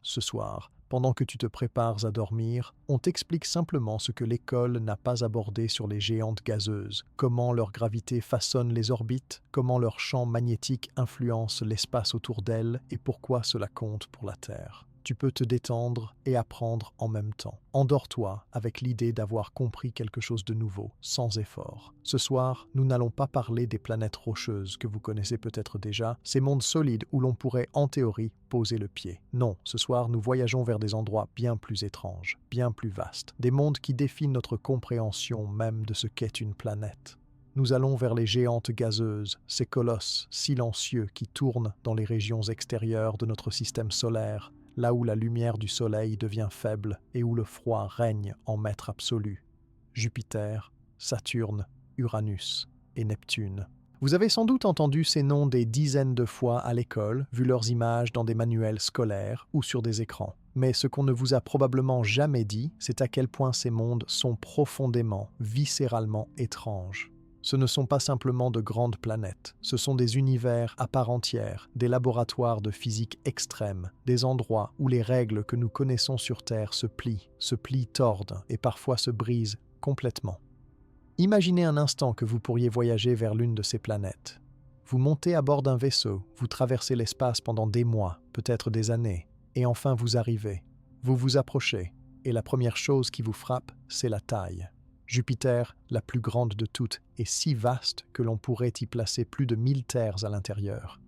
ce soir, pendant que tu te prépares à dormir, on t'explique simplement ce que l'école n'a pas abordé sur les géantes gazeuses, comment leur gravité façonne les orbites, comment leur champ magnétique influence l'espace autour d'elles et pourquoi cela compte pour la Terre. Tu peux te détendre et apprendre en même temps. Endors-toi avec l'idée d'avoir compris quelque chose de nouveau, sans effort. Ce soir, nous n'allons pas parler des planètes rocheuses que vous connaissez peut-être déjà, ces mondes solides où l'on pourrait, en théorie, poser le pied. Non, ce soir, nous voyageons vers des endroits bien plus étranges, bien plus vastes, des mondes qui défient notre compréhension même de ce qu'est une planète. Nous allons vers les géantes gazeuses, ces colosses silencieux qui tournent dans les régions extérieures de notre système solaire, là où la lumière du soleil devient faible et où le froid règne en maître absolu. Jupiter, Saturne, Uranus et Neptune. Vous avez sans doute entendu ces noms des dizaines de fois à l'école, vu leurs images dans des manuels scolaires ou sur des écrans. Mais ce qu'on ne vous a probablement jamais dit, c'est à quel point ces mondes sont profondément, viscéralement étranges. Ce ne sont pas simplement de grandes planètes, ce sont des univers à part entière, des laboratoires de physique extrême, des endroits où les règles que nous connaissons sur Terre se plient, tordent et parfois se brisent complètement. Imaginez un instant que vous pourriez voyager vers l'une de ces planètes. Vous montez à bord d'un vaisseau, vous traversez l'espace pendant des mois, peut-être des années, et enfin vous arrivez. Vous vous approchez, et la première chose qui vous frappe, c'est la taille. Jupiter, la plus grande de toutes, est si vaste que l'on pourrait y placer plus de 1000 terres à l'intérieur.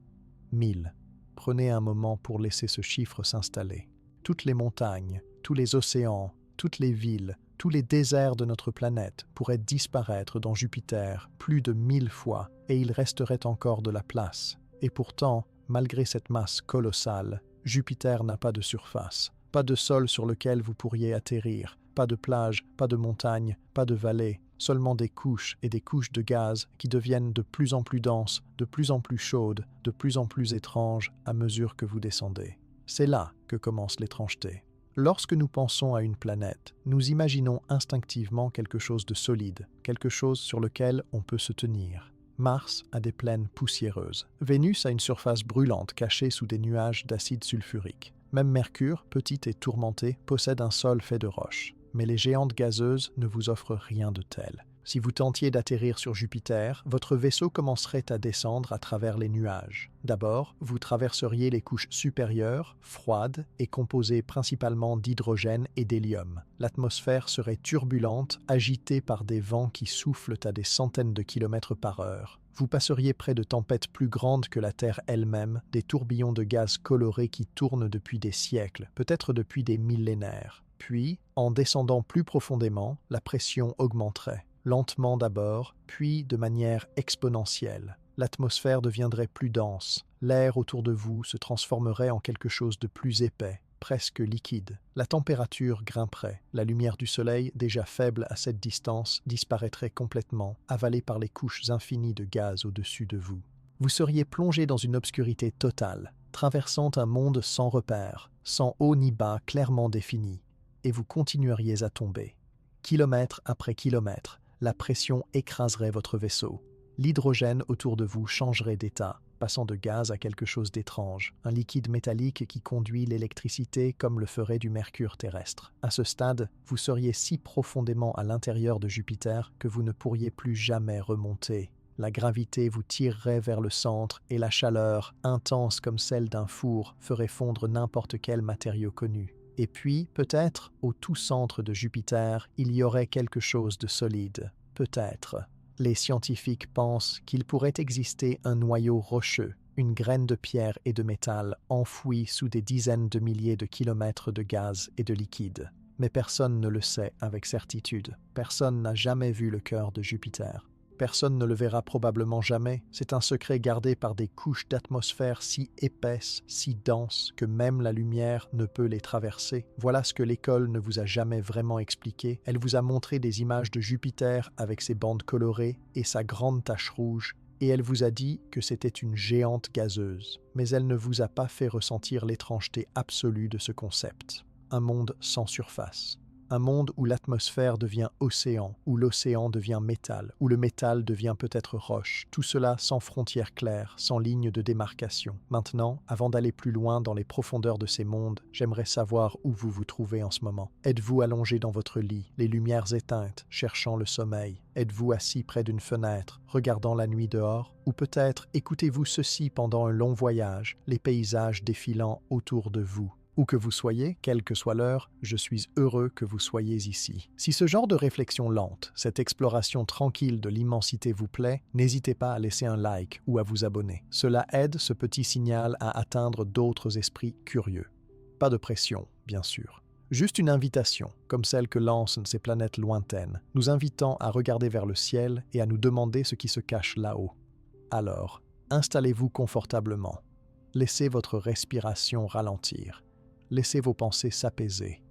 1000. Prenez un moment pour laisser ce chiffre s'installer. Toutes les montagnes, tous les océans, toutes les villes, tous les déserts de notre planète pourraient disparaître dans Jupiter plus de 1000 fois et il resterait encore de la place. Et pourtant, malgré cette masse colossale, Jupiter n'a pas de surface, pas de sol sur lequel vous pourriez atterrir, pas de plage, pas de montagne, pas de vallée, seulement des couches et des couches de gaz qui deviennent de plus en plus denses, de plus en plus chaudes, de plus en plus étranges à mesure que vous descendez. C'est là que commence l'étrangeté. Lorsque nous pensons à une planète, nous imaginons instinctivement quelque chose de solide, quelque chose sur lequel on peut se tenir. Mars a des plaines poussiéreuses. Vénus a une surface brûlante cachée sous des nuages d'acide sulfurique. Même Mercure, petit et tourmenté, possède un sol fait de roches. Mais les géantes gazeuses ne vous offrent rien de tel. Si vous tentiez d'atterrir sur Jupiter, votre vaisseau commencerait à descendre à travers les nuages. D'abord, vous traverseriez les couches supérieures, froides et composées principalement d'hydrogène et d'hélium. L'atmosphère serait turbulente, agitée par des vents qui soufflent à des centaines de kilomètres par heure. Vous passeriez près de tempêtes plus grandes que la Terre elle-même, des tourbillons de gaz colorés qui tournent depuis des siècles, peut-être depuis des millénaires. Puis, en descendant plus profondément, la pression augmenterait. Lentement d'abord, puis de manière exponentielle. L'atmosphère deviendrait plus dense. L'air autour de vous se transformerait en quelque chose de plus épais, presque liquide. La température grimperait. La lumière du soleil, déjà faible à cette distance, disparaîtrait complètement, avalée par les couches infinies de gaz au-dessus de vous. Vous seriez plongé dans une obscurité totale, traversant un monde sans repères, sans haut ni bas clairement défini, et vous continueriez à tomber. Kilomètre après kilomètre, la pression écraserait votre vaisseau. L'hydrogène autour de vous changerait d'état, passant de gaz à quelque chose d'étrange, un liquide métallique qui conduit l'électricité comme le ferait du mercure terrestre. À ce stade, vous seriez si profondément à l'intérieur de Jupiter que vous ne pourriez plus jamais remonter. La gravité vous tirerait vers le centre et la chaleur, intense comme celle d'un four, ferait fondre n'importe quel matériau connu. Et puis, peut-être, au tout centre de Jupiter, il y aurait quelque chose de solide. Peut-être. Les scientifiques pensent qu'il pourrait exister un noyau rocheux, une graine de pierre et de métal enfouie sous des dizaines de milliers de kilomètres de gaz et de liquide. Mais personne ne le sait avec certitude. Personne n'a jamais vu le cœur de Jupiter. Personne ne le verra probablement jamais. C'est un secret gardé par des couches d'atmosphère si épaisses, si denses, que même la lumière ne peut les traverser. Voilà ce que l'école ne vous a jamais vraiment expliqué. Elle vous a montré des images de Jupiter avec ses bandes colorées et sa grande tache rouge, et elle vous a dit que c'était une géante gazeuse. Mais elle ne vous a pas fait ressentir l'étrangeté absolue de ce concept. Un monde sans surface. Un monde où l'atmosphère devient océan, où l'océan devient métal, où le métal devient peut-être roche. Tout cela sans frontières claires, sans ligne de démarcation. Maintenant, avant d'aller plus loin dans les profondeurs de ces mondes, j'aimerais savoir où vous vous trouvez en ce moment. Êtes-vous allongé dans votre lit, les lumières éteintes, cherchant le sommeil? Êtes-vous assis près d'une fenêtre, regardant la nuit dehors? Ou peut-être écoutez-vous ceci pendant un long voyage, les paysages défilant autour de vous? Où que vous soyez, quelle que soit l'heure, je suis heureux que vous soyez ici. Si ce genre de réflexion lente, cette exploration tranquille de l'immensité vous plaît, n'hésitez pas à laisser un like ou à vous abonner. Cela aide ce petit signal à atteindre d'autres esprits curieux. Pas de pression, bien sûr. Juste une invitation, comme celle que lancent ces planètes lointaines, nous invitant à regarder vers le ciel et à nous demander ce qui se cache là-haut. Alors, installez-vous confortablement. Laissez votre respiration ralentir. Laissez vos pensées s'apaiser.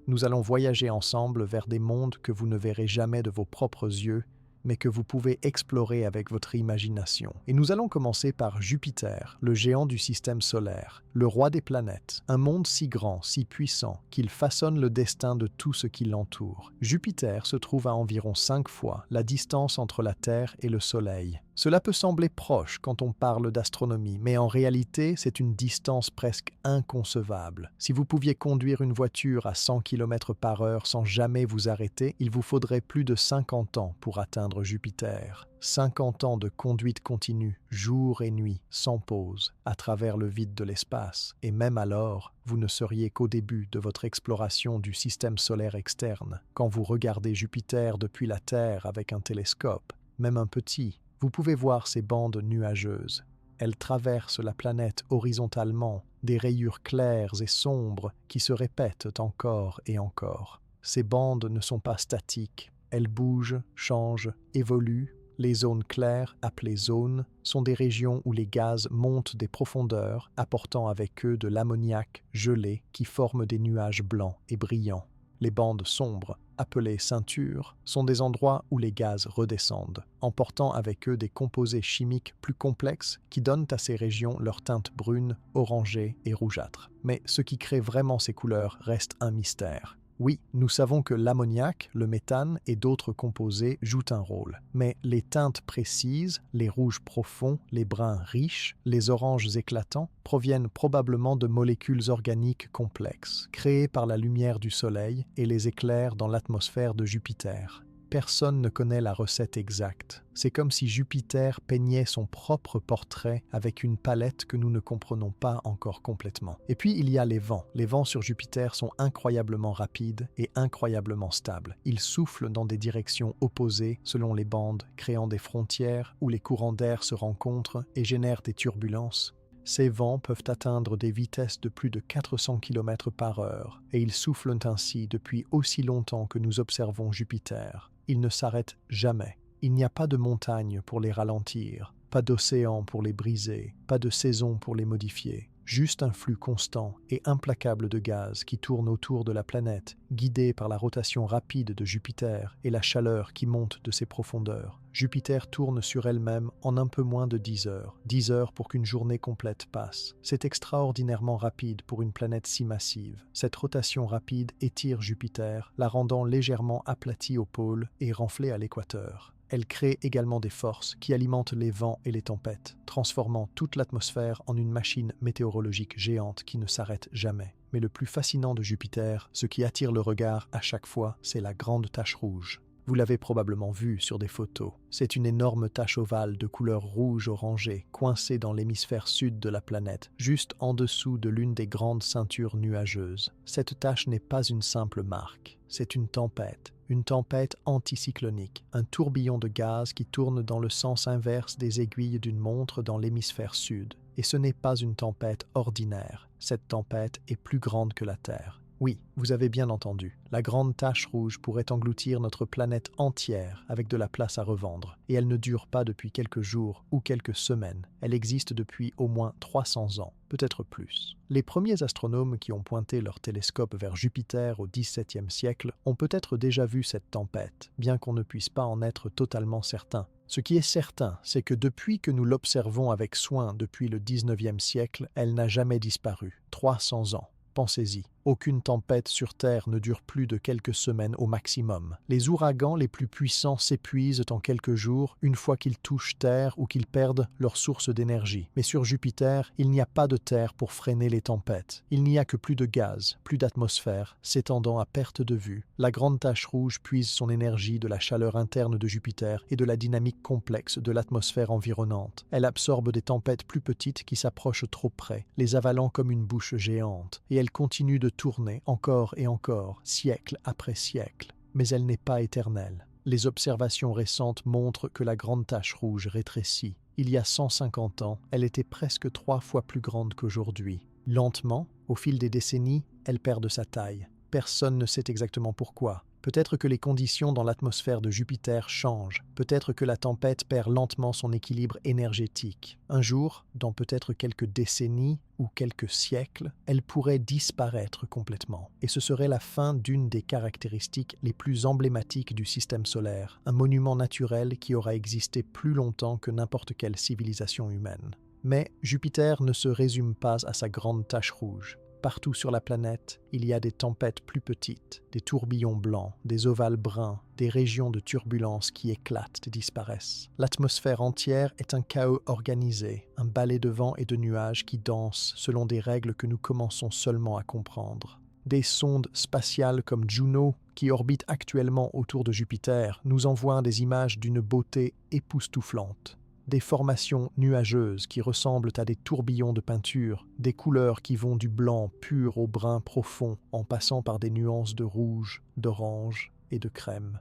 Nous allons voyager ensemble vers des mondes que vous ne verrez jamais de vos propres yeux, mais que vous pouvez explorer avec votre imagination. Et nous allons commencer par Jupiter, le géant du système solaire, le roi des planètes, un monde si grand, si puissant, qu'il façonne le destin de tout ce qui l'entoure. Jupiter se trouve à environ 5 fois la distance entre la Terre et le Soleil. Cela peut sembler proche quand on parle d'astronomie, mais en réalité, c'est une distance presque inconcevable. Si vous pouviez conduire une voiture à 100 km/h sans jamais vous arrêter, il vous faudrait plus de 50 ans pour atteindre Jupiter. 50 ans de conduite continue, jour et nuit, sans pause, à travers le vide de l'espace. Et même alors, vous ne seriez qu'au début de votre exploration du système solaire externe. Quand vous regardez Jupiter depuis la Terre avec un télescope, même un petit, vous pouvez voir ces bandes nuageuses. Elles traversent la planète horizontalement, des rayures claires et sombres qui se répètent encore et encore. Ces bandes ne sont pas statiques. Elles bougent, changent, évoluent. Les zones claires, appelées zones, sont des régions où les gaz montent des profondeurs, apportant avec eux de l'ammoniac gelé qui forme des nuages blancs et brillants. Les bandes sombres, appelées ceintures, sont des endroits où les gaz redescendent, emportant avec eux des composés chimiques plus complexes qui donnent à ces régions leur teinte brune, orangée et rougeâtre. Mais ce qui crée vraiment ces couleurs reste un mystère. Oui, nous savons que l'ammoniac, le méthane et d'autres composés jouent un rôle. Mais les teintes précises, les rouges profonds, les bruns riches, les oranges éclatants, proviennent probablement de molécules organiques complexes, créées par la lumière du Soleil et les éclairs dans l'atmosphère de Jupiter. Personne ne connaît la recette exacte. C'est comme si Jupiter peignait son propre portrait avec une palette que nous ne comprenons pas encore complètement. Et puis il y a les vents. Les vents sur Jupiter sont incroyablement rapides et incroyablement stables. Ils soufflent dans des directions opposées selon les bandes, créant des frontières où les courants d'air se rencontrent et génèrent des turbulences. Ces vents peuvent atteindre des vitesses de plus de 400 km/h et ils soufflent ainsi depuis aussi longtemps que nous observons Jupiter. Ils ne s'arrêtent jamais. Il n'y a pas de montagne pour les ralentir, pas d'océan pour les briser, pas de saison pour les modifier. Juste un flux constant et implacable de gaz qui tourne autour de la planète, guidé par la rotation rapide de Jupiter et la chaleur qui monte de ses profondeurs. Jupiter tourne sur elle-même en un peu moins de 10 heures. 10 heures pour qu'une journée complète passe. C'est extraordinairement rapide pour une planète si massive. Cette rotation rapide étire Jupiter, la rendant légèrement aplatie au pôle et renflée à l'équateur. Elle crée également des forces qui alimentent les vents et les tempêtes, transformant toute l'atmosphère en une machine météorologique géante qui ne s'arrête jamais. Mais le plus fascinant de Jupiter, ce qui attire le regard à chaque fois, c'est la grande tache rouge. Vous l'avez probablement vu sur des photos. C'est une énorme tache ovale de couleur rouge orangée, coincée dans l'hémisphère sud de la planète, juste en dessous de l'une des grandes ceintures nuageuses. Cette tache n'est pas une simple marque, c'est une tempête anticyclonique, un tourbillon de gaz qui tourne dans le sens inverse des aiguilles d'une montre dans l'hémisphère sud. Et ce n'est pas une tempête ordinaire, cette tempête est plus grande que la Terre. Oui, vous avez bien entendu, la grande tache rouge pourrait engloutir notre planète entière avec de la place à revendre. Et elle ne dure pas depuis quelques jours ou quelques semaines, elle existe depuis au moins 300 ans, peut-être plus. Les premiers astronomes qui ont pointé leur télescope vers Jupiter au XVIIe siècle ont peut-être déjà vu cette tempête, bien qu'on ne puisse pas en être totalement certain. Ce qui est certain, c'est que depuis que nous l'observons avec soin depuis le XIXe siècle, elle n'a jamais disparu. 300 ans. Pensez-y. Aucune tempête sur Terre ne dure plus de quelques semaines au maximum. Les ouragans les plus puissants s'épuisent en quelques jours une fois qu'ils touchent Terre ou qu'ils perdent leur source d'énergie. Mais sur Jupiter, il n'y a pas de Terre pour freiner les tempêtes. Il n'y a que plus de gaz, plus d'atmosphère, s'étendant à perte de vue. La grande tache rouge puise son énergie de la chaleur interne de Jupiter et de la dynamique complexe de l'atmosphère environnante. Elle absorbe des tempêtes plus petites qui s'approchent trop près, les avalant comme une bouche géante, et elle continue de tourner encore et encore, siècle après siècle. Mais elle n'est pas éternelle. Les observations récentes montrent que la grande tache rouge rétrécit. Il y a 150 ans, elle était presque 3 fois plus grande qu'aujourd'hui. Lentement, au fil des décennies, elle perd de sa taille. Personne ne sait exactement pourquoi. Peut-être que les conditions dans l'atmosphère de Jupiter changent. Peut-être que la tempête perd lentement son équilibre énergétique. Un jour, dans peut-être quelques décennies ou quelques siècles, elle pourrait disparaître complètement. Et ce serait la fin d'une des caractéristiques les plus emblématiques du système solaire, un monument naturel qui aura existé plus longtemps que n'importe quelle civilisation humaine. Mais Jupiter ne se résume pas à sa grande tache rouge. Partout sur la planète, il y a des tempêtes plus petites, des tourbillons blancs, des ovales bruns, des régions de turbulence qui éclatent et disparaissent. L'atmosphère entière est un chaos organisé, un balai de vent et de nuages qui dansent selon des règles que nous commençons seulement à comprendre. Des sondes spatiales comme Juno, qui orbitent actuellement autour de Jupiter, nous envoient des images d'une beauté époustouflante. Des formations nuageuses qui ressemblent à des tourbillons de peinture, des couleurs qui vont du blanc pur au brun profond en passant par des nuances de rouge, d'orange et de crème.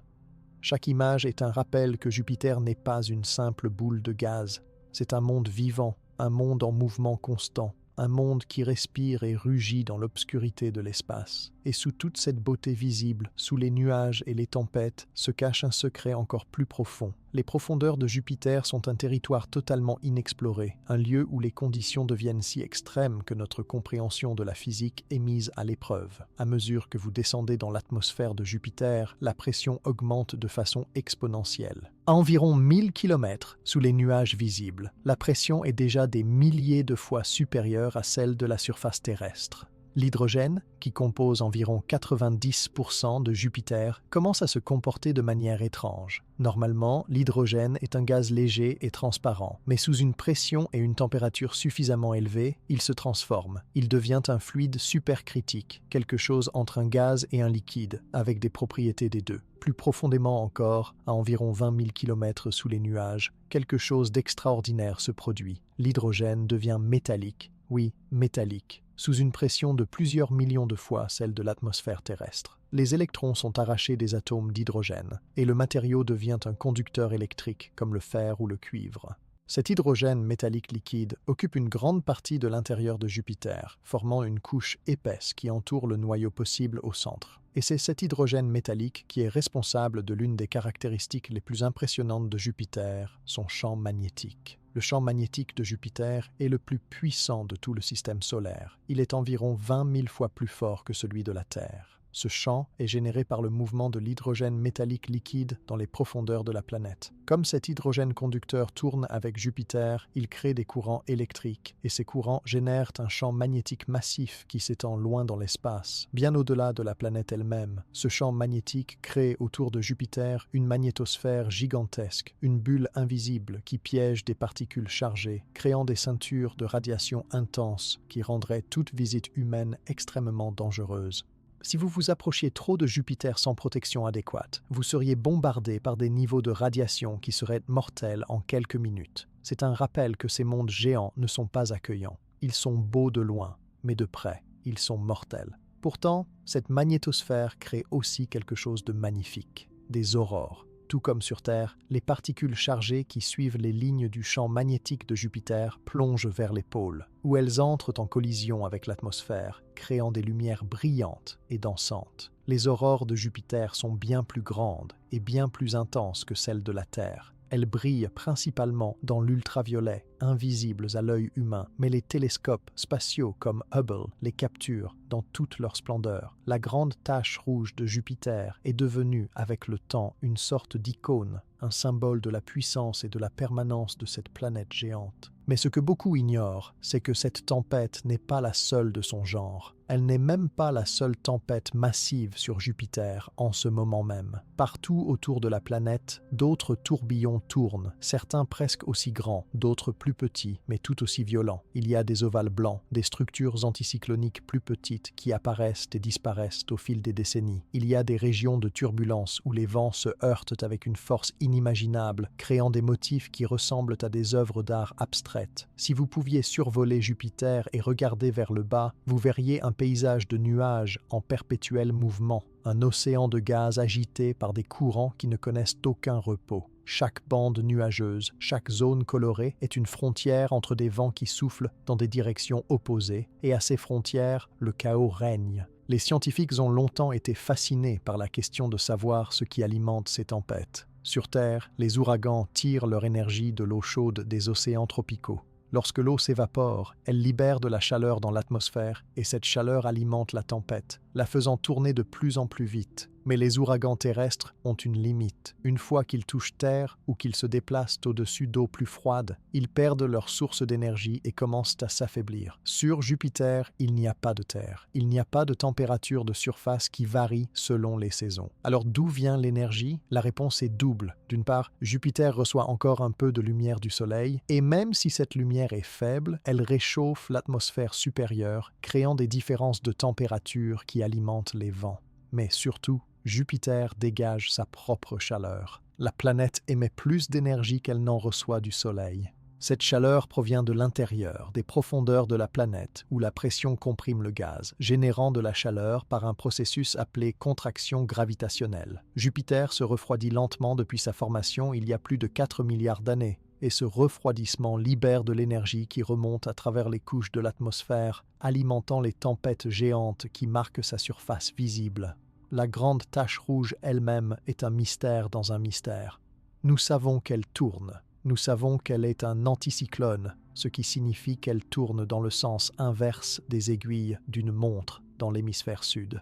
Chaque image est un rappel que Jupiter n'est pas une simple boule de gaz, c'est un monde vivant, un monde en mouvement constant, un monde qui respire et rugit dans l'obscurité de l'espace. Et sous toute cette beauté visible, sous les nuages et les tempêtes, se cache un secret encore plus profond. Les profondeurs de Jupiter sont un territoire totalement inexploré, un lieu où les conditions deviennent si extrêmes que notre compréhension de la physique est mise à l'épreuve. À mesure que vous descendez dans l'atmosphère de Jupiter, la pression augmente de façon exponentielle. À environ 1000 km sous les nuages visibles, la pression est déjà des milliers de fois supérieure à celle de la surface terrestre. L'hydrogène, qui compose environ 90% de Jupiter, commence à se comporter de manière étrange. Normalement, l'hydrogène est un gaz léger et transparent, mais sous une pression et une température suffisamment élevées, il se transforme. Il devient un fluide supercritique, quelque chose entre un gaz et un liquide, avec des propriétés des deux. Plus profondément encore, à environ 20 000 km sous les nuages, quelque chose d'extraordinaire se produit. L'hydrogène devient métallique, oui, métallique, sous une pression de plusieurs millions de fois celle de l'atmosphère terrestre. Les électrons sont arrachés des atomes d'hydrogène, et le matériau devient un conducteur électrique comme le fer ou le cuivre. Cet hydrogène métallique liquide occupe une grande partie de l'intérieur de Jupiter, formant une couche épaisse qui entoure le noyau possible au centre. Et c'est cet hydrogène métallique qui est responsable de l'une des caractéristiques les plus impressionnantes de Jupiter, son champ magnétique. Le champ magnétique de Jupiter est le plus puissant de tout le système solaire. Il est environ 20 000 fois plus fort que celui de la Terre. Ce champ est généré par le mouvement de l'hydrogène métallique liquide dans les profondeurs de la planète. Comme cet hydrogène conducteur tourne avec Jupiter, il crée des courants électriques, et ces courants génèrent un champ magnétique massif qui s'étend loin dans l'espace, bien au-delà de la planète elle-même. Ce champ magnétique crée autour de Jupiter une magnétosphère gigantesque, une bulle invisible qui piège des particules chargées, créant des ceintures de radiation intense qui rendraient toute visite humaine extrêmement dangereuse. Si vous vous approchiez trop de Jupiter sans protection adéquate, vous seriez bombardé par des niveaux de radiation qui seraient mortels en quelques minutes. C'est un rappel que ces mondes géants ne sont pas accueillants. Ils sont beaux de loin, mais de près, ils sont mortels. Pourtant, cette magnétosphère crée aussi quelque chose de magnifique, des aurores. Tout comme sur Terre, les particules chargées qui suivent les lignes du champ magnétique de Jupiter plongent vers les pôles, où elles entrent en collision avec l'atmosphère, créant des lumières brillantes et dansantes. Les aurores de Jupiter sont bien plus grandes et bien plus intenses que celles de la Terre. Elles brillent principalement dans l'ultraviolet, invisibles à l'œil humain, mais les télescopes spatiaux comme Hubble les capturent dans toute leur splendeur. La grande tache rouge de Jupiter est devenue, avec le temps, une sorte d'icône, un symbole de la puissance et de la permanence de cette planète géante. Mais ce que beaucoup ignorent, c'est que cette tempête n'est pas la seule de son genre. Elle n'est même pas la seule tempête massive sur Jupiter en ce moment même. Partout autour de la planète, d'autres tourbillons tournent, certains presque aussi grands, d'autres plus petits, mais tout aussi violents. Il y a des ovales blancs, des structures anticycloniques plus petites qui apparaissent et disparaissent au fil des décennies. Il y a des régions de turbulence où les vents se heurtent avec une force inimaginable, créant des motifs qui ressemblent à des œuvres d'art abstraites. Si vous pouviez survoler Jupiter et regarder vers le bas, vous verriez un paysage de nuages en perpétuel mouvement, un océan de gaz agité par des courants qui ne connaissent aucun repos. Chaque bande nuageuse, chaque zone colorée est une frontière entre des vents qui soufflent dans des directions opposées, et à ces frontières, le chaos règne. Les scientifiques ont longtemps été fascinés par la question de savoir ce qui alimente ces tempêtes. Sur Terre, les ouragans tirent leur énergie de l'eau chaude des océans tropicaux. Lorsque l'eau s'évapore, elle libère de la chaleur dans l'atmosphère et cette chaleur alimente la tempête, la faisant tourner de plus en plus vite. Mais les ouragans terrestres ont une limite. Une fois qu'ils touchent terre ou qu'ils se déplacent au-dessus d'eau plus froide, ils perdent leur source d'énergie et commencent à s'affaiblir. Sur Jupiter, il n'y a pas de terre. Il n'y a pas de température de surface qui varie selon les saisons. Alors d'où vient l'énergie? La réponse est double. D'une part, Jupiter reçoit encore un peu de lumière du Soleil, et même si cette lumière est faible, elle réchauffe l'atmosphère supérieure, créant des différences de température qui alimentent les vents. Mais surtout, Jupiter dégage sa propre chaleur. La planète émet plus d'énergie qu'elle n'en reçoit du Soleil. Cette chaleur provient de l'intérieur, des profondeurs de la planète, où la pression comprime le gaz, générant de la chaleur par un processus appelé contraction gravitationnelle. Jupiter se refroidit lentement depuis sa formation il y a plus de 4 milliards d'années, et ce refroidissement libère de l'énergie qui remonte à travers les couches de l'atmosphère, alimentant les tempêtes géantes qui marquent sa surface visible. La grande tache rouge elle-même est un mystère dans un mystère. Nous savons qu'elle tourne. Nous savons qu'elle est un anticyclone, ce qui signifie qu'elle tourne dans le sens inverse des aiguilles d'une montre dans l'hémisphère sud.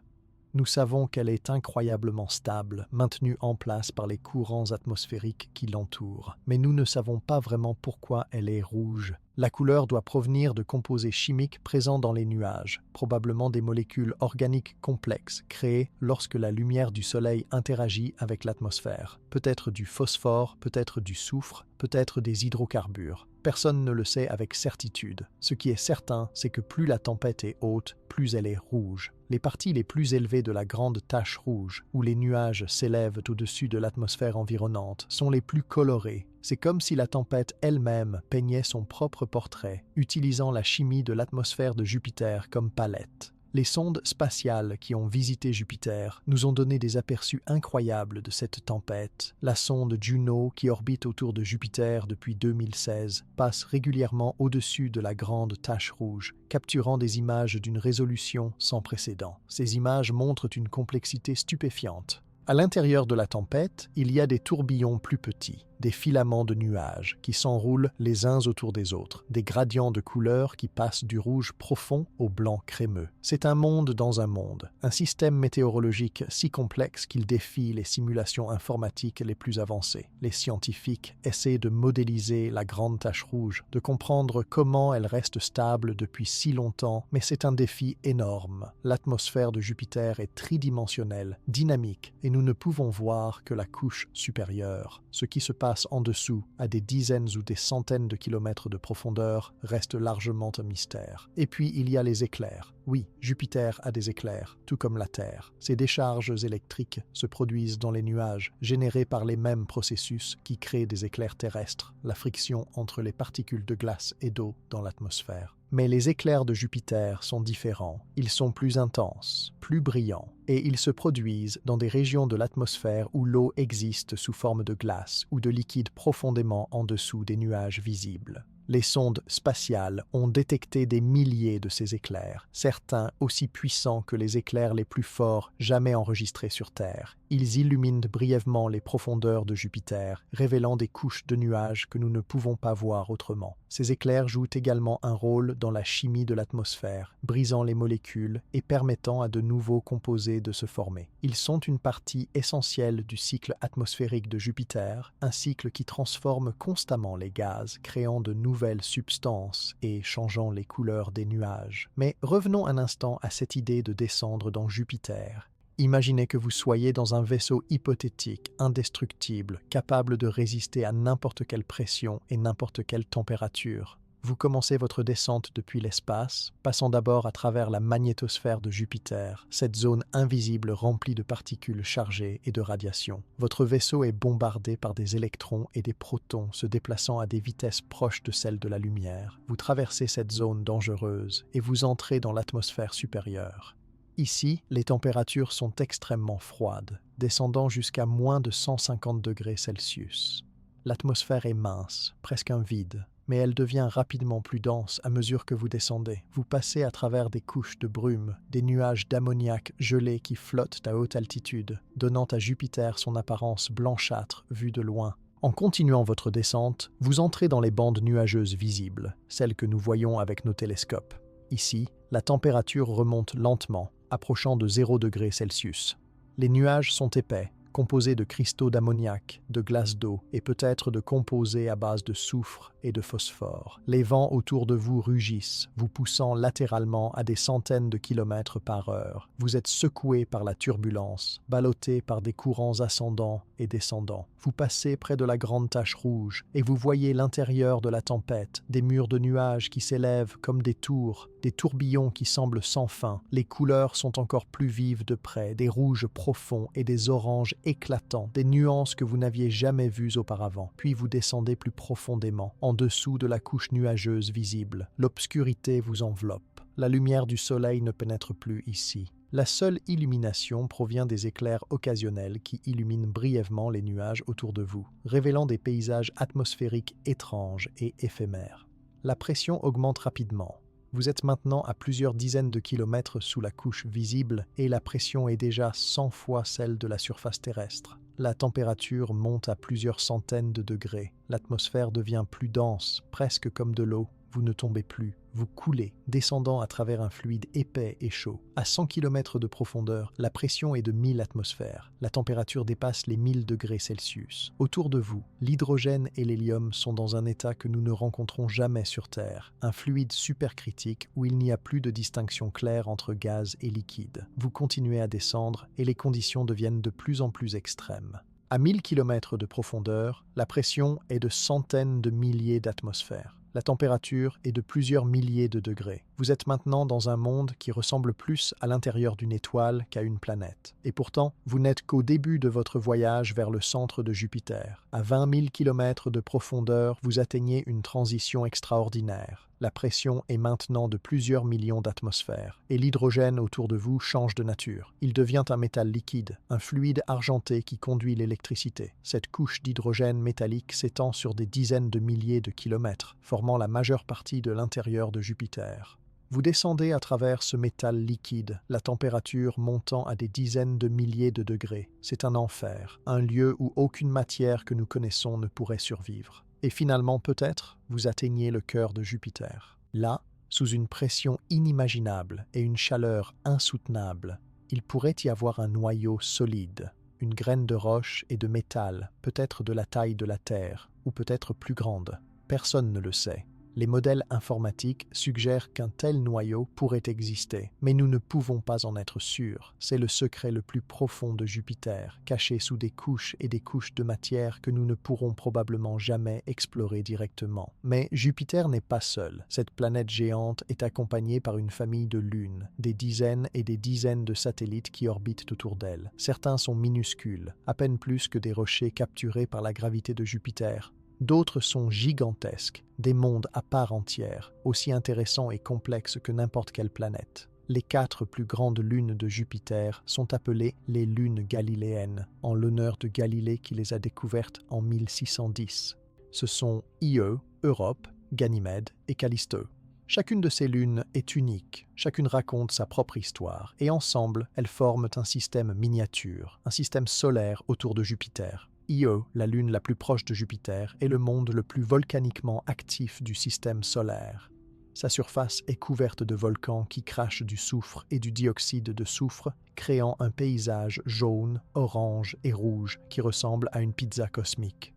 Nous savons qu'elle est incroyablement stable, maintenue en place par les courants atmosphériques qui l'entourent. Mais nous ne savons pas vraiment pourquoi elle est rouge. La couleur doit provenir de composés chimiques présents dans les nuages, probablement des molécules organiques complexes créées lorsque la lumière du Soleil interagit avec l'atmosphère. Peut-être du phosphore, peut-être du soufre, peut-être des hydrocarbures. Personne ne le sait avec certitude. Ce qui est certain, c'est que plus la tempête est haute, plus elle est rouge. Les parties les plus élevées de la grande tache rouge, où les nuages s'élèvent au-dessus de l'atmosphère environnante, sont les plus colorées. C'est comme si la tempête elle-même peignait son propre portrait, utilisant la chimie de l'atmosphère de Jupiter comme palette. Les sondes spatiales qui ont visité Jupiter nous ont donné des aperçus incroyables de cette tempête. La sonde Juno, qui orbite autour de Jupiter depuis 2016, passe régulièrement au-dessus de la grande tache rouge, capturant des images d'une résolution sans précédent. Ces images montrent une complexité stupéfiante. À l'intérieur de la tempête, il y a des tourbillons plus petits, des filaments de nuages qui s'enroulent les uns autour des autres, des gradients de couleurs qui passent du rouge profond au blanc crémeux. C'est un monde dans un monde, un système météorologique si complexe qu'il défie les simulations informatiques les plus avancées. Les scientifiques essaient de modéliser la grande tache rouge, de comprendre comment elle reste stable depuis si longtemps, mais c'est un défi énorme. L'atmosphère de Jupiter est tridimensionnelle, dynamique, et nous ne pouvons voir que la couche supérieure. Ce qui se passe en dessous, à des dizaines ou des centaines de kilomètres de profondeur, reste largement un mystère. Et puis il y a les éclairs. Oui, Jupiter a des éclairs, tout comme la Terre. Ces décharges électriques se produisent dans les nuages, générées par les mêmes processus qui créent des éclairs terrestres, la friction entre les particules de glace et d'eau dans l'atmosphère. Mais les éclairs de Jupiter sont différents. Ils sont plus intenses, plus brillants, et ils se produisent dans des régions de l'atmosphère où l'eau existe sous forme de glace ou de liquide profondément en dessous des nuages visibles. Les sondes spatiales ont détecté des milliers de ces éclairs, certains aussi puissants que les éclairs les plus forts jamais enregistrés sur Terre. Ils illuminent brièvement les profondeurs de Jupiter, révélant des couches de nuages que nous ne pouvons pas voir autrement. Ces éclairs jouent également un rôle dans la chimie de l'atmosphère, brisant les molécules et permettant à de nouveaux composés de se former. Ils sont une partie essentielle du cycle atmosphérique de Jupiter, un cycle qui transforme constamment les gaz, créant de nouvelles substances et changeant les couleurs des nuages. Mais revenons un instant à cette idée de descendre dans Jupiter. Imaginez que vous soyez dans un vaisseau hypothétique, indestructible, capable de résister à n'importe quelle pression et n'importe quelle température. Vous commencez votre descente depuis l'espace, passant d'abord à travers la magnétosphère de Jupiter, cette zone invisible remplie de particules chargées et de radiation. Votre vaisseau est bombardé par des électrons et des protons se déplaçant à des vitesses proches de celles de la lumière. Vous traversez cette zone dangereuse et vous entrez dans l'atmosphère supérieure. Ici, les températures sont extrêmement froides, descendant jusqu'à moins de 150 degrés Celsius. L'atmosphère est mince, presque un vide, mais elle devient rapidement plus dense à mesure que vous descendez. Vous passez à travers des couches de brume, des nuages d'ammoniac gelés qui flottent à haute altitude, donnant à Jupiter son apparence blanchâtre vue de loin. En continuant votre descente, vous entrez dans les bandes nuageuses visibles, celles que nous voyons avec nos télescopes. Ici, la température remonte lentement, approchant de 0 degrés Celsius. Les nuages sont épais, composés de cristaux d'ammoniac, de glace d'eau et peut-être de composés à base de soufre et de phosphore. Les vents autour de vous rugissent, vous poussant latéralement à des centaines de kilomètres par heure. Vous êtes secoué par la turbulence, ballotté par des courants ascendants et descendants. Vous passez près de la grande tache rouge et vous voyez l'intérieur de la tempête, des murs de nuages qui s'élèvent comme des tours, des tourbillons qui semblent sans fin. Les couleurs sont encore plus vives de près, des rouges profonds et des oranges éclatants, des nuances que vous n'aviez jamais vues auparavant. Puis vous descendez plus profondément, en dessous de la couche nuageuse visible. L'obscurité vous enveloppe. La lumière du soleil ne pénètre plus ici. La seule illumination provient des éclairs occasionnels qui illuminent brièvement les nuages autour de vous, révélant des paysages atmosphériques étranges et éphémères. La pression augmente rapidement. Vous êtes maintenant à plusieurs dizaines de kilomètres sous la couche visible et la pression est déjà 100 fois celle de la surface terrestre. La température monte à plusieurs centaines de degrés. L'atmosphère devient plus dense, presque comme de l'eau. Vous ne tombez plus, vous coulez, descendant à travers un fluide épais et chaud. À 100 km de profondeur, la pression est de 1000 atmosphères. La température dépasse les 1000 degrés Celsius. Autour de vous, l'hydrogène et l'hélium sont dans un état que nous ne rencontrons jamais sur Terre, un fluide supercritique où il n'y a plus de distinction claire entre gaz et liquide. Vous continuez à descendre et les conditions deviennent de plus en plus extrêmes. À 1000 km de profondeur, la pression est de centaines de milliers d'atmosphères. La température est de plusieurs milliers de degrés. Vous êtes maintenant dans un monde qui ressemble plus à l'intérieur d'une étoile qu'à une planète. Et pourtant, vous n'êtes qu'au début de votre voyage vers le centre de Jupiter. À 20 000 km de profondeur, vous atteignez une transition extraordinaire. La pression est maintenant de plusieurs millions d'atmosphères, et l'hydrogène autour de vous change de nature. Il devient un métal liquide, un fluide argenté qui conduit l'électricité. Cette couche d'hydrogène métallique s'étend sur des dizaines de milliers de kilomètres, formant la majeure partie de l'intérieur de Jupiter. Vous descendez à travers ce métal liquide, la température montant à des dizaines de milliers de degrés. C'est un enfer, un lieu où aucune matière que nous connaissons ne pourrait survivre. Et finalement, peut-être, vous atteignez le cœur de Jupiter. Là, sous une pression inimaginable et une chaleur insoutenable, il pourrait y avoir un noyau solide, une graine de roche et de métal, peut-être de la taille de la Terre, ou peut-être plus grande. Personne ne le sait. Les modèles informatiques suggèrent qu'un tel noyau pourrait exister, mais nous ne pouvons pas en être sûrs. C'est le secret le plus profond de Jupiter, caché sous des couches et des couches de matière que nous ne pourrons probablement jamais explorer directement. Mais Jupiter n'est pas seul. Cette planète géante est accompagnée par une famille de lunes, des dizaines et des dizaines de satellites qui orbitent autour d'elle. Certains sont minuscules, à peine plus que des rochers capturés par la gravité de Jupiter. D'autres sont gigantesques, des mondes à part entière, aussi intéressants et complexes que n'importe quelle planète. Les 4 plus grandes lunes de Jupiter sont appelées les lunes galiléennes, en l'honneur de Galilée qui les a découvertes en 1610. Ce sont Io, Europe, Ganymède et Callisto. Chacune de ces lunes est unique, chacune raconte sa propre histoire, et ensemble, elles forment un système miniature, un système solaire autour de Jupiter. Io, la lune la plus proche de Jupiter, est le monde le plus volcaniquement actif du système solaire. Sa surface est couverte de volcans qui crachent du soufre et du dioxyde de soufre, créant un paysage jaune, orange et rouge qui ressemble à une pizza cosmique.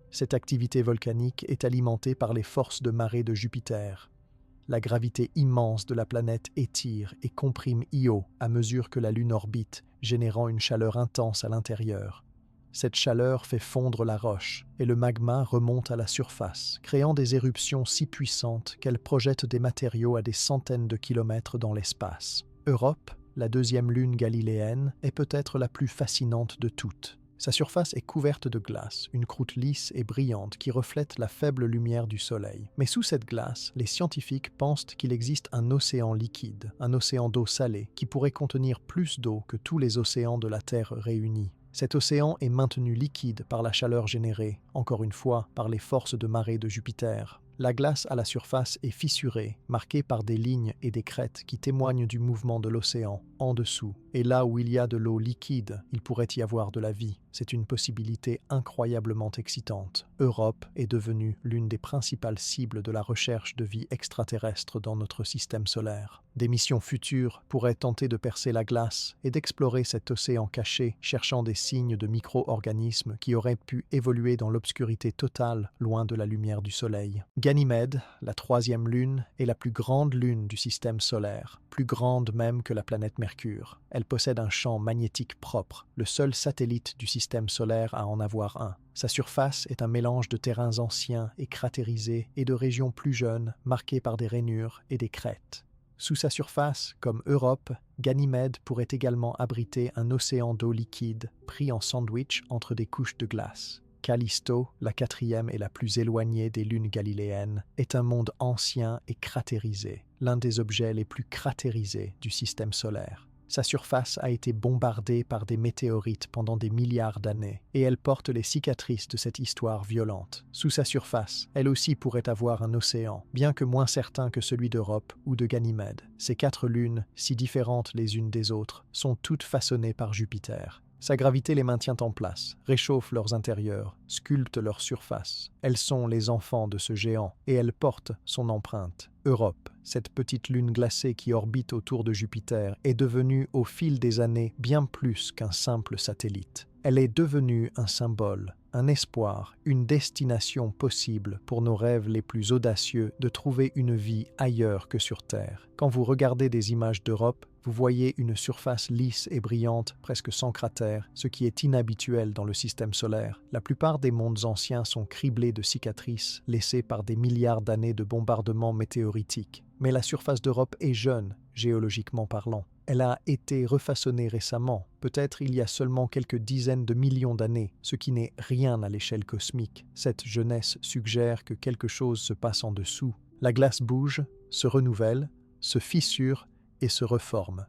Cette activité volcanique est alimentée par les forces de marée de Jupiter. La gravité immense de la planète étire et comprime Io à mesure que la Lune orbite, générant une chaleur intense à l'intérieur. Cette chaleur fait fondre la roche et le magma remonte à la surface, créant des éruptions si puissantes qu'elles projettent des matériaux à des centaines de kilomètres dans l'espace. Europe, la deuxième lune galiléenne, est peut-être la plus fascinante de toutes. Sa surface est couverte de glace, une croûte lisse et brillante qui reflète la faible lumière du soleil. Mais sous cette glace, les scientifiques pensent qu'il existe un océan liquide, un océan d'eau salée, qui pourrait contenir plus d'eau que tous les océans de la Terre réunis. Cet océan est maintenu liquide par la chaleur générée, encore une fois, par les forces de marée de Jupiter. La glace à la surface est fissurée, marquée par des lignes et des crêtes qui témoignent du mouvement de l'océan en dessous. Et là où il y a de l'eau liquide, il pourrait y avoir de la vie. C'est une possibilité incroyablement excitante. Europe est devenue l'une des principales cibles de la recherche de vie extraterrestre dans notre système solaire. Des missions futures pourraient tenter de percer la glace et d'explorer cet océan caché, cherchant des signes de micro-organismes qui auraient pu évoluer dans l'obscurité totale, loin de la lumière du soleil. Ganymède, la troisième lune, est la plus grande lune du système solaire, plus grande même que la planète Mercure. Elle possède un champ magnétique propre, le seul satellite du système solaire à en avoir un. Sa surface est un mélange de terrains anciens et cratérisés et de régions plus jeunes, marquées par des rainures et des crêtes. Sous sa surface, comme Europe, Ganymède pourrait également abriter un océan d'eau liquide pris en sandwich entre des couches de glace. Callisto, la quatrième et la plus éloignée des lunes galiléennes, est un monde ancien et cratérisé, l'un des objets les plus cratérisés du système solaire. Sa surface a été bombardée par des météorites pendant des milliards d'années, et elle porte les cicatrices de cette histoire violente. Sous sa surface, elle aussi pourrait avoir un océan, bien que moins certain que celui d'Europe ou de Ganymède. Ces 4 lunes, si différentes les unes des autres, sont toutes façonnées par Jupiter. Sa gravité les maintient en place, réchauffe leurs intérieurs, sculpte leur surface. Elles sont les enfants de ce géant, et elles portent son empreinte. Europe, cette petite lune glacée qui orbite autour de Jupiter, est devenue au fil des années bien plus qu'un simple satellite. Elle est devenue un symbole, un espoir, une destination possible pour nos rêves les plus audacieux de trouver une vie ailleurs que sur Terre. Quand vous regardez des images d'Europe, vous voyez une surface lisse et brillante, presque sans cratères, ce qui est inhabituel dans le système solaire. La plupart des mondes anciens sont criblés de cicatrices laissées par des milliards d'années de bombardements météoritiques. Mais la surface d'Europe est jeune, géologiquement parlant. Elle a été refaçonnée récemment, peut-être il y a seulement quelques dizaines de millions d'années, ce qui n'est rien à l'échelle cosmique. Cette jeunesse suggère que quelque chose se passe en dessous. La glace bouge, se renouvelle, se fissure et se reforme.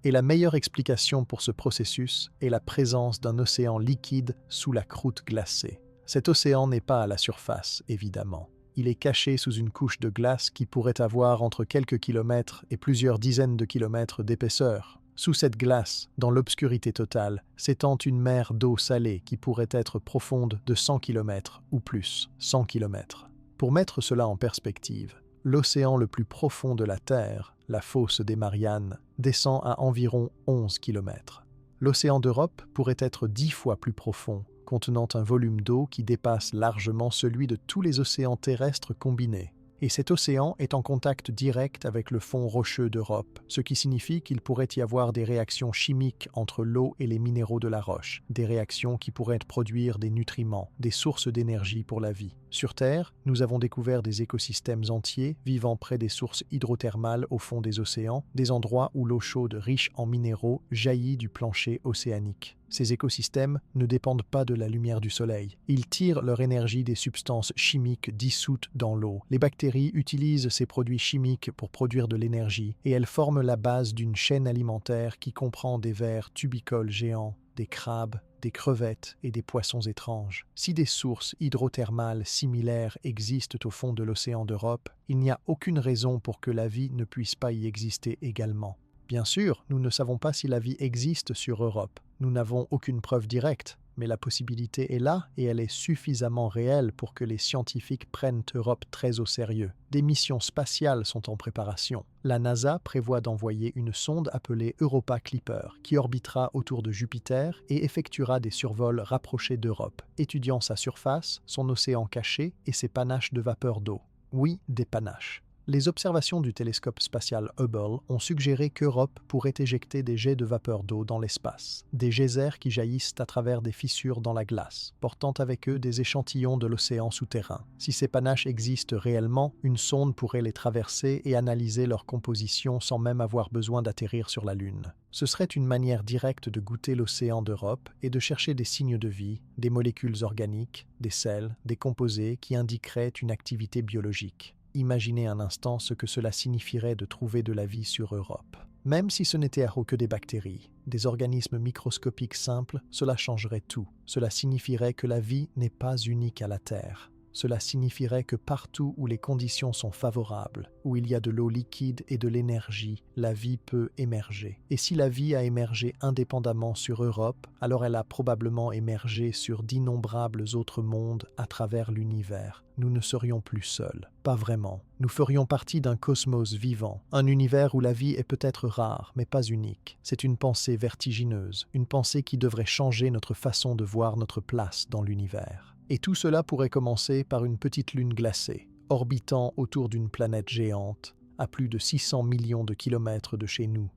Et la meilleure explication pour ce processus est la présence d'un océan liquide sous la croûte glacée. Cet océan n'est pas à la surface, évidemment. Il est caché sous une couche de glace qui pourrait avoir entre quelques kilomètres et plusieurs dizaines de kilomètres d'épaisseur. Sous cette glace, dans l'obscurité totale, s'étend une mer d'eau salée qui pourrait être profonde de 100 km ou plus, 100 km. Pour mettre cela en perspective, l'océan le plus profond de la Terre, la fosse des Mariannes, descend à environ 11 km. L'océan d'Europe pourrait être 10 fois plus profond, contenant un volume d'eau qui dépasse largement celui de tous les océans terrestres combinés. Et cet océan est en contact direct avec le fond rocheux d'Europe, ce qui signifie qu'il pourrait y avoir des réactions chimiques entre l'eau et les minéraux de la roche, des réactions qui pourraient produire des nutriments, des sources d'énergie pour la vie. Sur Terre, nous avons découvert des écosystèmes entiers vivant près des sources hydrothermales au fond des océans, des endroits où l'eau chaude riche en minéraux jaillit du plancher océanique. Ces écosystèmes ne dépendent pas de la lumière du soleil. Ils tirent leur énergie des substances chimiques dissoutes dans l'eau. Les bactéries utilisent ces produits chimiques pour produire de l'énergie et elles forment la base d'une chaîne alimentaire qui comprend des vers tubicoles géants, des crabes, des crevettes et des poissons étranges. Si des sources hydrothermales similaires existent au fond de l'océan d'Europe, il n'y a aucune raison pour que la vie ne puisse pas y exister également. Bien sûr, nous ne savons pas si la vie existe sur Europe. Nous n'avons aucune preuve directe, mais la possibilité est là et elle est suffisamment réelle pour que les scientifiques prennent Europe très au sérieux. Des missions spatiales sont en préparation. La NASA prévoit d'envoyer une sonde appelée Europa Clipper qui orbitera autour de Jupiter et effectuera des survols rapprochés d'Europe, étudiant sa surface, son océan caché et ses panaches de vapeur d'eau. Oui, des panaches. Les observations du télescope spatial Hubble ont suggéré qu'Europe pourrait éjecter des jets de vapeur d'eau dans l'espace, des geysers qui jaillissent à travers des fissures dans la glace, portant avec eux des échantillons de l'océan souterrain. Si ces panaches existent réellement, une sonde pourrait les traverser et analyser leur composition sans même avoir besoin d'atterrir sur la Lune. Ce serait une manière directe de goûter l'océan d'Europe et de chercher des signes de vie, des molécules organiques, des sels, des composés qui indiqueraient une activité biologique. Imaginez un instant ce que cela signifierait de trouver de la vie sur Europe. Même si ce n'était que des bactéries, des organismes microscopiques simples, cela changerait tout. Cela signifierait que la vie n'est pas unique à la Terre. Cela signifierait que partout où les conditions sont favorables, où il y a de l'eau liquide et de l'énergie, la vie peut émerger. Et si la vie a émergé indépendamment sur Europe, alors elle a probablement émergé sur d'innombrables autres mondes à travers l'univers. Nous ne serions plus seuls. Pas vraiment. Nous ferions partie d'un cosmos vivant, un univers où la vie est peut-être rare, mais pas unique. C'est une pensée vertigineuse, une pensée qui devrait changer notre façon de voir notre place dans l'univers. Et tout cela pourrait commencer par une petite lune glacée, orbitant autour d'une planète géante, à plus de 600 millions de kilomètres de chez nous.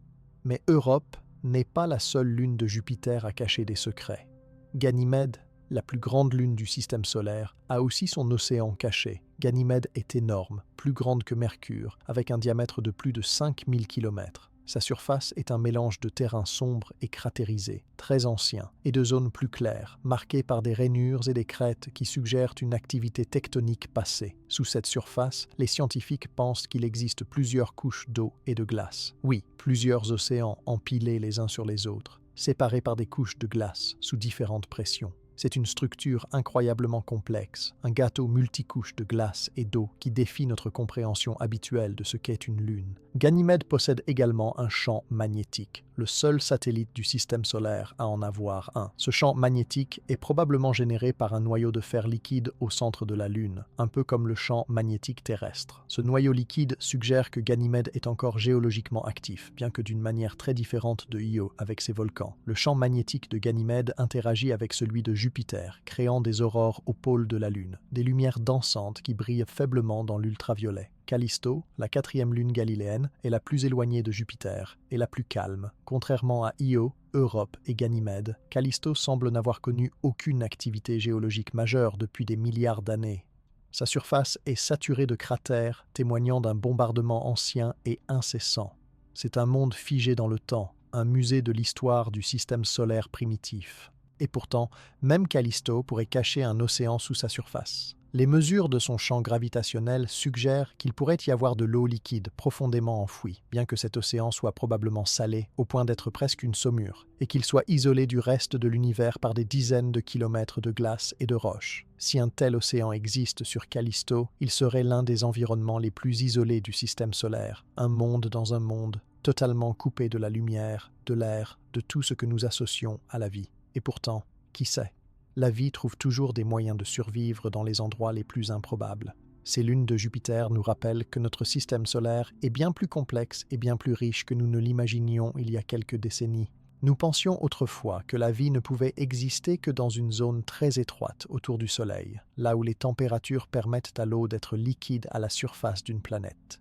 Mais Europe n'est pas la seule lune de Jupiter à cacher des secrets. Ganymède, la plus grande lune du système solaire, a aussi son océan caché. Ganymède est énorme, plus grande que Mercure, avec un diamètre de plus de 5000 km. Sa surface est un mélange de terrain sombre et cratérisé, très ancien, et de zones plus claires, marquées par des rainures et des crêtes qui suggèrent une activité tectonique passée. Sous cette surface, les scientifiques pensent qu'il existe plusieurs couches d'eau et de glace. Oui, plusieurs océans empilés les uns sur les autres, séparés par des couches de glace sous différentes pressions. C'est une structure incroyablement complexe, un gâteau multicouche de glace et d'eau qui défie notre compréhension habituelle de ce qu'est une lune. Ganymède possède également un champ magnétique, le seul satellite du système solaire à en avoir un. Ce champ magnétique est probablement généré par un noyau de fer liquide au centre de la Lune, un peu comme le champ magnétique terrestre. Ce noyau liquide suggère que Ganymède est encore géologiquement actif, bien que d'une manière très différente de Io avec ses volcans. Le champ magnétique de Ganymède interagit avec celui de Jupiter, créant des aurores au pôle de la Lune, des lumières dansantes qui brillent faiblement dans l'ultraviolet. Callisto, la 4e lune galiléenne, est la plus éloignée de Jupiter et la plus calme. Contrairement à Io, Europe et Ganymède, Callisto semble n'avoir connu aucune activité géologique majeure depuis des milliards d'années. Sa surface est saturée de cratères, témoignant d'un bombardement ancien et incessant. C'est un monde figé dans le temps, un musée de l'histoire du système solaire primitif. Et pourtant, même Callisto pourrait cacher un océan sous sa surface. Les mesures de son champ gravitationnel suggèrent qu'il pourrait y avoir de l'eau liquide profondément enfouie, bien que cet océan soit probablement salé au point d'être presque une saumure, et qu'il soit isolé du reste de l'univers par des dizaines de kilomètres de glace et de roches. Si un tel océan existe sur Callisto, il serait l'un des environnements les plus isolés du système solaire, un monde dans un monde, totalement coupé de la lumière, de l'air, de tout ce que nous associons à la vie. Et pourtant, qui sait ? La vie trouve toujours des moyens de survivre dans les endroits les plus improbables. Ces lunes de Jupiter nous rappellent que notre système solaire est bien plus complexe et bien plus riche que nous ne l'imaginions il y a quelques décennies. Nous pensions autrefois que la vie ne pouvait exister que dans une zone très étroite autour du Soleil, là où les températures permettent à l'eau d'être liquide à la surface d'une planète.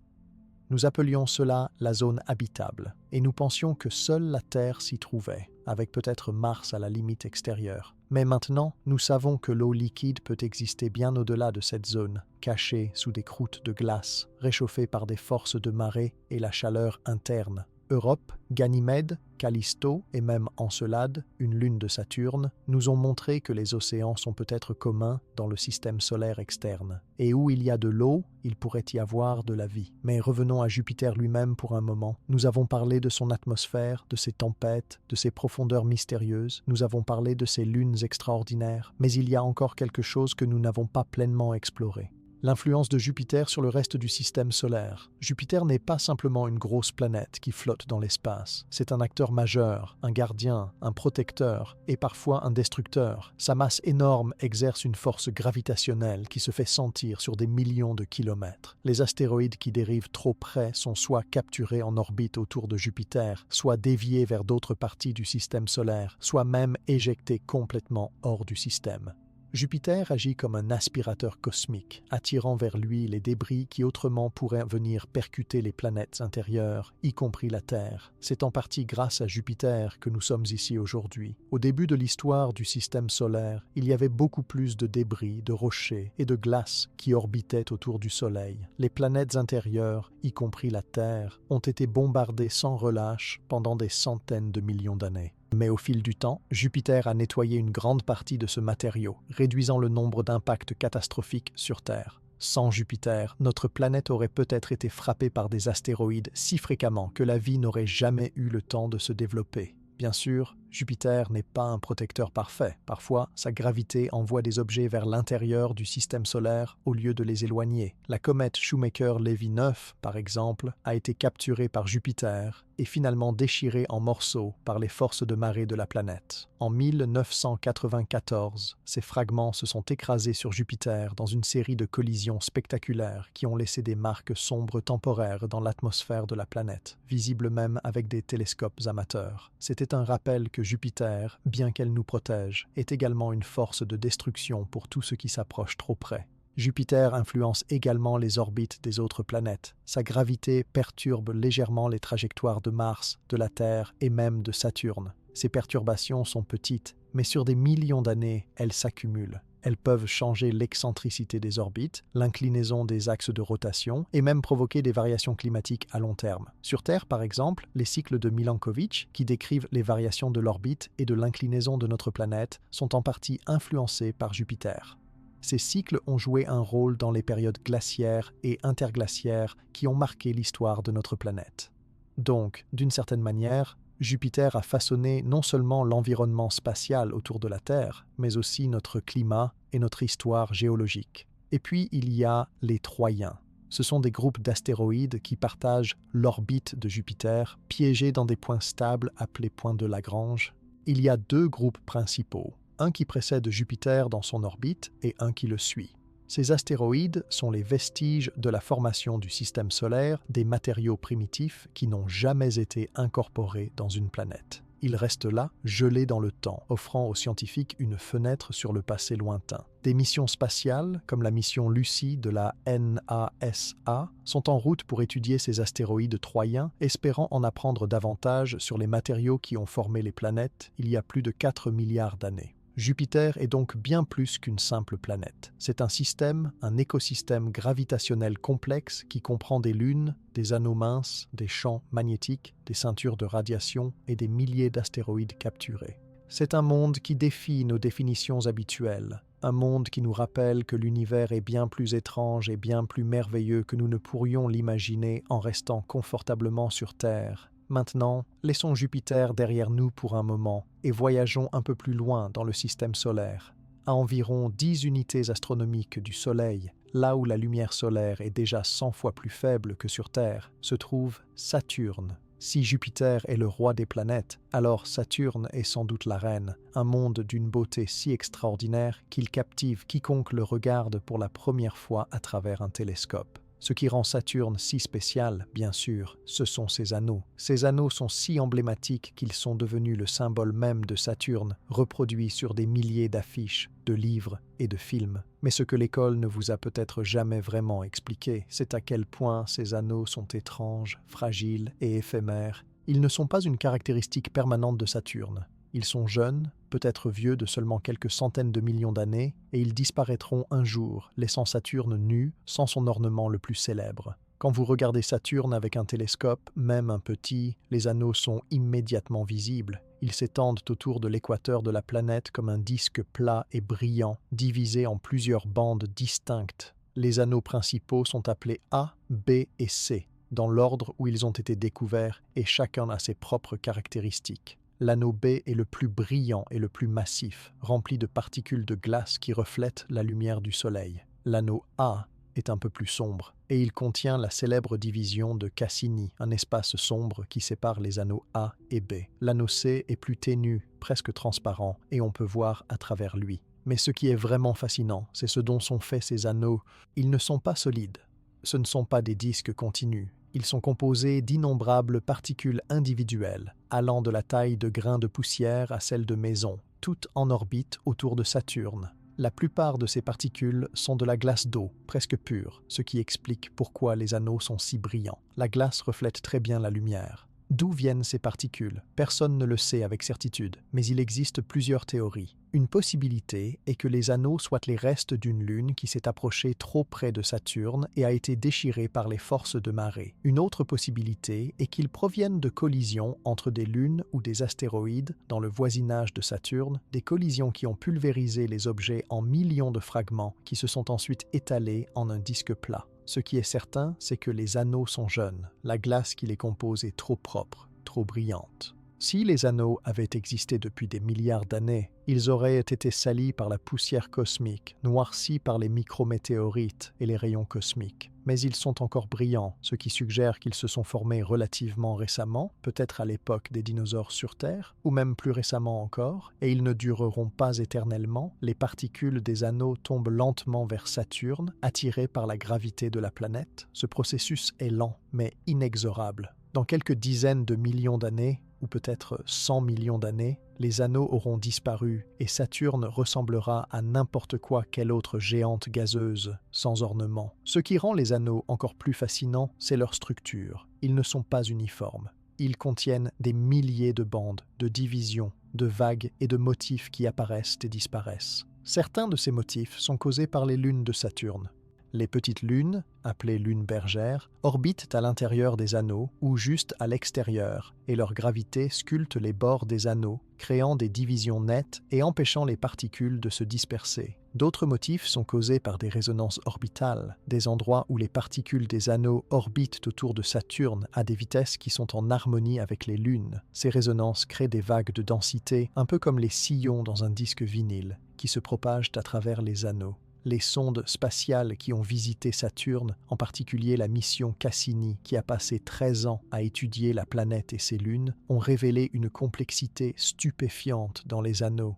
Nous appelions cela la zone habitable, et nous pensions que seule la Terre s'y trouvait, avec peut-être Mars à la limite extérieure. Mais maintenant, nous savons que l'eau liquide peut exister bien au-delà de cette zone, cachée sous des croûtes de glace, réchauffée par des forces de marée et la chaleur interne. Europe, Ganymède, Callisto et même Encelade, une lune de Saturne, nous ont montré que les océans sont peut-être communs dans le système solaire externe. Et où il y a de l'eau, il pourrait y avoir de la vie. Mais revenons à Jupiter lui-même pour un moment. Nous avons parlé de son atmosphère, de ses tempêtes, de ses profondeurs mystérieuses. Nous avons parlé de ses lunes extraordinaires. Mais il y a encore quelque chose que nous n'avons pas pleinement exploré. L'influence de Jupiter sur le reste du système solaire. Jupiter n'est pas simplement une grosse planète qui flotte dans l'espace. C'est un acteur majeur, un gardien, un protecteur et parfois un destructeur. Sa masse énorme exerce une force gravitationnelle qui se fait sentir sur des millions de kilomètres. Les astéroïdes qui dérivent trop près sont soit capturés en orbite autour de Jupiter, soit déviés vers d'autres parties du système solaire, soit même éjectés complètement hors du système. Jupiter agit comme un aspirateur cosmique, attirant vers lui les débris qui autrement pourraient venir percuter les planètes intérieures, y compris la Terre. C'est en partie grâce à Jupiter que nous sommes ici aujourd'hui. Au début de l'histoire du système solaire, il y avait beaucoup plus de débris, de rochers et de glace qui orbitaient autour du Soleil. Les planètes intérieures, y compris la Terre, ont été bombardées sans relâche pendant des centaines de millions d'années. Mais au fil du temps, Jupiter a nettoyé une grande partie de ce matériau, réduisant le nombre d'impacts catastrophiques sur Terre. Sans Jupiter, notre planète aurait peut-être été frappée par des astéroïdes si fréquemment que la vie n'aurait jamais eu le temps de se développer. Bien sûr, Jupiter n'est pas un protecteur parfait. Parfois, sa gravité envoie des objets vers l'intérieur du système solaire au lieu de les éloigner. La comète Shoemaker-Levy 9, par exemple, a été capturée par Jupiter et finalement déchirée en morceaux par les forces de marée de la planète. En 1994, ces fragments se sont écrasés sur Jupiter dans une série de collisions spectaculaires qui ont laissé des marques sombres temporaires dans l'atmosphère de la planète, visibles même avec des télescopes amateurs. C'était un rappel que Jupiter, bien qu'elle nous protège, est également une force de destruction pour tout ce qui s'approche trop près. Jupiter influence également les orbites des autres planètes. Sa gravité perturbe légèrement les trajectoires de Mars, de la Terre et même de Saturne. Ces perturbations sont petites, mais sur des millions d'années, elles s'accumulent. Elles peuvent changer l'excentricité des orbites, l'inclinaison des axes de rotation et même provoquer des variations climatiques à long terme. Sur Terre, par exemple, les cycles de Milankovitch, qui décrivent les variations de l'orbite et de l'inclinaison de notre planète, sont en partie influencés par Jupiter. Ces cycles ont joué un rôle dans les périodes glaciaires et interglaciaires qui ont marqué l'histoire de notre planète. Donc, d'une certaine manière, Jupiter a façonné non seulement l'environnement spatial autour de la Terre, mais aussi notre climat et notre histoire géologique. Et puis, il y a les Troyens. Ce sont des groupes d'astéroïdes qui partagent l'orbite de Jupiter, piégés dans des points stables appelés points de Lagrange. Il y a deux groupes principaux, un qui précède Jupiter dans son orbite et un qui le suit. Ces astéroïdes sont les vestiges de la formation du système solaire des matériaux primitifs qui n'ont jamais été incorporés dans une planète. Ils restent là, gelés dans le temps, offrant aux scientifiques une fenêtre sur le passé lointain. Des missions spatiales, comme la mission Lucy de la NASA, sont en route pour étudier ces astéroïdes troyens, espérant en apprendre davantage sur les matériaux qui ont formé les planètes il y a plus de 4 milliards d'années. Jupiter est donc bien plus qu'une simple planète. C'est un système, un écosystème gravitationnel complexe qui comprend des lunes, des anneaux minces, des champs magnétiques, des ceintures de radiation et des milliers d'astéroïdes capturés. C'est un monde qui défie nos définitions habituelles, un monde qui nous rappelle que l'univers est bien plus étrange et bien plus merveilleux que nous ne pourrions l'imaginer en restant confortablement sur Terre. Maintenant, laissons Jupiter derrière nous pour un moment et voyageons un peu plus loin dans le système solaire. À environ 10 unités astronomiques du Soleil, là où la lumière solaire est déjà 100 fois plus faible que sur Terre, se trouve Saturne. Si Jupiter est le roi des planètes, alors Saturne est sans doute la reine, un monde d'une beauté si extraordinaire qu'il captive quiconque le regarde pour la première fois à travers un télescope. Ce qui rend Saturne si spécial, bien sûr, ce sont ses anneaux. Ces anneaux sont si emblématiques qu'ils sont devenus le symbole même de Saturne, reproduit sur des milliers d'affiches, de livres et de films. Mais ce que l'école ne vous a peut-être jamais vraiment expliqué, c'est à quel point ces anneaux sont étranges, fragiles et éphémères. Ils ne sont pas une caractéristique permanente de Saturne. Ils sont jeunes, peut-être vieux de seulement quelques centaines de millions d'années, et ils disparaîtront un jour, laissant Saturne nu, sans son ornement le plus célèbre. Quand vous regardez Saturne avec un télescope, même un petit, les anneaux sont immédiatement visibles. Ils s'étendent autour de l'équateur de la planète comme un disque plat et brillant, divisé en plusieurs bandes distinctes. Les anneaux principaux sont appelés A, B et C, dans l'ordre où ils ont été découverts, et chacun a ses propres caractéristiques. L'anneau B est le plus brillant et le plus massif, rempli de particules de glace qui reflètent la lumière du Soleil. L'anneau A est un peu plus sombre, et il contient la célèbre division de Cassini, un espace sombre qui sépare les anneaux A et B. L'anneau C est plus ténu, presque transparent, et on peut voir à travers lui. Mais ce qui est vraiment fascinant, c'est ce dont sont faits ces anneaux. Ils ne sont pas solides. Ce ne sont pas des disques continus. Ils sont composés d'innombrables particules individuelles, allant de la taille de grains de poussière à celle de maisons, toutes en orbite autour de Saturne. La plupart de ces particules sont de la glace d'eau, presque pure, ce qui explique pourquoi les anneaux sont si brillants. La glace reflète très bien la lumière. D'où viennent ces particules? Personne ne le sait avec certitude, mais il existe plusieurs théories. Une possibilité est que les anneaux soient les restes d'une lune qui s'est approchée trop près de Saturne et a été déchirée par les forces de marée. Une autre possibilité est qu'ils proviennent de collisions entre des lunes ou des astéroïdes dans le voisinage de Saturne, des collisions qui ont pulvérisé les objets en millions de fragments qui se sont ensuite étalés en un disque plat. Ce qui est certain, c'est que les anneaux sont jeunes. La glace qui les compose est trop propre, trop brillante. Si les anneaux avaient existé depuis des milliards d'années, ils auraient été salis par la poussière cosmique, noircis par les micrométéorites et les rayons cosmiques. Mais ils sont encore brillants, ce qui suggère qu'ils se sont formés relativement récemment, peut-être à l'époque des dinosaures sur Terre, ou même plus récemment encore, et ils ne dureront pas éternellement. Les particules des anneaux tombent lentement vers Saturne, attirées par la gravité de la planète. Ce processus est lent, mais inexorable. Dans quelques dizaines de millions d'années, ou peut-être 100 millions d'années, les anneaux auront disparu et Saturne ressemblera à n'importe quelle autre géante gazeuse, sans ornement. Ce qui rend les anneaux encore plus fascinants, c'est leur structure. Ils ne sont pas uniformes. Ils contiennent des milliers de bandes, de divisions, de vagues et de motifs qui apparaissent et disparaissent. Certains de ces motifs sont causés par les lunes de Saturne. Les petites lunes, appelées lunes bergères, orbitent à l'intérieur des anneaux ou juste à l'extérieur, et leur gravité sculpte les bords des anneaux, créant des divisions nettes et empêchant les particules de se disperser. D'autres motifs sont causés par des résonances orbitales, des endroits où les particules des anneaux orbitent autour de Saturne à des vitesses qui sont en harmonie avec les lunes. Ces résonances créent des vagues de densité, un peu comme les sillons dans un disque vinyle, qui se propagent à travers les anneaux. Les sondes spatiales qui ont visité Saturne, en particulier la mission Cassini qui a passé 13 ans à étudier la planète et ses lunes, ont révélé une complexité stupéfiante dans les anneaux.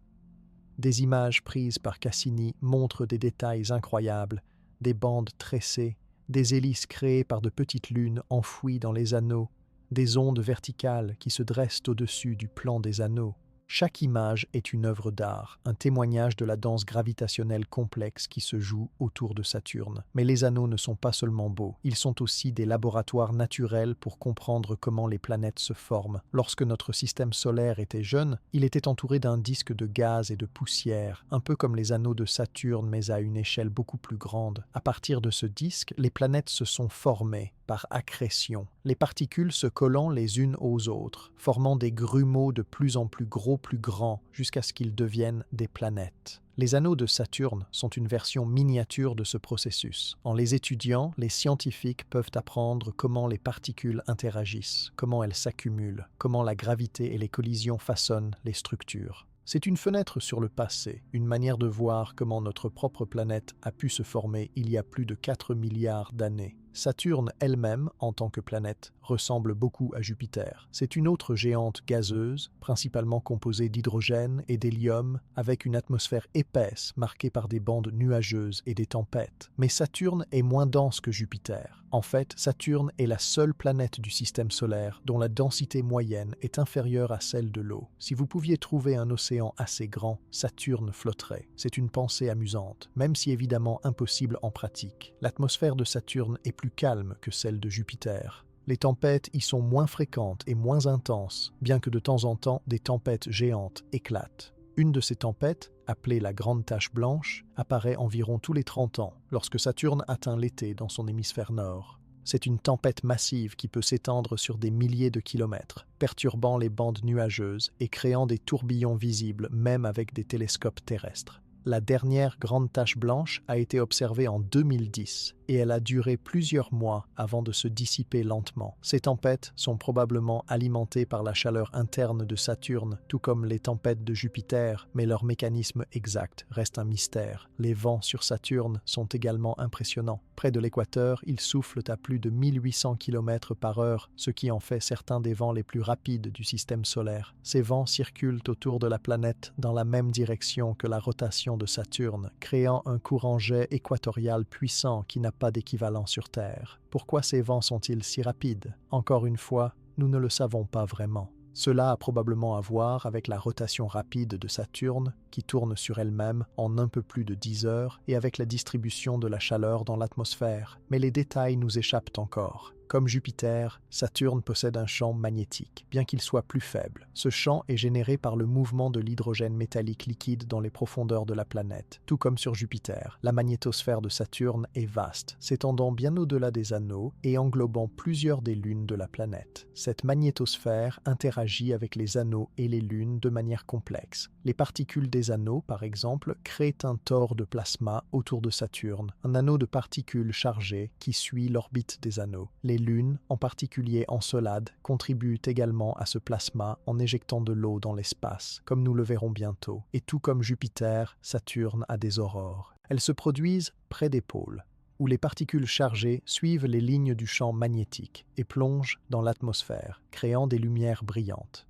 Des images prises par Cassini montrent des détails incroyables, des bandes tressées, des hélices créées par de petites lunes enfouies dans les anneaux, des ondes verticales qui se dressent au-dessus du plan des anneaux. Chaque image est une œuvre d'art, un témoignage de la danse gravitationnelle complexe qui se joue autour de Saturne. Mais les anneaux ne sont pas seulement beaux, ils sont aussi des laboratoires naturels pour comprendre comment les planètes se forment. Lorsque notre système solaire était jeune, il était entouré d'un disque de gaz et de poussière, un peu comme les anneaux de Saturne mais à une échelle beaucoup plus grande. À partir de ce disque, les planètes se sont formées par accrétion, les particules se collant les unes aux autres, formant des grumeaux de plus en plus gros, plus grands, jusqu'à ce qu'ils deviennent des planètes. Les anneaux de Saturne sont une version miniature de ce processus. En les étudiant, les scientifiques peuvent apprendre comment les particules interagissent, comment elles s'accumulent, comment la gravité et les collisions façonnent les structures. C'est une fenêtre sur le passé, une manière de voir comment notre propre planète a pu se former il y a plus de 4 milliards d'années. Saturne elle-même, en tant que planète, ressemble beaucoup à Jupiter. C'est une autre géante gazeuse, principalement composée d'hydrogène et d'hélium, avec une atmosphère épaisse marquée par des bandes nuageuses et des tempêtes. Mais Saturne est moins dense que Jupiter. En fait, Saturne est la seule planète du système solaire dont la densité moyenne est inférieure à celle de l'eau. Si vous pouviez trouver un océan assez grand, Saturne flotterait. C'est une pensée amusante, même si évidemment impossible en pratique. L'atmosphère de Saturne est plus calme que celle de Jupiter. Les tempêtes y sont moins fréquentes et moins intenses, bien que de temps en temps des tempêtes géantes éclatent. Une de ces tempêtes, appelée la Grande Tache Blanche, apparaît environ tous les 30 ans, lorsque Saturne atteint l'été dans son hémisphère nord. C'est une tempête massive qui peut s'étendre sur des milliers de kilomètres, perturbant les bandes nuageuses et créant des tourbillons visibles même avec des télescopes terrestres. La dernière Grande Tache Blanche a été observée en 2010 et elle a duré plusieurs mois avant de se dissiper lentement. Ces tempêtes sont probablement alimentées par la chaleur interne de Saturne, tout comme les tempêtes de Jupiter, mais leur mécanisme exact reste un mystère. Les vents sur Saturne sont également impressionnants, Près de l'équateur, ils soufflent à plus de 1800 km par heure, ce qui en fait certains des vents les plus rapides du système solaire. Ces vents circulent autour de la planète dans la même direction que la rotation de Saturne, créant un courant jet équatorial puissant qui n'a pas d'équivalent sur Terre. Pourquoi ces vents sont-ils si rapides? Encore une fois, nous ne le savons pas vraiment. Cela a probablement à voir avec la rotation rapide de Saturne, qui tourne sur elle-même en un peu plus de 10 heures, et avec la distribution de la chaleur dans l'atmosphère. Mais les détails nous échappent encore. Comme Jupiter, Saturne possède un champ magnétique, bien qu'il soit plus faible. Ce champ est généré par le mouvement de l'hydrogène métallique liquide dans les profondeurs de la planète. Tout comme sur Jupiter, la magnétosphère de Saturne est vaste, s'étendant bien au-delà des anneaux et englobant plusieurs des lunes de la planète. Cette magnétosphère interagit avec les anneaux et les lunes de manière complexe. Les particules des anneaux, par exemple, créent un tore de plasma autour de Saturne, un anneau de particules chargées qui suit l'orbite des anneaux. Les lunes, en particulier Encelade, contribuent également à ce plasma en éjectant de l'eau dans l'espace, comme nous le verrons bientôt. Et tout comme Jupiter, Saturne a des aurores. Elles se produisent près des pôles, où les particules chargées suivent les lignes du champ magnétique et plongent dans l'atmosphère, créant des lumières brillantes.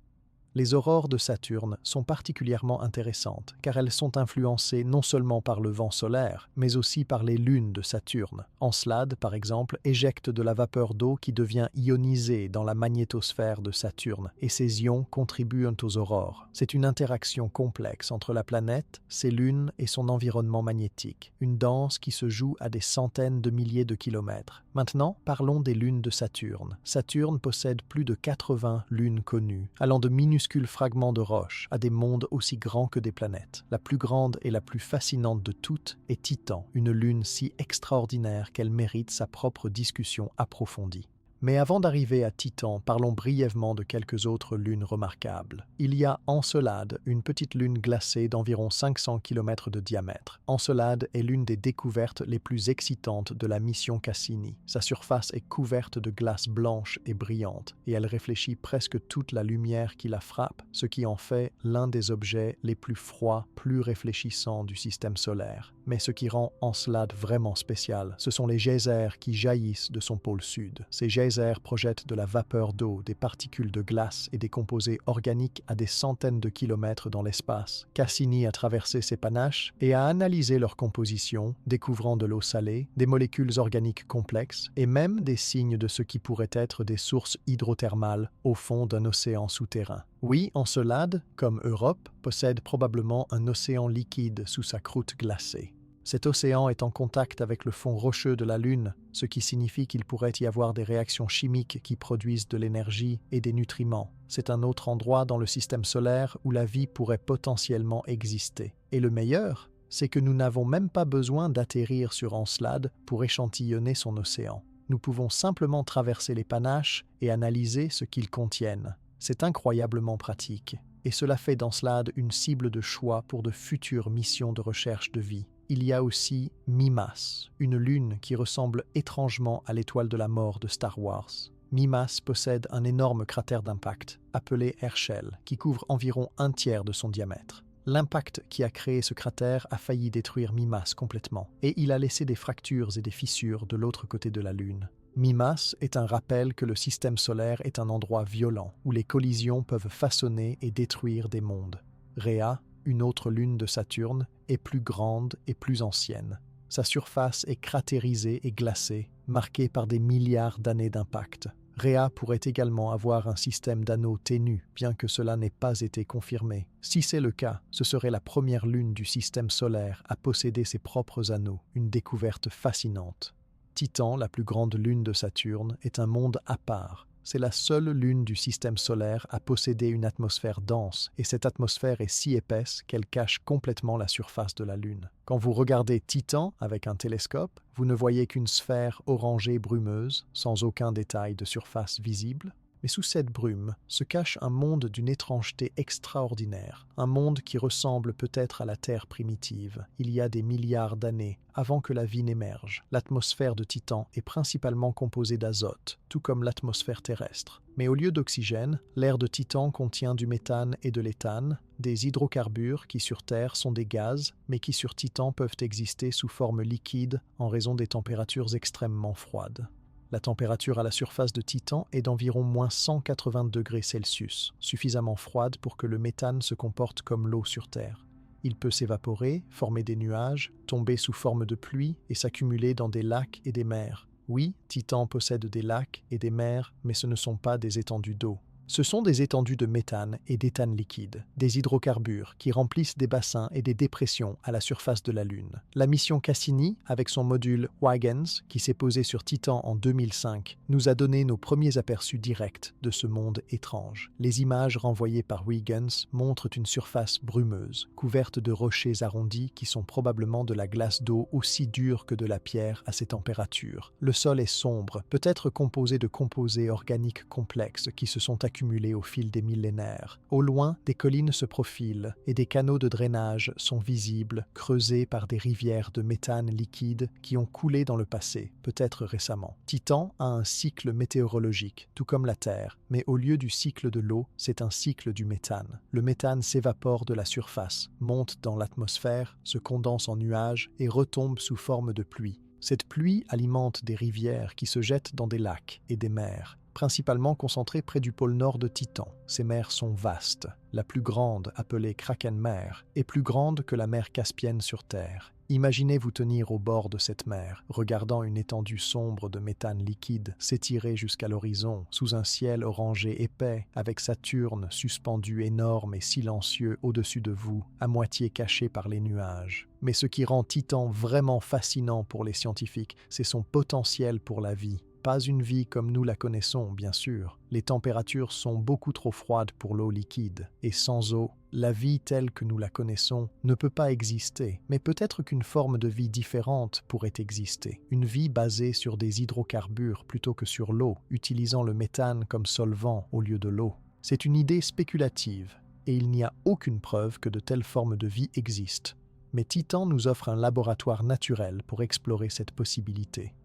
Les aurores de Saturne sont particulièrement intéressantes car elles sont influencées non seulement par le vent solaire, mais aussi par les lunes de Saturne. Encelade, par exemple, éjecte de la vapeur d'eau qui devient ionisée dans la magnétosphère de Saturne et ces ions contribuent aux aurores. C'est une interaction complexe entre la planète, ses lunes et son environnement magnétique, une danse qui se joue à des centaines de milliers de kilomètres. Maintenant, parlons des lunes de Saturne. Saturne possède plus de 80 lunes connues, allant de minuscules fragments de roches à des mondes aussi grands que des planètes. La plus grande et la plus fascinante de toutes est Titan, une lune si extraordinaire qu'elle mérite sa propre discussion approfondie. Mais avant d'arriver à Titan, parlons brièvement de quelques autres lunes remarquables. Il y a Encelade, une petite lune glacée d'environ 500 km de diamètre. Encelade est l'une des découvertes les plus excitantes de la mission Cassini. Sa surface est couverte de glace blanche et brillante, et elle réfléchit presque toute la lumière qui la frappe, ce qui en fait l'un des objets les plus froids, plus réfléchissants du système solaire. Mais ce qui rend Encelade vraiment spécial, ce sont les geysers qui jaillissent de son pôle sud. Ces geysers projettent de la vapeur d'eau, des particules de glace et des composés organiques à des centaines de kilomètres dans l'espace. Cassini a traversé ces panaches et a analysé leur composition, découvrant de l'eau salée, des molécules organiques complexes et même des signes de ce qui pourrait être des sources hydrothermales au fond d'un océan souterrain. Oui, Encelade, comme Europe, possède probablement un océan liquide sous sa croûte glacée. Cet océan est en contact avec le fond rocheux de la Lune, ce qui signifie qu'il pourrait y avoir des réactions chimiques qui produisent de l'énergie et des nutriments. C'est un autre endroit dans le système solaire où la vie pourrait potentiellement exister. Et le meilleur, c'est que nous n'avons même pas besoin d'atterrir sur Encelade pour échantillonner son océan. Nous pouvons simplement traverser les panaches et analyser ce qu'ils contiennent. C'est incroyablement pratique, et cela fait d'Encelade une cible de choix pour de futures missions de recherche de vie. Il y a aussi Mimas, une lune qui ressemble étrangement à l'étoile de la mort de Star Wars. Mimas possède un énorme cratère d'impact, appelé Herschel, qui couvre environ un tiers de son diamètre. L'impact qui a créé ce cratère a failli détruire Mimas complètement, et il a laissé des fractures et des fissures de l'autre côté de la Lune. Mimas est un rappel que le système solaire est un endroit violent, où les collisions peuvent façonner et détruire des mondes. Rhea, une autre lune de Saturne, est plus grande et plus ancienne. Sa surface est cratérisée et glacée, marquée par des milliards d'années d'impact. Rhea pourrait également avoir un système d'anneaux ténus, bien que cela n'ait pas été confirmé. Si c'est le cas, ce serait la première lune du système solaire à posséder ses propres anneaux, une découverte fascinante. Titan, la plus grande lune de Saturne, est un monde à part. C'est la seule lune du système solaire à posséder une atmosphère dense, et cette atmosphère est si épaisse qu'elle cache complètement la surface de la Lune. Quand vous regardez Titan avec un télescope, vous ne voyez qu'une sphère orangée brumeuse, sans aucun détail de surface visible. Mais sous cette brume se cache un monde d'une étrangeté extraordinaire, un monde qui ressemble peut-être à la Terre primitive, il y a des milliards d'années, avant que la vie n'émerge. L'atmosphère de Titan est principalement composée d'azote, tout comme l'atmosphère terrestre. Mais au lieu d'oxygène, l'air de Titan contient du méthane et de l'éthane, des hydrocarbures qui sur Terre sont des gaz, mais qui sur Titan peuvent exister sous forme liquide en raison des températures extrêmement froides. La température à la surface de Titan est d'environ moins 180 degrés Celsius, suffisamment froide pour que le méthane se comporte comme l'eau sur Terre. Il peut s'évaporer, former des nuages, tomber sous forme de pluie et s'accumuler dans des lacs et des mers. Oui, Titan possède des lacs et des mers, mais ce ne sont pas des étendues d'eau. Ce sont des étendues de méthane et d'éthane liquide, des hydrocarbures qui remplissent des bassins et des dépressions à la surface de la Lune. La mission Cassini, avec son module Huygens, qui s'est posé sur Titan en 2005, nous a donné nos premiers aperçus directs de ce monde étrange. Les images renvoyées par Huygens montrent une surface brumeuse, couverte de rochers arrondis qui sont probablement de la glace d'eau aussi dure que de la pierre à ces températures. Le sol est sombre, peut-être composé de composés organiques complexes qui se sont accumulés au fil des millénaires. Au loin, des collines se profilent et des canaux de drainage sont visibles, creusés par des rivières de méthane liquide qui ont coulé dans le passé, peut-être récemment. Titan a un cycle météorologique, tout comme la Terre, mais au lieu du cycle de l'eau, c'est un cycle du méthane. Le méthane s'évapore de la surface, monte dans l'atmosphère, se condense en nuages et retombe sous forme de pluie. Cette pluie alimente des rivières qui se jettent dans des lacs et des mers, principalement concentrées près du pôle nord de Titan. Ces mers sont vastes. La plus grande, appelée Kraken-mer, est plus grande que la mer Caspienne sur Terre. Imaginez vous tenir au bord de cette mer, regardant une étendue sombre de méthane liquide s'étirer jusqu'à l'horizon, sous un ciel orangé épais, avec Saturne suspendu énorme et silencieux au-dessus de vous, à moitié caché par les nuages. Mais ce qui rend Titan vraiment fascinant pour les scientifiques, c'est son potentiel pour la vie. Pas une vie comme nous la connaissons, bien sûr. Les températures sont beaucoup trop froides pour l'eau liquide, et sans eau, la vie telle que nous la connaissons ne peut pas exister, mais peut-être qu'une forme de vie différente pourrait exister. Une vie basée sur des hydrocarbures plutôt que sur l'eau, utilisant le méthane comme solvant au lieu de l'eau. C'est une idée spéculative, et il n'y a aucune preuve que de telles formes de vie existent. Mais Titan nous offre un laboratoire naturel pour explorer cette possibilité.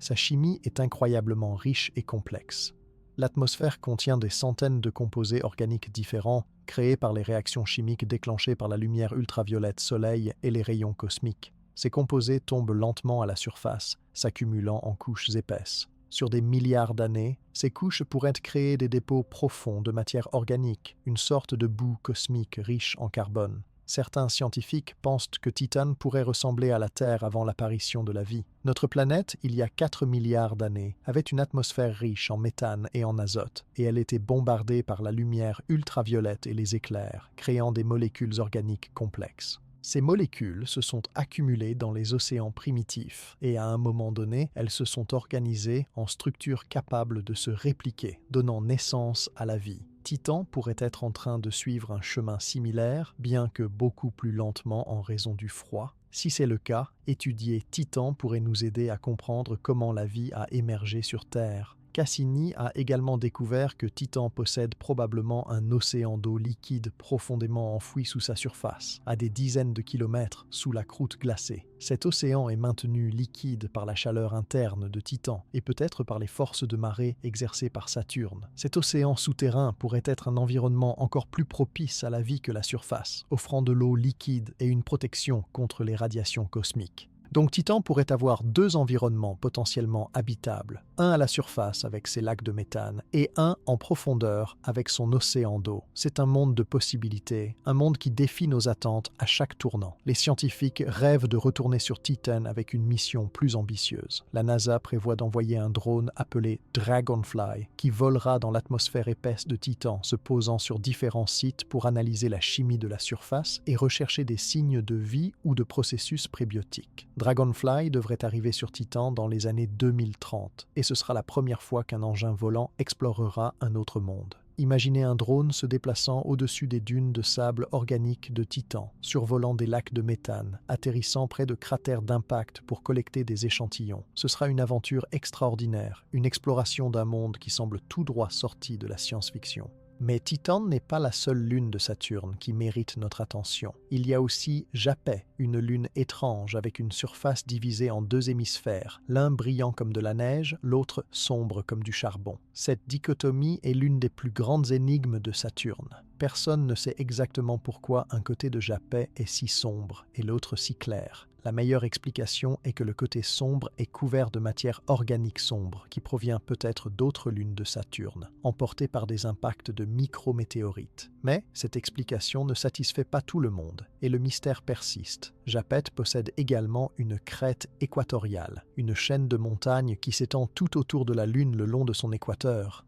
Sa chimie est incroyablement riche et complexe. L'atmosphère contient des centaines de composés organiques différents, créés par les réactions chimiques déclenchées par la lumière ultraviolette soleil et les rayons cosmiques. Ces composés tombent lentement à la surface, s'accumulant en couches épaisses. Sur des milliards d'années, ces couches pourraient créer des dépôts profonds de matière organique, une sorte de boue cosmique riche en carbone. Certains scientifiques pensent que Titan pourrait ressembler à la Terre avant l'apparition de la vie. Notre planète, il y a 4 milliards d'années, avait une atmosphère riche en méthane et en azote, et elle était bombardée par la lumière ultraviolette et les éclairs, créant des molécules organiques complexes. Ces molécules se sont accumulées dans les océans primitifs, et à un moment donné, elles se sont organisées en structures capables de se répliquer, donnant naissance à la vie. Titan pourrait être en train de suivre un chemin similaire, bien que beaucoup plus lentement en raison du froid. Si c'est le cas, étudier Titan pourrait nous aider à comprendre comment la vie a émergé sur Terre. Cassini a également découvert que Titan possède probablement un océan d'eau liquide profondément enfoui sous sa surface, à des dizaines de kilomètres sous la croûte glacée. Cet océan est maintenu liquide par la chaleur interne de Titan et peut-être par les forces de marée exercées par Saturne. Cet océan souterrain pourrait être un environnement encore plus propice à la vie que la surface, offrant de l'eau liquide et une protection contre les radiations cosmiques. Donc Titan pourrait avoir 2 environnements potentiellement habitables, un à la surface avec ses lacs de méthane et un en profondeur avec son océan d'eau. C'est un monde de possibilités, un monde qui défie nos attentes à chaque tournant. Les scientifiques rêvent de retourner sur Titan avec une mission plus ambitieuse. La NASA prévoit d'envoyer un drone appelé Dragonfly qui volera dans l'atmosphère épaisse de Titan, se posant sur différents sites pour analyser la chimie de la surface et rechercher des signes de vie ou de processus prébiotiques. Dragonfly devrait arriver sur Titan dans les années 2030, et ce sera la première fois qu'un engin volant explorera un autre monde. Imaginez un drone se déplaçant au-dessus des dunes de sable organique de Titan, survolant des lacs de méthane, atterrissant près de cratères d'impact pour collecter des échantillons. Ce sera une aventure extraordinaire, une exploration d'un monde qui semble tout droit sorti de la science-fiction. Mais Titan n'est pas la seule lune de Saturne qui mérite notre attention. Il y a aussi Japet, une lune étrange avec une surface divisée en deux hémisphères, l'un brillant comme de la neige, l'autre sombre comme du charbon. Cette dichotomie est l'une des plus grandes énigmes de Saturne. Personne ne sait exactement pourquoi un côté de Japet est si sombre et l'autre si clair. La meilleure explication est que le côté sombre est couvert de matière organique sombre qui provient peut-être d'autres lunes de Saturne, emportées par des impacts de micrométéorites. Mais cette explication ne satisfait pas tout le monde et le mystère persiste. Japet possède également une crête équatoriale, une chaîne de montagnes qui s'étend tout autour de la Lune le long de son équateur.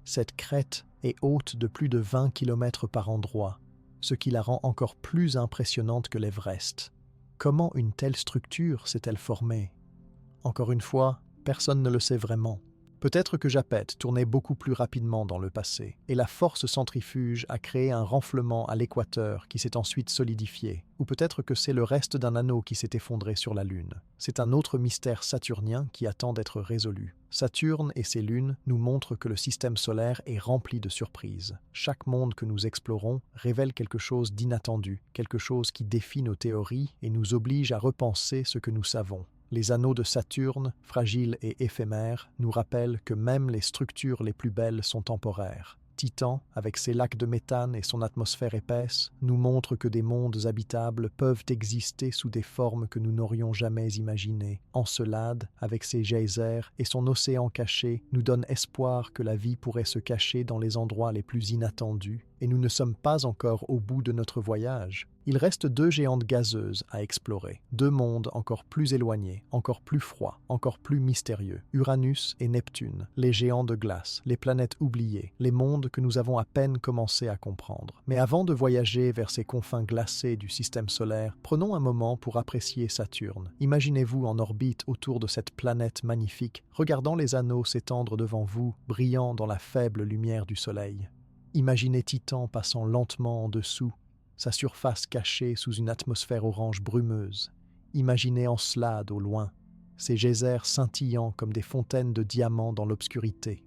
Cette crête est haute de plus de 20 km par endroit, ce qui la rend encore plus impressionnante que l'Everest. Comment une telle structure s'est-elle formée? Encore une fois, personne ne le sait vraiment. Peut-être que Japet tournait beaucoup plus rapidement dans le passé, et la force centrifuge a créé un renflement à l'équateur qui s'est ensuite solidifié. Ou peut-être que c'est le reste d'un anneau qui s'est effondré sur la Lune. C'est un autre mystère saturnien qui attend d'être résolu. Saturne et ses lunes nous montrent que le système solaire est rempli de surprises. Chaque monde que nous explorons révèle quelque chose d'inattendu, quelque chose qui défie nos théories et nous oblige à repenser ce que nous savons. Les anneaux de Saturne, fragiles et éphémères, nous rappellent que même les structures les plus belles sont temporaires. Titan, avec ses lacs de méthane et son atmosphère épaisse, nous montre que des mondes habitables peuvent exister sous des formes que nous n'aurions jamais imaginées. Encelade, avec ses geysers et son océan caché, nous donne espoir que la vie pourrait se cacher dans les endroits les plus inattendus, et nous ne sommes pas encore au bout de notre voyage. Il reste deux géantes gazeuses à explorer, deux mondes encore plus éloignés, encore plus froids, encore plus mystérieux. Uranus et Neptune, les géants de glace, les planètes oubliées, les mondes que nous avons à peine commencé à comprendre. Mais avant de voyager vers ces confins glacés du système solaire, prenons un moment pour apprécier Saturne. Imaginez-vous en orbite autour de cette planète magnifique, regardant les anneaux s'étendre devant vous, brillant dans la faible lumière du soleil. Imaginez Titan passant lentement en dessous, sa surface cachée sous une atmosphère orange brumeuse. Imaginez Encelade au loin, ses geysers scintillant comme des fontaines de diamants dans l'obscurité.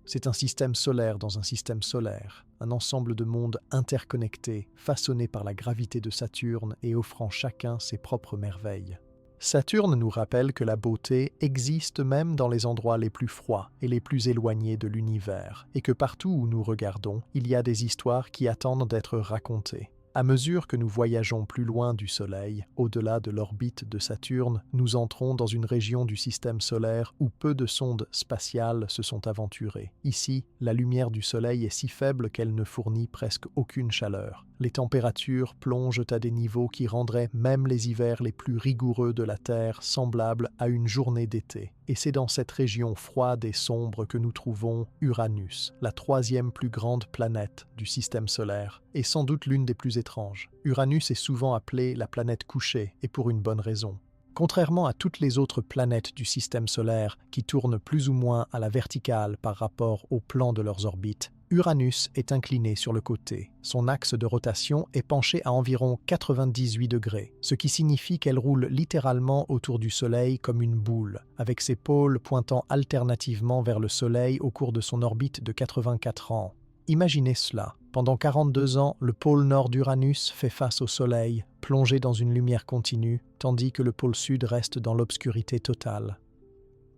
C'est un système solaire dans un système solaire, un ensemble de mondes interconnectés, façonnés par la gravité de Saturne et offrant chacun ses propres merveilles. Saturne nous rappelle que la beauté existe même dans les endroits les plus froids et les plus éloignés de l'univers, et que partout où nous regardons, il y a des histoires qui attendent d'être racontées. À mesure que nous voyageons plus loin du Soleil, au-delà de l'orbite de Saturne, nous entrons dans une région du système solaire où peu de sondes spatiales se sont aventurées. Ici, la lumière du Soleil est si faible qu'elle ne fournit presque aucune chaleur. Les températures plongent à des niveaux qui rendraient même les hivers les plus rigoureux de la Terre semblables à une journée d'été. Et c'est dans cette région froide et sombre que nous trouvons Uranus, la troisième plus grande planète du système solaire, et sans doute l'une des plus étranges. Uranus est souvent appelée la planète couchée, et pour une bonne raison. Contrairement à toutes les autres planètes du système solaire qui tournent plus ou moins à la verticale par rapport au plan de leurs orbites, Uranus est incliné sur le côté. Son axe de rotation est penché à environ 98 degrés, ce qui signifie qu'elle roule littéralement autour du Soleil comme une boule, avec ses pôles pointant alternativement vers le Soleil au cours de son orbite de 84 ans. Imaginez cela. Pendant 42 ans, le pôle nord d'Uranus fait face au Soleil, plongé dans une lumière continue, tandis que le pôle sud reste dans l'obscurité totale.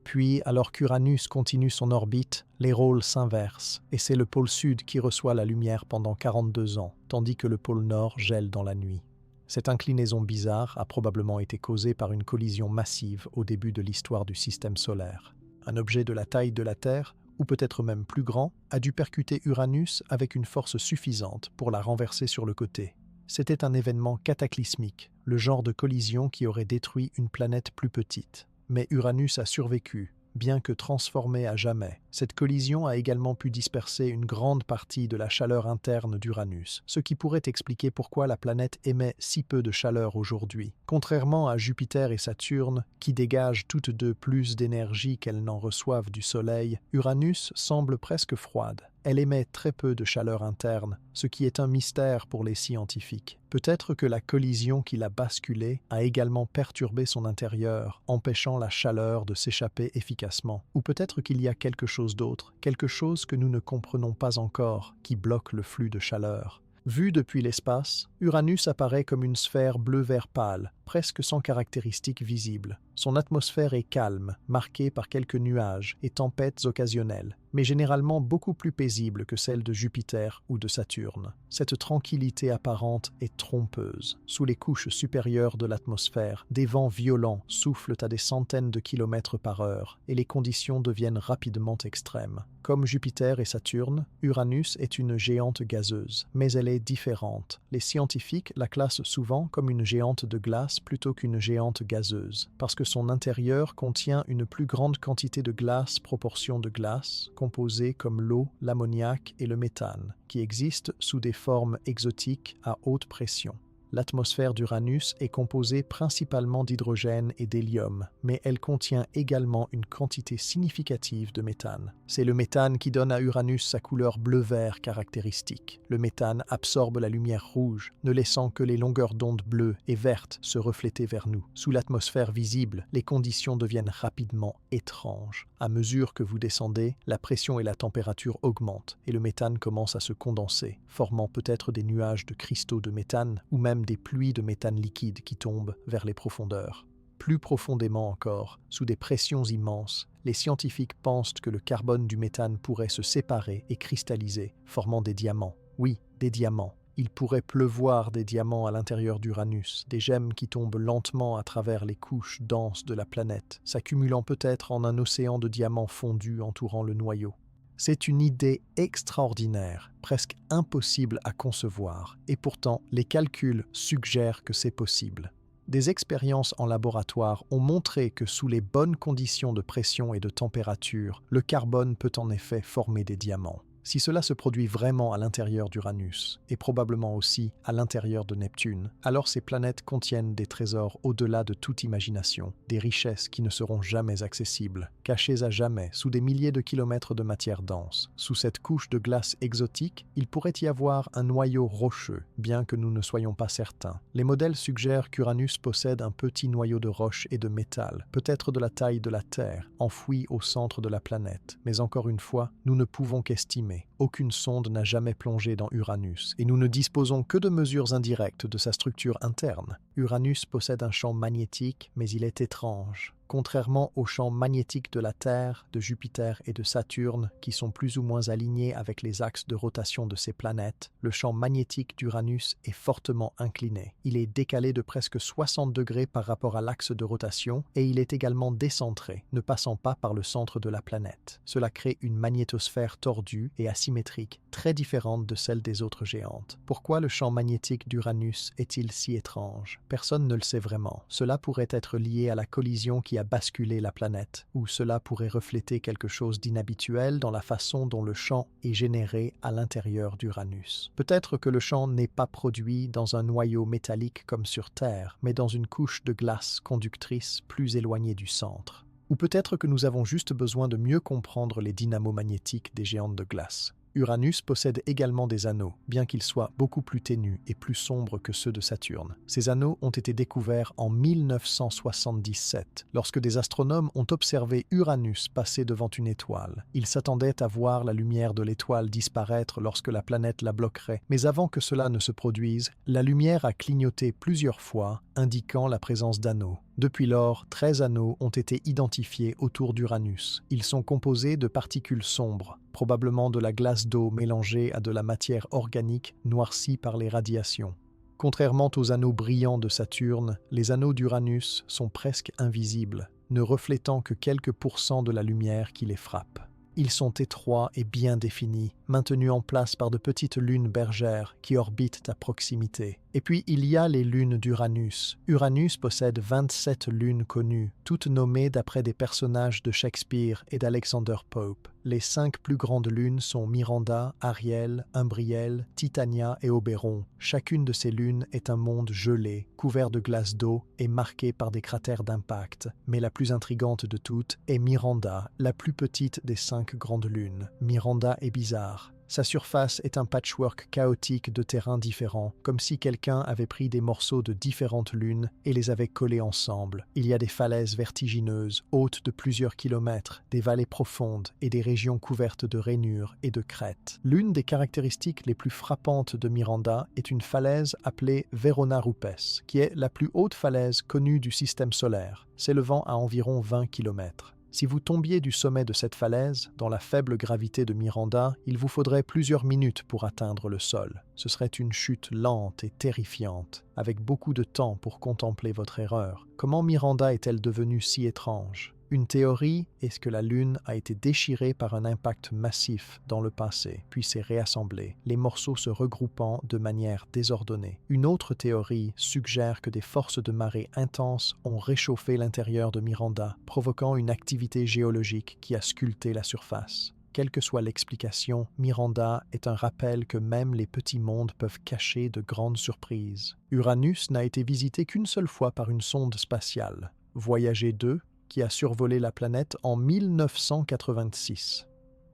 Puis, alors qu'Uranus continue son orbite, les rôles s'inversent, et c'est le pôle sud qui reçoit la lumière pendant 42 ans, tandis que le pôle nord gèle dans la nuit. Cette inclinaison bizarre a probablement été causée par une collision massive au début de l'histoire du système solaire. Un objet de la taille de la Terre, ou peut-être même plus grand, a dû percuter Uranus avec une force suffisante pour la renverser sur le côté. C'était un événement cataclysmique, le genre de collision qui aurait détruit une planète plus petite. Mais Uranus a survécu, bien que transformé à jamais. Cette collision a également pu disperser une grande partie de la chaleur interne d'Uranus, ce qui pourrait expliquer pourquoi la planète émet si peu de chaleur aujourd'hui. Contrairement à Jupiter et Saturne, qui dégagent toutes deux plus d'énergie qu'elles n'en reçoivent du Soleil, Uranus semble presque froide. Elle émet très peu de chaleur interne, ce qui est un mystère pour les scientifiques. Peut-être que la collision qui l'a basculée a également perturbé son intérieur, empêchant la chaleur de s'échapper efficacement. Ou peut-être qu'il y a quelque chose d'autre, quelque chose que nous ne comprenons pas encore, qui bloque le flux de chaleur. Vu depuis l'espace, Uranus apparaît comme une sphère bleu-vert pâle, presque sans caractéristiques visibles. Son atmosphère est calme, marquée par quelques nuages et tempêtes occasionnelles, mais généralement beaucoup plus paisible que celle de Jupiter ou de Saturne. Cette tranquillité apparente est trompeuse. Sous les couches supérieures de l'atmosphère, des vents violents soufflent à des centaines de kilomètres par heure et les conditions deviennent rapidement extrêmes. Comme Jupiter et Saturne, Uranus est une géante gazeuse, mais elle est différente. Les scientifiques la classent souvent comme une géante de glace plutôt qu'une géante gazeuse, parce que son intérieur contient une plus grande quantité de glace proportion de glace, composées comme l'eau, l'ammoniac et le méthane, qui existent sous des formes exotiques à haute pression. L'atmosphère d'Uranus est composée principalement d'hydrogène et d'hélium, mais elle contient également une quantité significative de méthane. C'est le méthane qui donne à Uranus sa couleur bleu-vert caractéristique. Le méthane absorbe la lumière rouge, ne laissant que les longueurs d'onde bleues et vertes se refléter vers nous. Sous l'atmosphère visible, les conditions deviennent rapidement étranges. À mesure que vous descendez, la pression et la température augmentent et le méthane commence à se condenser, formant peut-être des nuages de cristaux de méthane ou même des pluies de méthane liquide qui tombent vers les profondeurs. Plus profondément encore, sous des pressions immenses, les scientifiques pensent que le carbone du méthane pourrait se séparer et cristalliser, formant des diamants. Oui, des diamants. Il pourrait pleuvoir des diamants à l'intérieur d'Uranus, des gemmes qui tombent lentement à travers les couches denses de la planète, s'accumulant peut-être en un océan de diamants fondus entourant le noyau. C'est une idée extraordinaire, presque impossible à concevoir, et pourtant les calculs suggèrent que c'est possible. Des expériences en laboratoire ont montré que sous les bonnes conditions de pression et de température, le carbone peut en effet former des diamants. Si cela se produit vraiment à l'intérieur d'Uranus, et probablement aussi à l'intérieur de Neptune, alors ces planètes contiennent des trésors au-delà de toute imagination, des richesses qui ne seront jamais accessibles, cachées à jamais sous des milliers de kilomètres de matière dense. Sous cette couche de glace exotique, il pourrait y avoir un noyau rocheux, bien que nous ne soyons pas certains. Les modèles suggèrent qu'Uranus possède un petit noyau de roche et de métal, peut-être de la taille de la Terre, enfoui au centre de la planète. Mais encore une fois, nous ne pouvons qu'estimer. Aucune sonde n'a jamais plongé dans Uranus et nous ne disposons que de mesures indirectes de sa structure interne. Uranus possède un champ magnétique, mais il est étrange. Contrairement au champ magnétique de la Terre, de Jupiter et de Saturne, qui sont plus ou moins alignés avec les axes de rotation de ces planètes, le champ magnétique d'Uranus est fortement incliné. Il est décalé de presque 60 degrés par rapport à l'axe de rotation et il est également décentré, ne passant pas par le centre de la planète. Cela crée une magnétosphère tordue et asymétrique, très différente de celle des autres géantes. Pourquoi le champ magnétique d'Uranus est-il si étrange? Personne ne le sait vraiment. Cela pourrait être lié à la collision qui a basculé la planète, ou cela pourrait refléter quelque chose d'inhabituel dans la façon dont le champ est généré à l'intérieur d'Uranus. Peut-être que le champ n'est pas produit dans un noyau métallique comme sur Terre, mais dans une couche de glace conductrice plus éloignée du centre. Ou peut-être que nous avons juste besoin de mieux comprendre les dynamos magnétiques des géantes de glace. Uranus possède également des anneaux, bien qu'ils soient beaucoup plus ténus et plus sombres que ceux de Saturne. Ces anneaux ont été découverts en 1977, lorsque des astronomes ont observé Uranus passer devant une étoile. Ils s'attendaient à voir la lumière de l'étoile disparaître lorsque la planète la bloquerait, mais avant que cela ne se produise, la lumière a clignoté plusieurs fois, indiquant la présence d'anneaux. Depuis lors, 13 anneaux ont été identifiés autour d'Uranus. Ils sont composés de particules sombres, probablement de la glace d'eau mélangée à de la matière organique noircie par les radiations. Contrairement aux anneaux brillants de Saturne, les anneaux d'Uranus sont presque invisibles, ne reflétant que quelques pourcents de la lumière qui les frappe. Ils sont étroits et bien définis, maintenus en place par de petites lunes bergères qui orbitent à proximité. Et puis il y a les lunes d'Uranus. Uranus possède 27 lunes connues, toutes nommées d'après des personnages de Shakespeare et d'Alexander Pope. Les 5 plus grandes lunes sont Miranda, Ariel, Umbriel, Titania et Oberon. Chacune de ces lunes est un monde gelé, couvert de glace d'eau et marqué par des cratères d'impact. Mais la plus intrigante de toutes est Miranda, la plus petite des 5 grandes lunes. Miranda est bizarre. Sa surface est un patchwork chaotique de terrains différents, comme si quelqu'un avait pris des morceaux de différentes lunes et les avait collés ensemble. Il y a des falaises vertigineuses, hautes de plusieurs kilomètres, des vallées profondes et des régions couvertes de rainures et de crêtes. L'une des caractéristiques les plus frappantes de Miranda est une falaise appelée Verona Rupes, qui est la plus haute falaise connue du système solaire, s'élevant à environ 20 kilomètres. Si vous tombiez du sommet de cette falaise, dans la faible gravité de Miranda, il vous faudrait plusieurs minutes pour atteindre le sol. Ce serait une chute lente et terrifiante, avec beaucoup de temps pour contempler votre erreur. Comment Miranda est-elle devenue si étrange ? Une théorie est que la Lune a été déchirée par un impact massif dans le passé, puis s'est réassemblée, les morceaux se regroupant de manière désordonnée. Une autre théorie suggère que des forces de marée intenses ont réchauffé l'intérieur de Miranda, provoquant une activité géologique qui a sculpté la surface. Quelle que soit l'explication, Miranda est un rappel que même les petits mondes peuvent cacher de grandes surprises. Uranus n'a été visité qu'une seule fois par une sonde spatiale, Voyager 2, qui a survolé la planète en 1986.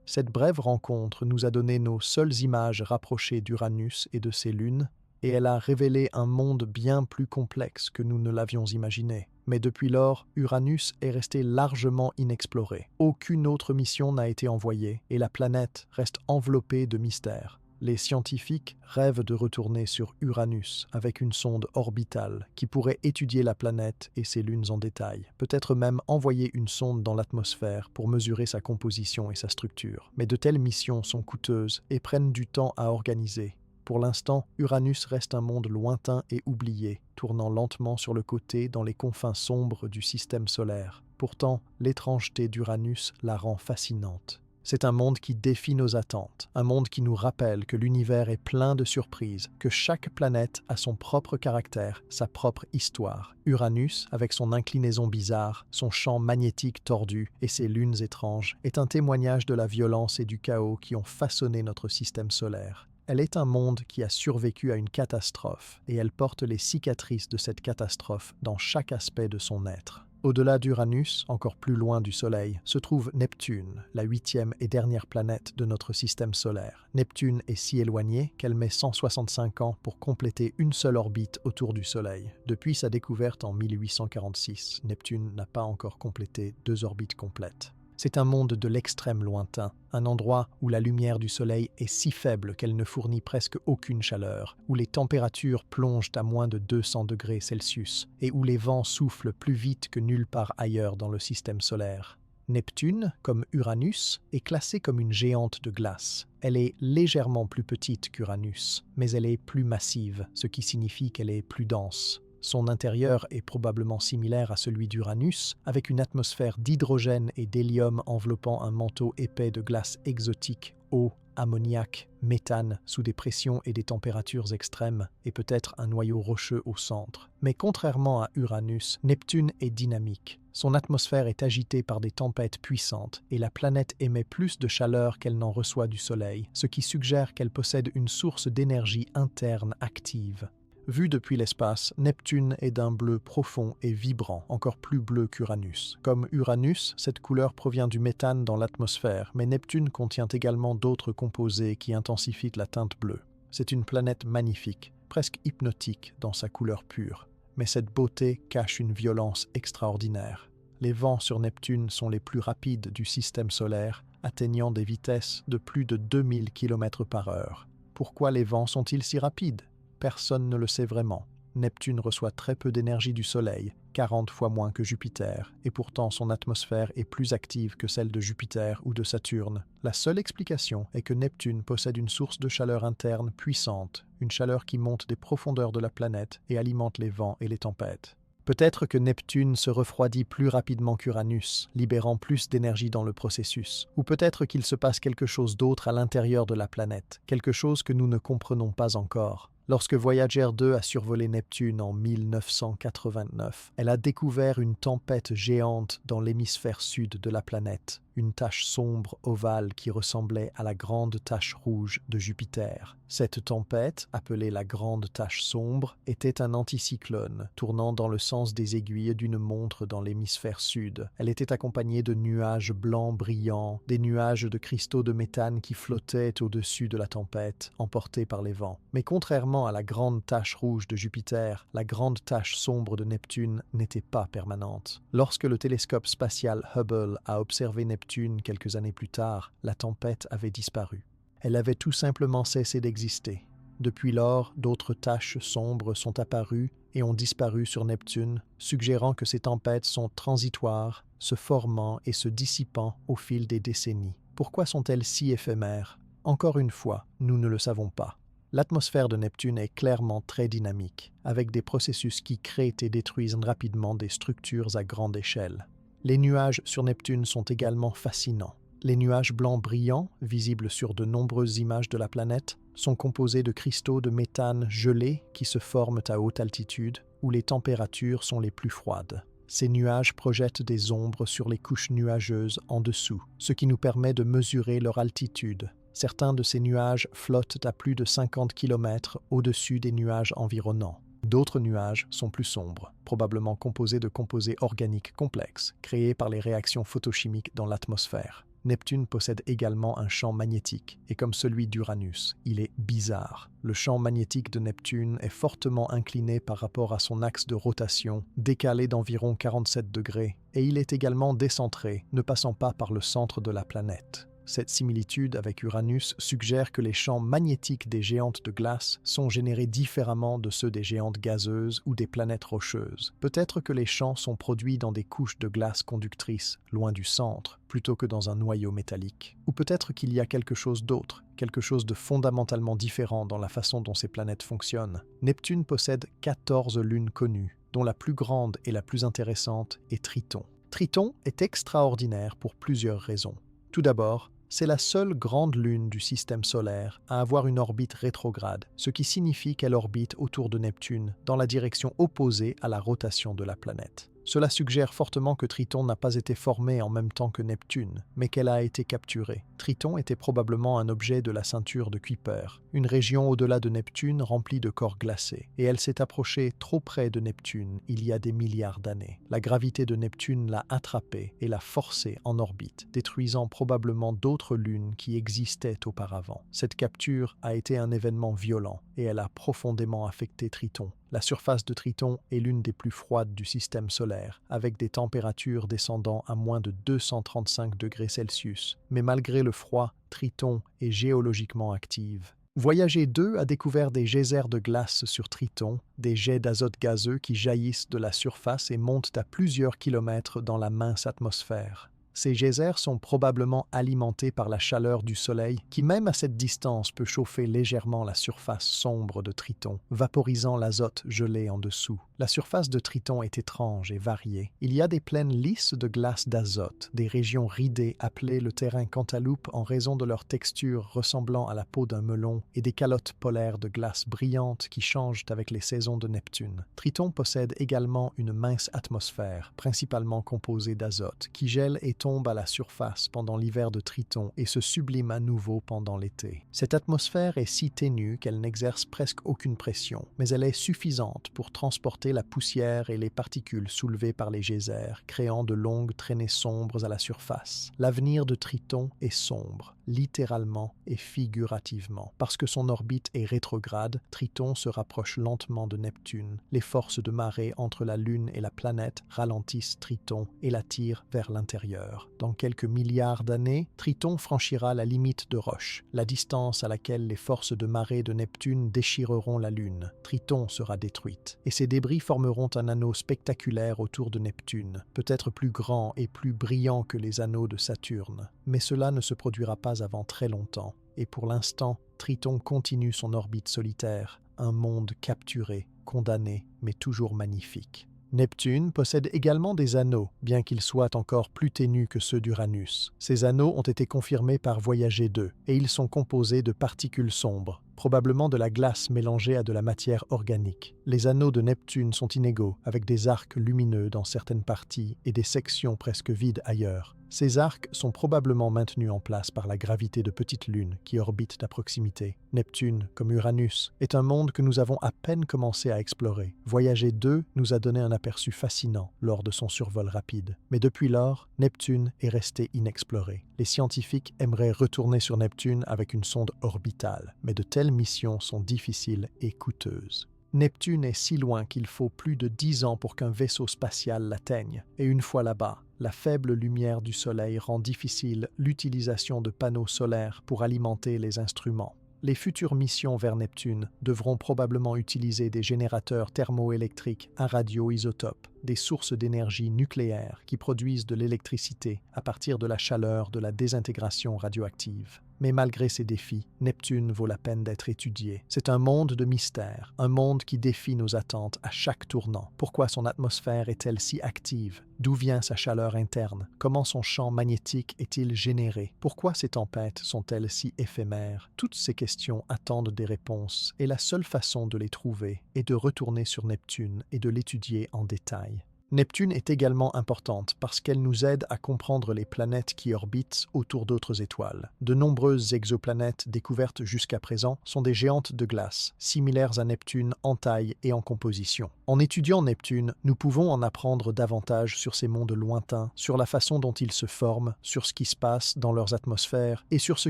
Cette brève rencontre nous a donné nos seules images rapprochées d'Uranus et de ses lunes, et elle a révélé un monde bien plus complexe que nous ne l'avions imaginé. Mais depuis lors, Uranus est resté largement inexploré. Aucune autre mission n'a été envoyée, et la planète reste enveloppée de mystères. Les scientifiques rêvent de retourner sur Uranus avec une sonde orbitale qui pourrait étudier la planète et ses lunes en détail. Peut-être même envoyer une sonde dans l'atmosphère pour mesurer sa composition et sa structure. Mais de telles missions sont coûteuses et prennent du temps à organiser. Pour l'instant, Uranus reste un monde lointain et oublié, tournant lentement sur le côté dans les confins sombres du système solaire. Pourtant, l'étrangeté d'Uranus la rend fascinante. C'est un monde qui défie nos attentes, un monde qui nous rappelle que l'univers est plein de surprises, que chaque planète a son propre caractère, sa propre histoire. Uranus, avec son inclinaison bizarre, son champ magnétique tordu et ses lunes étranges, est un témoignage de la violence et du chaos qui ont façonné notre système solaire. Elle est un monde qui a survécu à une catastrophe, et elle porte les cicatrices de cette catastrophe dans chaque aspect de son être. Au-delà d'Uranus, encore plus loin du Soleil, se trouve Neptune, la 8e et dernière planète de notre système solaire. Neptune est si éloignée qu'elle met 165 ans pour compléter une seule orbite autour du Soleil. Depuis sa découverte en 1846, Neptune n'a pas encore complété 2 orbites complètes. C'est un monde de l'extrême lointain, un endroit où la lumière du soleil est si faible qu'elle ne fournit presque aucune chaleur, où les températures plongent à moins de 200 degrés Celsius et où les vents soufflent plus vite que nulle part ailleurs dans le système solaire. Neptune, comme Uranus, est classée comme une géante de glace. Elle est légèrement plus petite qu'Uranus, mais elle est plus massive, ce qui signifie qu'elle est plus dense. Son intérieur est probablement similaire à celui d'Uranus, avec une atmosphère d'hydrogène et d'hélium enveloppant un manteau épais de glace exotique, eau, ammoniac, méthane, sous des pressions et des températures extrêmes, et peut-être un noyau rocheux au centre. Mais contrairement à Uranus, Neptune est dynamique. Son atmosphère est agitée par des tempêtes puissantes, et la planète émet plus de chaleur qu'elle n'en reçoit du Soleil, ce qui suggère qu'elle possède une source d'énergie interne active. Vue depuis l'espace, Neptune est d'un bleu profond et vibrant, encore plus bleu qu'Uranus. Comme Uranus, cette couleur provient du méthane dans l'atmosphère, mais Neptune contient également d'autres composés qui intensifient la teinte bleue. C'est une planète magnifique, presque hypnotique dans sa couleur pure. Mais cette beauté cache une violence extraordinaire. Les vents sur Neptune sont les plus rapides du système solaire, atteignant des vitesses de plus de 2000 km/h. Pourquoi les vents sont-ils si rapides ? Personne ne le sait vraiment. Neptune reçoit très peu d'énergie du Soleil, 40 fois moins que Jupiter, et pourtant son atmosphère est plus active que celle de Jupiter ou de Saturne. La seule explication est que Neptune possède une source de chaleur interne puissante, une chaleur qui monte des profondeurs de la planète et alimente les vents et les tempêtes. Peut-être que Neptune se refroidit plus rapidement qu'Uranus, libérant plus d'énergie dans le processus. Ou peut-être qu'il se passe quelque chose d'autre à l'intérieur de la planète, quelque chose que nous ne comprenons pas encore. Lorsque Voyager 2 a survolé Neptune en 1989, elle a découvert une tempête géante dans l'hémisphère sud de la planète, une tache sombre ovale qui ressemblait à la grande tache rouge de Jupiter. Cette tempête, appelée la grande tache sombre, était un anticyclone tournant dans le sens des aiguilles d'une montre dans l'hémisphère sud. Elle était accompagnée de nuages blancs brillants, des nuages de cristaux de méthane qui flottaient au-dessus de la tempête, emportés par les vents. Mais contrairement à la grande tache rouge de Jupiter, la grande tache sombre de Neptune n'était pas permanente. Lorsque le télescope spatial Hubble a observé Neptune quelques années plus tard, la tempête avait disparu. Elle avait tout simplement cessé d'exister. Depuis lors, d'autres taches sombres sont apparues et ont disparu sur Neptune, suggérant que ces tempêtes sont transitoires, se formant et se dissipant au fil des décennies. Pourquoi sont-elles si éphémères? Encore une fois, nous ne le savons pas. L'atmosphère de Neptune est clairement très dynamique, avec des processus qui créent et détruisent rapidement des structures à grande échelle. Les nuages sur Neptune sont également fascinants. Les nuages blancs brillants, visibles sur de nombreuses images de la planète, sont composés de cristaux de méthane gelés qui se forment à haute altitude, où les températures sont les plus froides. Ces nuages projettent des ombres sur les couches nuageuses en dessous, ce qui nous permet de mesurer leur altitude. Certains de ces nuages flottent à plus de 50 km au-dessus des nuages environnants. D'autres nuages sont plus sombres, probablement composés de composés organiques complexes, créés par les réactions photochimiques dans l'atmosphère. Neptune possède également un champ magnétique, et comme celui d'Uranus, il est bizarre. Le champ magnétique de Neptune est fortement incliné par rapport à son axe de rotation, décalé d'environ 47 degrés, et il est également décentré, ne passant pas par le centre de la planète. Cette similitude avec Uranus suggère que les champs magnétiques des géantes de glace sont générés différemment de ceux des géantes gazeuses ou des planètes rocheuses. Peut-être que les champs sont produits dans des couches de glace conductrices, loin du centre, plutôt que dans un noyau métallique. Ou peut-être qu'il y a quelque chose d'autre, quelque chose de fondamentalement différent dans la façon dont ces planètes fonctionnent. Neptune possède 14 lunes connues, dont la plus grande et la plus intéressante est Triton. Triton est extraordinaire pour plusieurs raisons. Tout d'abord, c'est la seule grande lune du système solaire à avoir une orbite rétrograde, ce qui signifie qu'elle orbite autour de Neptune dans la direction opposée à la rotation de la planète. Cela suggère fortement que Triton n'a pas été formée en même temps que Neptune, mais qu'elle a été capturée. Triton était probablement un objet de la ceinture de Kuiper, une région au-delà de Neptune remplie de corps glacés, et elle s'est approchée trop près de Neptune il y a des milliards d'années. La gravité de Neptune l'a attrapée et l'a forcée en orbite, détruisant probablement d'autres lunes qui existaient auparavant. Cette capture a été un événement violent, et elle a profondément affecté Triton. La surface de Triton est l'une des plus froides du système solaire, avec des températures descendant à moins de 235 degrés Celsius. Mais malgré le froid, Triton est géologiquement active. Voyager 2 a découvert des geysers de glace sur Triton, des jets d'azote gazeux qui jaillissent de la surface et montent à plusieurs kilomètres dans la mince atmosphère. Ces geysers sont probablement alimentés par la chaleur du Soleil qui, même à cette distance, peut chauffer légèrement la surface sombre de Triton, vaporisant l'azote gelé en dessous. La surface de Triton est étrange et variée. Il y a des plaines lisses de glace d'azote, des régions ridées appelées le terrain Cantaloupe en raison de leur texture ressemblant à la peau d'un melon, et des calottes polaires de glace brillantes qui changent avec les saisons de Neptune. Triton possède également une mince atmosphère, principalement composée d'azote, qui gèle et tombe à la surface pendant l'hiver de Triton et se sublime à nouveau pendant l'été. Cette atmosphère est si ténue qu'elle n'exerce presque aucune pression, mais elle est suffisante pour transporter la poussière et les particules soulevées par les geysers, créant de longues traînées sombres à la surface. L'avenir de Triton est sombre, littéralement et figurativement. Parce que son orbite est rétrograde, Triton se rapproche lentement de Neptune. Les forces de marée entre la Lune et la planète ralentissent Triton et l'attirent vers l'intérieur. Dans quelques milliards d'années, Triton franchira la limite de Roche, la distance à laquelle les forces de marée de Neptune déchireront la Lune. Triton sera détruite, et ses débris formeront un anneau spectaculaire autour de Neptune, peut-être plus grand et plus brillant que les anneaux de Saturne. Mais cela ne se produira pas avant très longtemps, et pour l'instant, Triton continue son orbite solitaire, un monde capturé, condamné, mais toujours magnifique. Neptune possède également des anneaux, bien qu'ils soient encore plus ténus que ceux d'Uranus. Ces anneaux ont été confirmés par Voyager 2, et ils sont composés de particules sombres, probablement de la glace mélangée à de la matière organique. Les anneaux de Neptune sont inégaux, avec des arcs lumineux dans certaines parties et des sections presque vides ailleurs. Ces arcs sont probablement maintenus en place par la gravité de petites lunes qui orbitent à proximité. Neptune, comme Uranus, est un monde que nous avons à peine commencé à explorer. Voyager d'eux nous a donné un aperçu fascinant lors de son survol rapide. Mais depuis lors, Neptune est resté inexploré. Les scientifiques aimeraient retourner sur Neptune avec une sonde orbitale, mais de telles missions sont difficiles et coûteuses. Neptune est si loin qu'il faut plus de 10 ans pour qu'un vaisseau spatial l'atteigne, et une fois là-bas, la faible lumière du Soleil rend difficile l'utilisation de panneaux solaires pour alimenter les instruments. Les futures missions vers Neptune devront probablement utiliser des générateurs thermoélectriques à radioisotopes, des sources d'énergie nucléaire qui produisent de l'électricité à partir de la chaleur de la désintégration radioactive. Mais malgré ces défis, Neptune vaut la peine d'être étudié. C'est un monde de mystère, un monde qui défie nos attentes à chaque tournant. Pourquoi son atmosphère est-elle si active? D'où vient sa chaleur interne? Comment son champ magnétique est-il généré? Pourquoi ces tempêtes sont-elles si éphémères? Toutes ces questions attendent des réponses, et la seule façon de les trouver est de retourner sur Neptune et de l'étudier en détail. Neptune est également importante parce qu'elle nous aide à comprendre les planètes qui orbitent autour d'autres étoiles. De nombreuses exoplanètes découvertes jusqu'à présent sont des géantes de glace, similaires à Neptune en taille et en composition. En étudiant Neptune, nous pouvons en apprendre davantage sur ces mondes lointains, sur la façon dont ils se forment, sur ce qui se passe dans leurs atmosphères et sur ce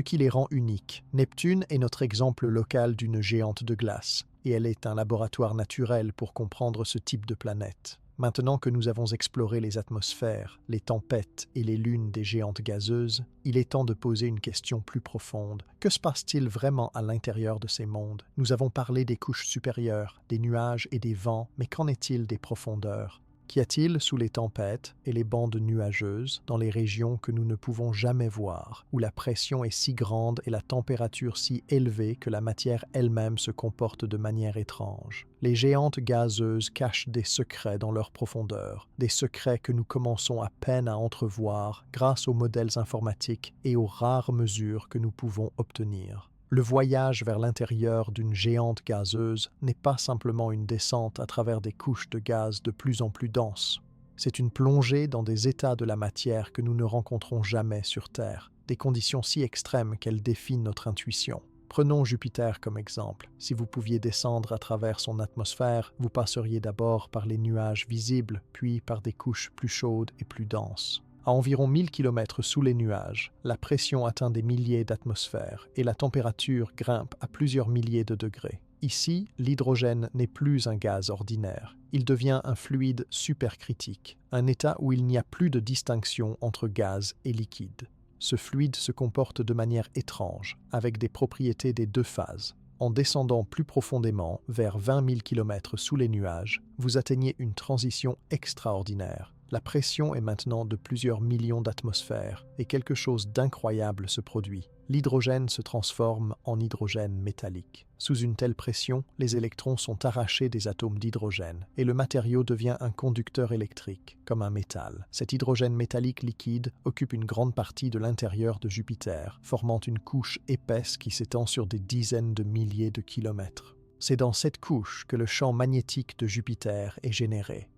qui les rend uniques. Neptune est notre exemple local d'une géante de glace, et elle est un laboratoire naturel pour comprendre ce type de planète. Maintenant que nous avons exploré les atmosphères, les tempêtes et les lunes des géantes gazeuses, il est temps de poser une question plus profonde. Que se passe-t-il vraiment à l'intérieur de ces mondes? Nous avons parlé des couches supérieures, des nuages et des vents, mais qu'en est-il des profondeurs? Qu'y a-t-il sous les tempêtes et les bandes nuageuses, dans les régions que nous ne pouvons jamais voir, où la pression est si grande et la température si élevée que la matière elle-même se comporte de manière étrange? Les géantes gazeuses cachent des secrets dans leur profondeur, des secrets que nous commençons à peine à entrevoir grâce aux modèles informatiques et aux rares mesures que nous pouvons obtenir. Le voyage vers l'intérieur d'une géante gazeuse n'est pas simplement une descente à travers des couches de gaz de plus en plus denses. C'est une plongée dans des états de la matière que nous ne rencontrons jamais sur Terre, des conditions si extrêmes qu'elles défient notre intuition. Prenons Jupiter comme exemple. Si vous pouviez descendre à travers son atmosphère, vous passeriez d'abord par les nuages visibles, puis par des couches plus chaudes et plus denses. À environ 1000 km sous les nuages, la pression atteint des milliers d'atmosphères et la température grimpe à plusieurs milliers de degrés. Ici, l'hydrogène n'est plus un gaz ordinaire. Il devient un fluide supercritique, un état où il n'y a plus de distinction entre gaz et liquide. Ce fluide se comporte de manière étrange, avec des propriétés des deux phases. En descendant plus profondément, vers 20 000 km sous les nuages, vous atteignez une transition extraordinaire. La pression est maintenant de plusieurs millions d'atmosphères et quelque chose d'incroyable se produit. L'hydrogène se transforme en hydrogène métallique. Sous une telle pression, les électrons sont arrachés des atomes d'hydrogène et le matériau devient un conducteur électrique, comme un métal. Cet hydrogène métallique liquide occupe une grande partie de l'intérieur de Jupiter, formant une couche épaisse qui s'étend sur des dizaines de milliers de kilomètres. C'est dans cette couche que le champ magnétique de Jupiter est généré.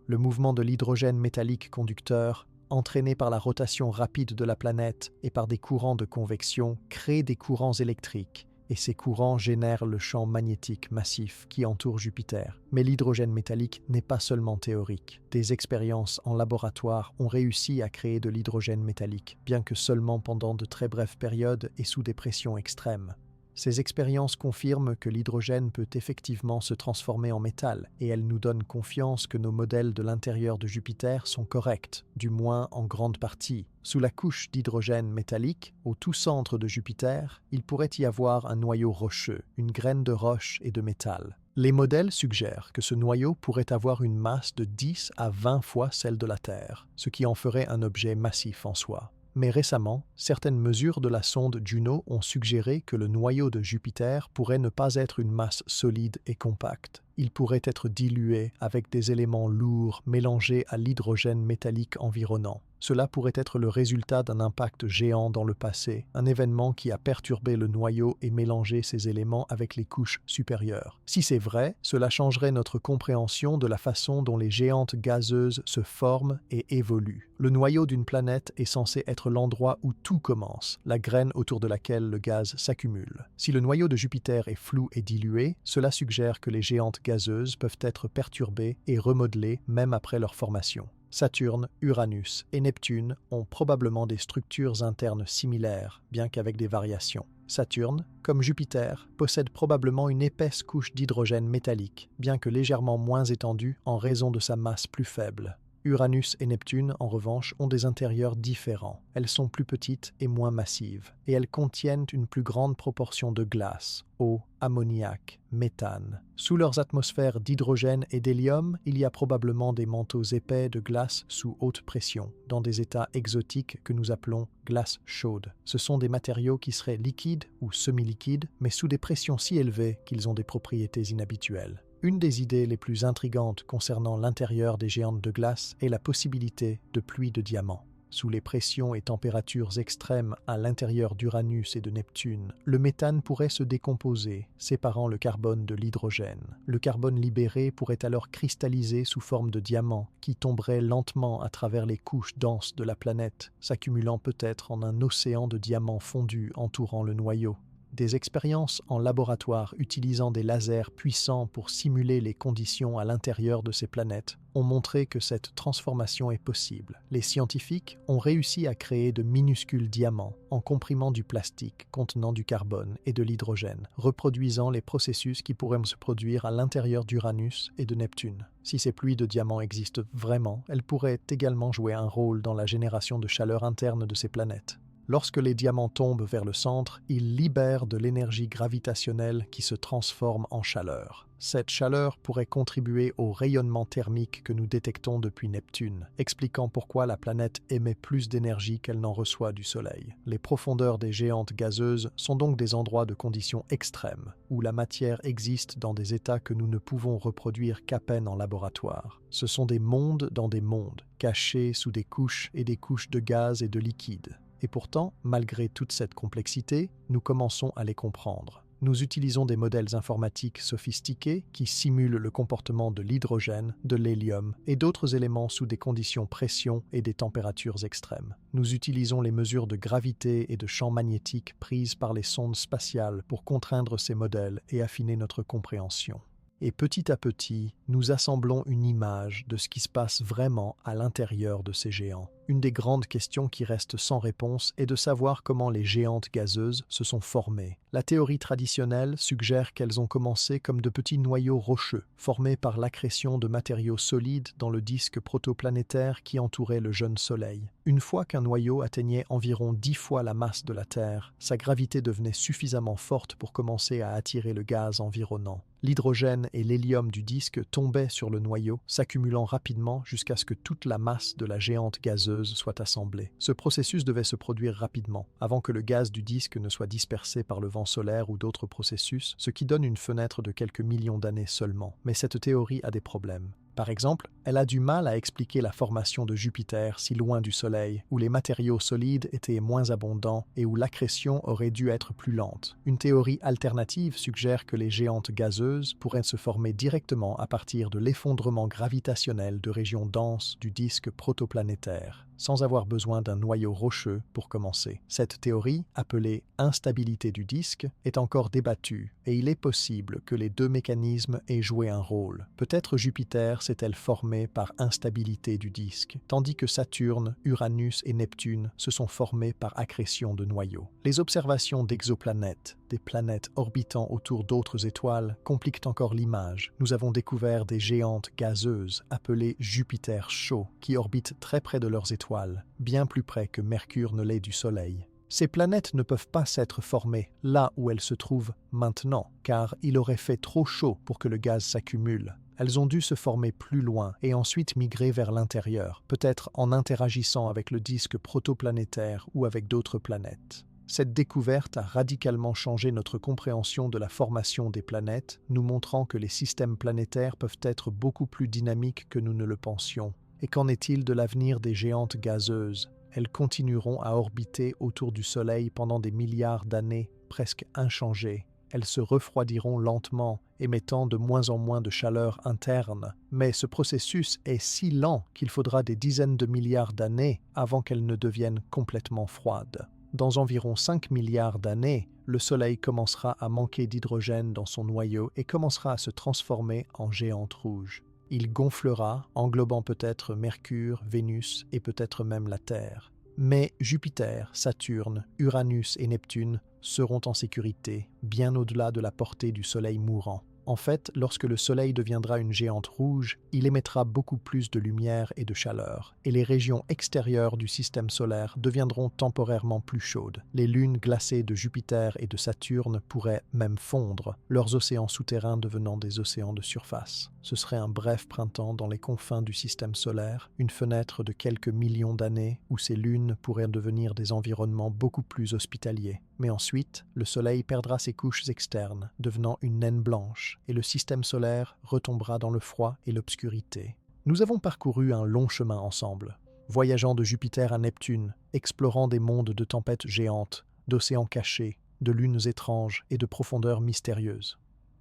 Le mouvement de l'hydrogène métallique conducteur, entraîné par la rotation rapide de la planète et par des courants de convection, crée des courants électriques, et ces courants génèrent le champ magnétique massif qui entoure Jupiter. Mais l'hydrogène métallique n'est pas seulement théorique. Des expériences en laboratoire ont réussi à créer de l'hydrogène métallique, bien que seulement pendant de très brèves périodes et sous des pressions extrêmes. Ces expériences confirment que l'hydrogène peut effectivement se transformer en métal et elles nous donnent confiance que nos modèles de l'intérieur de Jupiter sont corrects, du moins en grande partie. Sous la couche d'hydrogène métallique, au tout centre de Jupiter, il pourrait y avoir un noyau rocheux, une graine de roche et de métal. Les modèles suggèrent que ce noyau pourrait avoir une masse de 10 à 20 fois celle de la Terre, ce qui en ferait un objet massif en soi. Mais récemment, certaines mesures de la sonde Juno ont suggéré que le noyau de Jupiter pourrait ne pas être une masse solide et compacte. Il pourrait être dilué avec des éléments lourds mélangés à l'hydrogène métallique environnant. Cela pourrait être le résultat d'un impact géant dans le passé, un événement qui a perturbé le noyau et mélangé ces éléments avec les couches supérieures. Si c'est vrai, cela changerait notre compréhension de la façon dont les géantes gazeuses se forment et évoluent. Le noyau d'une planète est censé être l'endroit où tout commence, la graine autour de laquelle le gaz s'accumule. Si le noyau de Jupiter est flou et dilué, cela suggère que les géantes gazeuses peuvent être perturbées et remodelées même après leur formation. Saturne, Uranus et Neptune ont probablement des structures internes similaires, bien qu'avec des variations. Saturne, comme Jupiter, possède probablement une épaisse couche d'hydrogène métallique, bien que légèrement moins étendue en raison de sa masse plus faible. Uranus et Neptune, en revanche, ont des intérieurs différents. Elles sont plus petites et moins massives, et elles contiennent une plus grande proportion de glace, eau, ammoniac, méthane. Sous leurs atmosphères d'hydrogène et d'hélium, il y a probablement des manteaux épais de glace sous haute pression, dans des états exotiques que nous appelons glace chaude. Ce sont des matériaux qui seraient liquides ou semi-liquides, mais sous des pressions si élevées qu'ils ont des propriétés inhabituelles. Une des idées les plus intrigantes concernant l'intérieur des géantes de glace est la possibilité de pluie de diamants. Sous les pressions et températures extrêmes à l'intérieur d'Uranus et de Neptune, le méthane pourrait se décomposer, séparant le carbone de l'hydrogène. Le carbone libéré pourrait alors cristalliser sous forme de diamants qui tomberaient lentement à travers les couches denses de la planète, s'accumulant peut-être en un océan de diamants fondus entourant le noyau. Des expériences en laboratoire utilisant des lasers puissants pour simuler les conditions à l'intérieur de ces planètes ont montré que cette transformation est possible. Les scientifiques ont réussi à créer de minuscules diamants en comprimant du plastique contenant du carbone et de l'hydrogène, reproduisant les processus qui pourraient se produire à l'intérieur d'Uranus et de Neptune. Si ces pluies de diamants existent vraiment, elles pourraient également jouer un rôle dans la génération de chaleur interne de ces planètes. Lorsque les diamants tombent vers le centre, ils libèrent de l'énergie gravitationnelle qui se transforme en chaleur. Cette chaleur pourrait contribuer au rayonnement thermique que nous détectons depuis Neptune, expliquant pourquoi la planète émet plus d'énergie qu'elle n'en reçoit du Soleil. Les profondeurs des géantes gazeuses sont donc des endroits de conditions extrêmes, où la matière existe dans des états que nous ne pouvons reproduire qu'à peine en laboratoire. Ce sont des mondes dans des mondes, cachés sous des couches et des couches de gaz et de liquide. Et pourtant, malgré toute cette complexité, nous commençons à les comprendre. Nous utilisons des modèles informatiques sophistiqués qui simulent le comportement de l'hydrogène, de l'hélium et d'autres éléments sous des conditions pression et des températures extrêmes. Nous utilisons les mesures de gravité et de champ magnétique prises par les sondes spatiales pour contraindre ces modèles et affiner notre compréhension. Et petit à petit, nous assemblons une image de ce qui se passe vraiment à l'intérieur de ces géants. Une des grandes questions qui reste sans réponse est de savoir comment les géantes gazeuses se sont formées. La théorie traditionnelle suggère qu'elles ont commencé comme de petits noyaux rocheux, formés par l'accrétion de matériaux solides dans le disque protoplanétaire qui entourait le jeune Soleil. Une fois qu'un noyau atteignait environ 10 fois la masse de la Terre, sa gravité devenait suffisamment forte pour commencer à attirer le gaz environnant. L'hydrogène et l'hélium du disque tombaient sur le noyau, s'accumulant rapidement jusqu'à ce que toute la masse de la géante gazeuse soit assemblée. Ce processus devait se produire rapidement, avant que le gaz du disque ne soit dispersé par le vent solaire ou d'autres processus, ce qui donne une fenêtre de quelques millions d'années seulement. Mais cette théorie a des problèmes. Par exemple, elle a du mal à expliquer la formation de Jupiter si loin du Soleil, où les matériaux solides étaient moins abondants et où l'accrétion aurait dû être plus lente. Une théorie alternative suggère que les géantes gazeuses pourraient se former directement à partir de l'effondrement gravitationnel de régions denses du disque protoplanétaire, sans avoir besoin d'un noyau rocheux pour commencer. Cette théorie, appelée instabilité du disque, est encore débattue et il est possible que les deux mécanismes aient joué un rôle. Peut-être Jupiter s'est-elle formée par instabilité du disque, tandis que Saturne, Uranus et Neptune se sont formés par accrétion de noyaux. Les observations d'exoplanètes, des planètes orbitant autour d'autres étoiles, compliquent encore l'image. Nous avons découvert des géantes gazeuses, appelées Jupiter chaud, qui orbitent très près de leurs étoiles, bien plus près que Mercure ne l'est du Soleil. Ces planètes ne peuvent pas s'être formées là où elles se trouvent maintenant, car il aurait fait trop chaud pour que le gaz s'accumule. Elles ont dû se former plus loin et ensuite migrer vers l'intérieur, peut-être en interagissant avec le disque protoplanétaire ou avec d'autres planètes. Cette découverte a radicalement changé notre compréhension de la formation des planètes, nous montrant que les systèmes planétaires peuvent être beaucoup plus dynamiques que nous ne le pensions. Et qu'en est-il de l'avenir des géantes gazeuses? Elles continueront à orbiter autour du Soleil pendant des milliards d'années, presque inchangées. Elles se refroidiront lentement, émettant de moins en moins de chaleur interne. Mais ce processus est si lent qu'il faudra des dizaines de milliards d'années avant qu'elles ne deviennent complètement froides. Dans environ 5 milliards d'années, le Soleil commencera à manquer d'hydrogène dans son noyau et commencera à se transformer en géante rouge. Il gonflera, englobant peut-être Mercure, Vénus et peut-être même la Terre. Mais Jupiter, Saturne, Uranus et Neptune seront en sécurité, bien au-delà de la portée du Soleil mourant. En fait, lorsque le Soleil deviendra une géante rouge, il émettra beaucoup plus de lumière et de chaleur, et les régions extérieures du système solaire deviendront temporairement plus chaudes. Les lunes glacées de Jupiter et de Saturne pourraient même fondre, leurs océans souterrains devenant des océans de surface. Ce serait un bref printemps dans les confins du système solaire, une fenêtre de quelques millions d'années où ces lunes pourraient devenir des environnements beaucoup plus hospitaliers. Mais ensuite, le Soleil perdra ses couches externes, devenant une naine blanche, et le système solaire retombera dans le froid et l'obscurité. Nous avons parcouru un long chemin ensemble, voyageant de Jupiter à Neptune, explorant des mondes de tempêtes géantes, d'océans cachés, de lunes étranges et de profondeurs mystérieuses.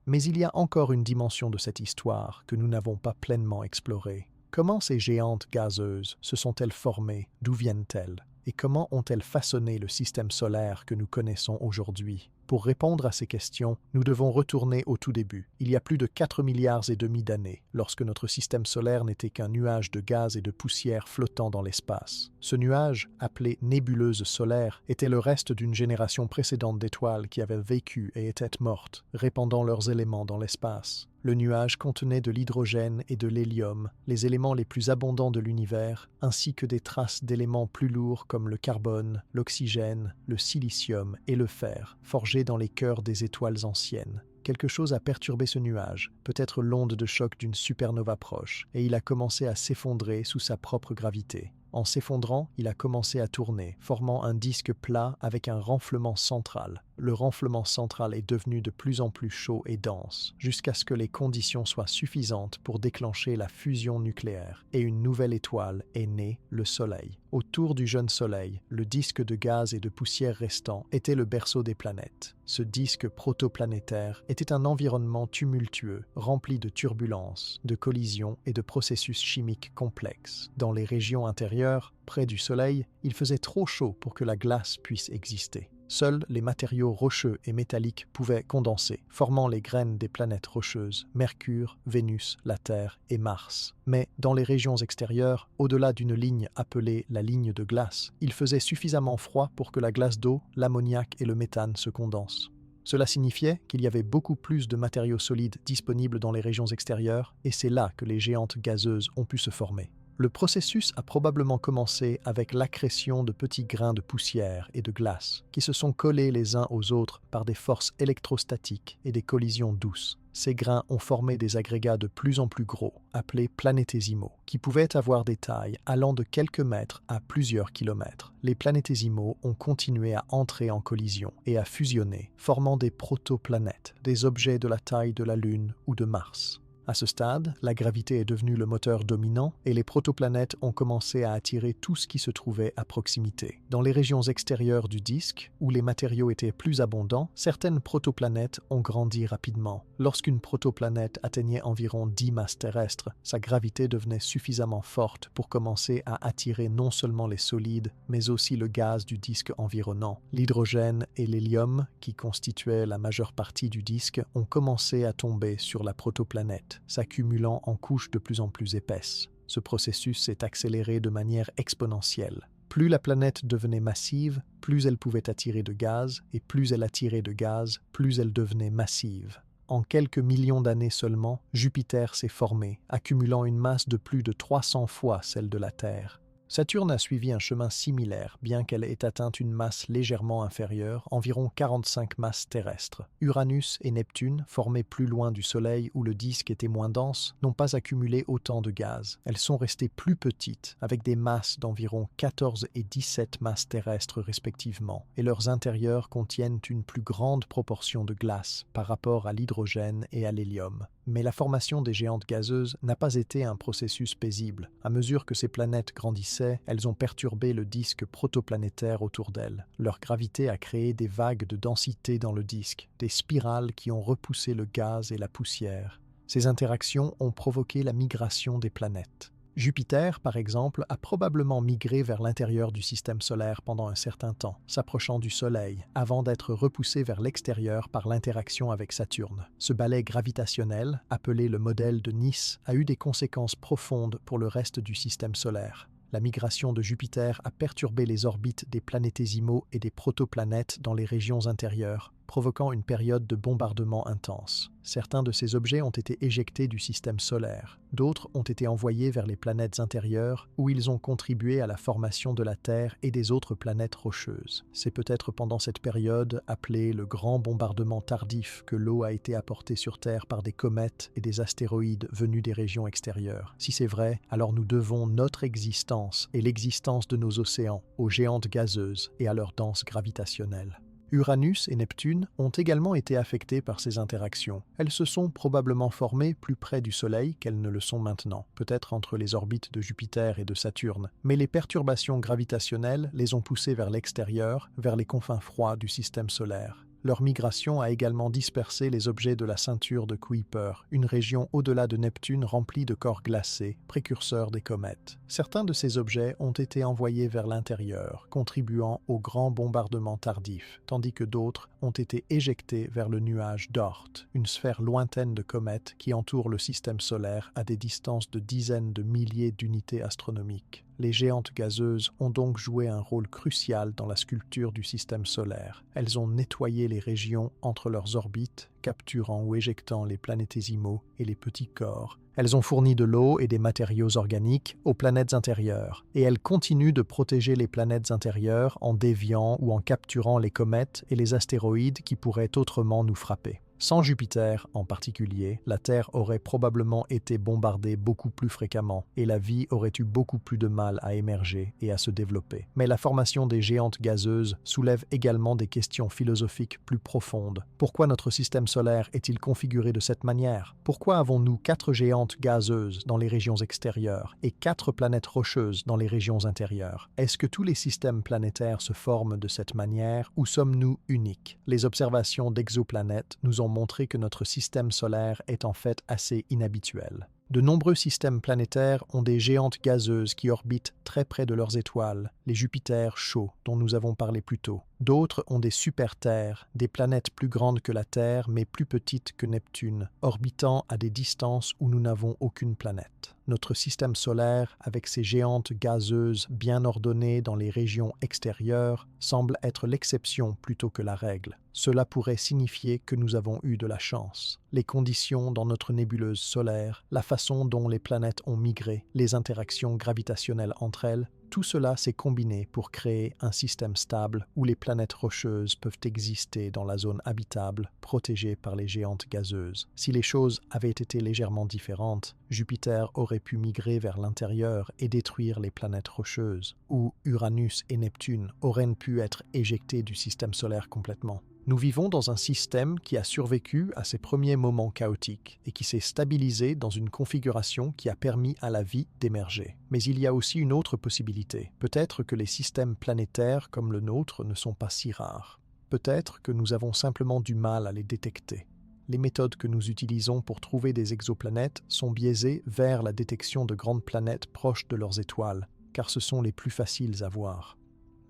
Mais il y a encore une dimension de cette histoire que nous n'avons pas pleinement explorée. Comment ces géantes gazeuses se sont-elles formées? D'où viennent-elles? Et comment ont-elles façonné le système solaire que nous connaissons aujourd'hui? Pour répondre à ces questions, nous devons retourner au tout début, il y a plus de 4 milliards et demi d'années, lorsque notre système solaire n'était qu'un nuage de gaz et de poussière flottant dans l'espace. Ce nuage, appelé nébuleuse solaire, était le reste d'une génération précédente d'étoiles qui avaient vécu et étaient mortes, répandant leurs éléments dans l'espace. Le nuage contenait de l'hydrogène et de l'hélium, les éléments les plus abondants de l'univers, ainsi que des traces d'éléments plus lourds comme le carbone, l'oxygène, le silicium et le fer, forgés dans les cœurs des étoiles anciennes. Quelque chose a perturbé ce nuage, peut-être l'onde de choc d'une supernova proche, et il a commencé à s'effondrer sous sa propre gravité. En s'effondrant, il a commencé à tourner, formant un disque plat avec un renflement central. Le renflement central est devenu de plus en plus chaud et dense, jusqu'à ce que les conditions soient suffisantes pour déclencher la fusion nucléaire, et une nouvelle étoile est née, le Soleil. Autour du jeune Soleil, le disque de gaz et de poussière restant était le berceau des planètes. Ce disque protoplanétaire était un environnement tumultueux, rempli de turbulences, de collisions et de processus chimiques complexes. Dans les régions intérieures, près du Soleil, il faisait trop chaud pour que la glace puisse exister. Seuls les matériaux rocheux et métalliques pouvaient condenser, formant les graines des planètes rocheuses, Mercure, Vénus, la Terre et Mars. Mais dans les régions extérieures, au-delà d'une ligne appelée la ligne de glace, il faisait suffisamment froid pour que la glace d'eau, l'ammoniac et le méthane se condensent. Cela signifiait qu'il y avait beaucoup plus de matériaux solides disponibles dans les régions extérieures, et c'est là que les géantes gazeuses ont pu se former. Le processus a probablement commencé avec l'accrétion de petits grains de poussière et de glace qui se sont collés les uns aux autres par des forces électrostatiques et des collisions douces. Ces grains ont formé des agrégats de plus en plus gros, appelés planétésimaux, qui pouvaient avoir des tailles allant de quelques mètres à plusieurs kilomètres. Les planétésimaux ont continué à entrer en collision et à fusionner, formant des protoplanètes, des objets de la taille de la Lune ou de Mars. À ce stade, la gravité est devenue le moteur dominant et les protoplanètes ont commencé à attirer tout ce qui se trouvait à proximité. Dans les régions extérieures du disque, où les matériaux étaient plus abondants, certaines protoplanètes ont grandi rapidement. Lorsqu'une protoplanète atteignait environ 10 masses terrestres, sa gravité devenait suffisamment forte pour commencer à attirer non seulement les solides, mais aussi le gaz du disque environnant. L'hydrogène et l'hélium, qui constituaient la majeure partie du disque, ont commencé à tomber sur la protoplanète, s'accumulant en couches de plus en plus épaisses. Ce processus s'est accéléré de manière exponentielle. Plus la planète devenait massive, plus elle pouvait attirer de gaz, et plus elle attirait de gaz, plus elle devenait massive. En quelques millions d'années seulement, Jupiter s'est formé, accumulant une masse de plus de 300 fois celle de la Terre. Saturne a suivi un chemin similaire, bien qu'elle ait atteint une masse légèrement inférieure, environ 45 masses terrestres. Uranus et Neptune, formés plus loin du Soleil où le disque était moins dense, n'ont pas accumulé autant de gaz. Elles sont restées plus petites, avec des masses d'environ 14 et 17 masses terrestres respectivement, et leurs intérieurs contiennent une plus grande proportion de glace par rapport à l'hydrogène et à l'hélium. Mais la formation des géantes gazeuses n'a pas été un processus paisible. À mesure que ces planètes grandissaient, elles ont perturbé le disque protoplanétaire autour d'elles. Leur gravité a créé des vagues de densité dans le disque, des spirales qui ont repoussé le gaz et la poussière. Ces interactions ont provoqué la migration des planètes. Jupiter, par exemple, a probablement migré vers l'intérieur du système solaire pendant un certain temps, s'approchant du Soleil, avant d'être repoussé vers l'extérieur par l'interaction avec Saturne. Ce balai gravitationnel, appelé le modèle de Nice, a eu des conséquences profondes pour le reste du système solaire. La migration de Jupiter a perturbé les orbites des planétésimaux et des protoplanètes dans les régions intérieures, provoquant une période de bombardement intense. Certains de ces objets ont été éjectés du système solaire, d'autres ont été envoyés vers les planètes intérieures où ils ont contribué à la formation de la Terre et des autres planètes rocheuses. C'est peut-être pendant cette période, appelée le grand bombardement tardif, que l'eau a été apportée sur Terre par des comètes et des astéroïdes venus des régions extérieures. Si c'est vrai, alors nous devons notre existence et l'existence de nos océans aux géantes gazeuses et à leur danse gravitationnelle. Uranus et Neptune ont également été affectés par ces interactions. Elles se sont probablement formées plus près du Soleil qu'elles ne le sont maintenant, peut-être entre les orbites de Jupiter et de Saturne, mais les perturbations gravitationnelles les ont poussées vers l'extérieur, vers les confins froids du système solaire. Leur migration a également dispersé les objets de la ceinture de Kuiper, une région au-delà de Neptune remplie de corps glacés, précurseurs des comètes. Certains de ces objets ont été envoyés vers l'intérieur, contribuant au grand bombardement tardif, tandis que d'autres ont été éjectés vers le nuage d'Oort, une sphère lointaine de comètes qui entoure le système solaire à des distances de dizaines de milliers d'unités astronomiques. Les géantes gazeuses ont donc joué un rôle crucial dans la sculpture du système solaire. Elles ont nettoyé les régions entre leurs orbites, capturant ou éjectant les planétésimaux et les petits corps. Elles ont fourni de l'eau et des matériaux organiques aux planètes intérieures, et elles continuent de protéger les planètes intérieures en déviant ou en capturant les comètes et les astéroïdes qui pourraient autrement nous frapper. Sans Jupiter en particulier, la Terre aurait probablement été bombardée beaucoup plus fréquemment et la vie aurait eu beaucoup plus de mal à émerger et à se développer. Mais la formation des géantes gazeuses soulève également des questions philosophiques plus profondes. Pourquoi notre système solaire est-il configuré de cette manière? Pourquoi avons-nous 4 géantes gazeuses dans les régions extérieures et 4 planètes rocheuses dans les régions intérieures? Est-ce que tous les systèmes planétaires se forment de cette manière ou sommes-nous uniques? Les observations d'exoplanètes nous ont montré que notre système solaire est en fait assez inhabituel. De nombreux systèmes planétaires ont des géantes gazeuses qui orbitent très près de leurs étoiles, les Jupiters chauds dont nous avons parlé plus tôt. D'autres ont des super-terres, des planètes plus grandes que la Terre mais plus petites que Neptune, orbitant à des distances où nous n'avons aucune planète. Notre système solaire, avec ses géantes gazeuses bien ordonnées dans les régions extérieures, semble être l'exception plutôt que la règle. Cela pourrait signifier que nous avons eu de la chance. Les conditions dans notre nébuleuse solaire, la façon dont les planètes ont migré, les interactions gravitationnelles entre elles, tout cela s'est combiné pour créer un système stable où les planètes rocheuses peuvent exister dans la zone habitable, protégée par les géantes gazeuses. Si les choses avaient été légèrement différentes, Jupiter aurait pu migrer vers l'intérieur et détruire les planètes rocheuses, ou Uranus et Neptune auraient pu être éjectés du système solaire complètement. Nous vivons dans un système qui a survécu à ses premiers moments chaotiques et qui s'est stabilisé dans une configuration qui a permis à la vie d'émerger. Mais il y a aussi une autre possibilité. Peut-être que les systèmes planétaires comme le nôtre ne sont pas si rares. Peut-être que nous avons simplement du mal à les détecter. Les méthodes que nous utilisons pour trouver des exoplanètes sont biaisées vers la détection de grandes planètes proches de leurs étoiles, car ce sont les plus faciles à voir.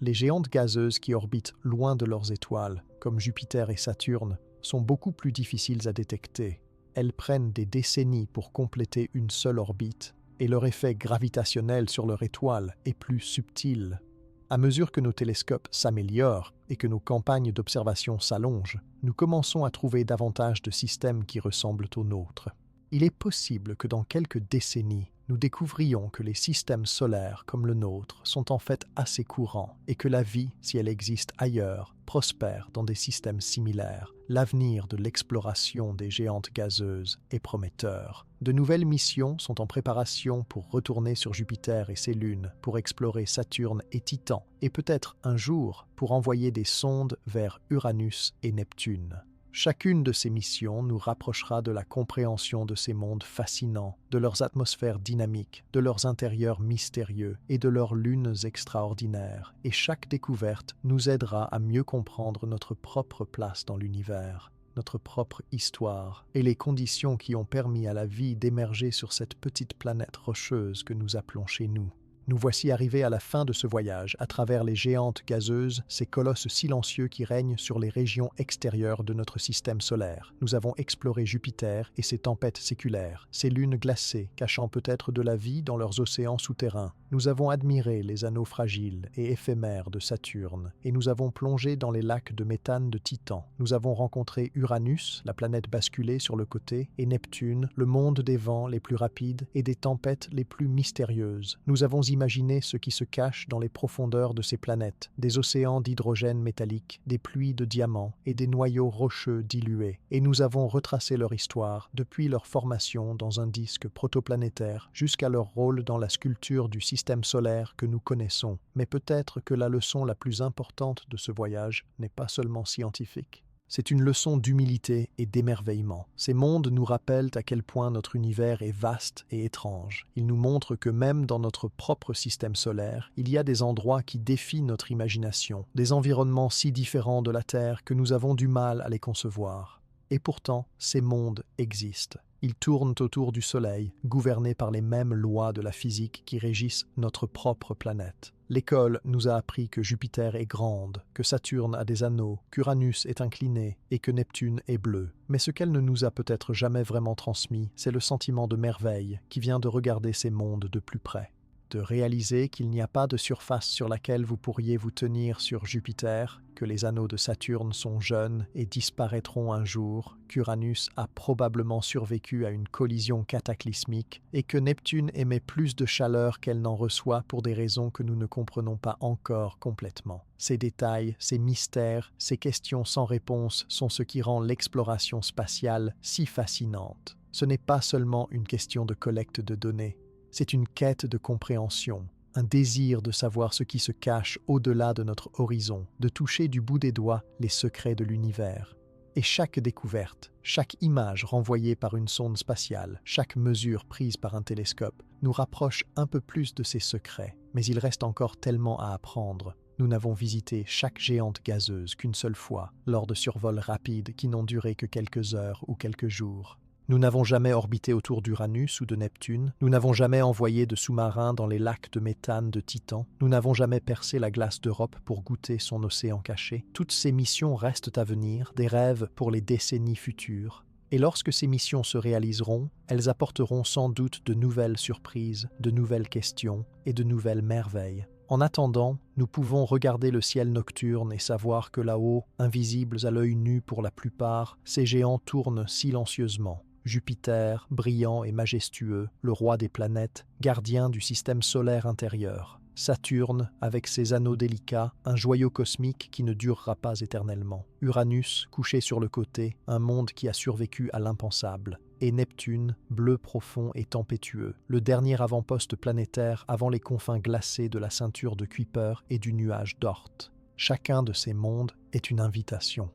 Les géantes gazeuses qui orbitent loin de leurs étoiles, comme Jupiter et Saturne, sont beaucoup plus difficiles à détecter. Elles prennent des décennies pour compléter une seule orbite, et leur effet gravitationnel sur leur étoile est plus subtil. À mesure que nos télescopes s'améliorent et que nos campagnes d'observation s'allongent, nous commençons à trouver davantage de systèmes qui ressemblent aux nôtres. Il est possible que dans quelques décennies, nous découvrions que les systèmes solaires comme le nôtre sont en fait assez courants et que la vie, si elle existe ailleurs, prospère dans des systèmes similaires. L'avenir de l'exploration des géantes gazeuses est prometteur. De nouvelles missions sont en préparation pour retourner sur Jupiter et ses lunes, pour explorer Saturne et Titan, et peut-être un jour pour envoyer des sondes vers Uranus et Neptune. Chacune de ces missions nous rapprochera de la compréhension de ces mondes fascinants, de leurs atmosphères dynamiques, de leurs intérieurs mystérieux et de leurs lunes extraordinaires, et chaque découverte nous aidera à mieux comprendre notre propre place dans l'univers, notre propre histoire et les conditions qui ont permis à la vie d'émerger sur cette petite planète rocheuse que nous appelons chez nous. Nous voici arrivés à la fin de ce voyage, à travers les géantes gazeuses, ces colosses silencieux qui règnent sur les régions extérieures de notre système solaire. Nous avons exploré Jupiter et ses tempêtes séculaires, ses lunes glacées, cachant peut-être de la vie dans leurs océans souterrains. Nous avons admiré les anneaux fragiles et éphémères de Saturne, et nous avons plongé dans les lacs de méthane de Titan. Nous avons rencontré Uranus, la planète basculée sur le côté, et Neptune, le monde des vents les plus rapides et des tempêtes les plus mystérieuses. Nous avons imaginé ce qui se cache dans les profondeurs de ces planètes, des océans d'hydrogène métallique, des pluies de diamants et des noyaux rocheux dilués, et nous avons retracé leur histoire, depuis leur formation dans un disque protoplanétaire jusqu'à leur rôle dans la sculpture du système solaire que nous connaissons. Mais peut-être que la leçon la plus importante de ce voyage n'est pas seulement scientifique. C'est une leçon d'humilité et d'émerveillement. Ces mondes nous rappellent à quel point notre univers est vaste et étrange. Ils nous montrent que même dans notre propre système solaire, il y a des endroits qui défient notre imagination, des environnements si différents de la Terre que nous avons du mal à les concevoir. Et pourtant, ces mondes existent. Ils tournent autour du Soleil, gouvernés par les mêmes lois de la physique qui régissent notre propre planète. L'école nous a appris que Jupiter est grande, que Saturne a des anneaux, qu'Uranus est incliné et que Neptune est bleu. Mais ce qu'elle ne nous a peut-être jamais vraiment transmis, c'est le sentiment de merveille qui vient de regarder ces mondes de plus près. De réaliser qu'il n'y a pas de surface sur laquelle vous pourriez vous tenir sur Jupiter, que les anneaux de Saturne sont jeunes et disparaîtront un jour, qu'Uranus a probablement survécu à une collision cataclysmique et que Neptune émet plus de chaleur qu'elle n'en reçoit pour des raisons que nous ne comprenons pas encore complètement. Ces détails, ces mystères, ces questions sans réponse sont ce qui rend l'exploration spatiale si fascinante. Ce n'est pas seulement une question de collecte de données. C'est une quête de compréhension, un désir de savoir ce qui se cache au-delà de notre horizon, de toucher du bout des doigts les secrets de l'univers. Et chaque découverte, chaque image renvoyée par une sonde spatiale, chaque mesure prise par un télescope, nous rapproche un peu plus de ces secrets. Mais il reste encore tellement à apprendre. Nous n'avons visité chaque géante gazeuse qu'une seule fois, lors de survols rapides qui n'ont duré que quelques heures ou quelques jours. Nous n'avons jamais orbité autour d'Uranus ou de Neptune, nous n'avons jamais envoyé de sous-marins dans les lacs de méthane de Titan, nous n'avons jamais percé la glace d'Europe pour goûter son océan caché. Toutes ces missions restent à venir, des rêves pour les décennies futures. Et lorsque ces missions se réaliseront, elles apporteront sans doute de nouvelles surprises, de nouvelles questions et de nouvelles merveilles. En attendant, nous pouvons regarder le ciel nocturne et savoir que là-haut, invisibles à l'œil nu pour la plupart, ces géants tournent silencieusement. Jupiter, brillant et majestueux, le roi des planètes, gardien du système solaire intérieur. Saturne, avec ses anneaux délicats, un joyau cosmique qui ne durera pas éternellement. Uranus, couché sur le côté, un monde qui a survécu à l'impensable. Et Neptune, bleu profond et tempétueux, le dernier avant-poste planétaire avant les confins glacés de la ceinture de Kuiper et du nuage d'Oort. Chacun de ces mondes est une invitation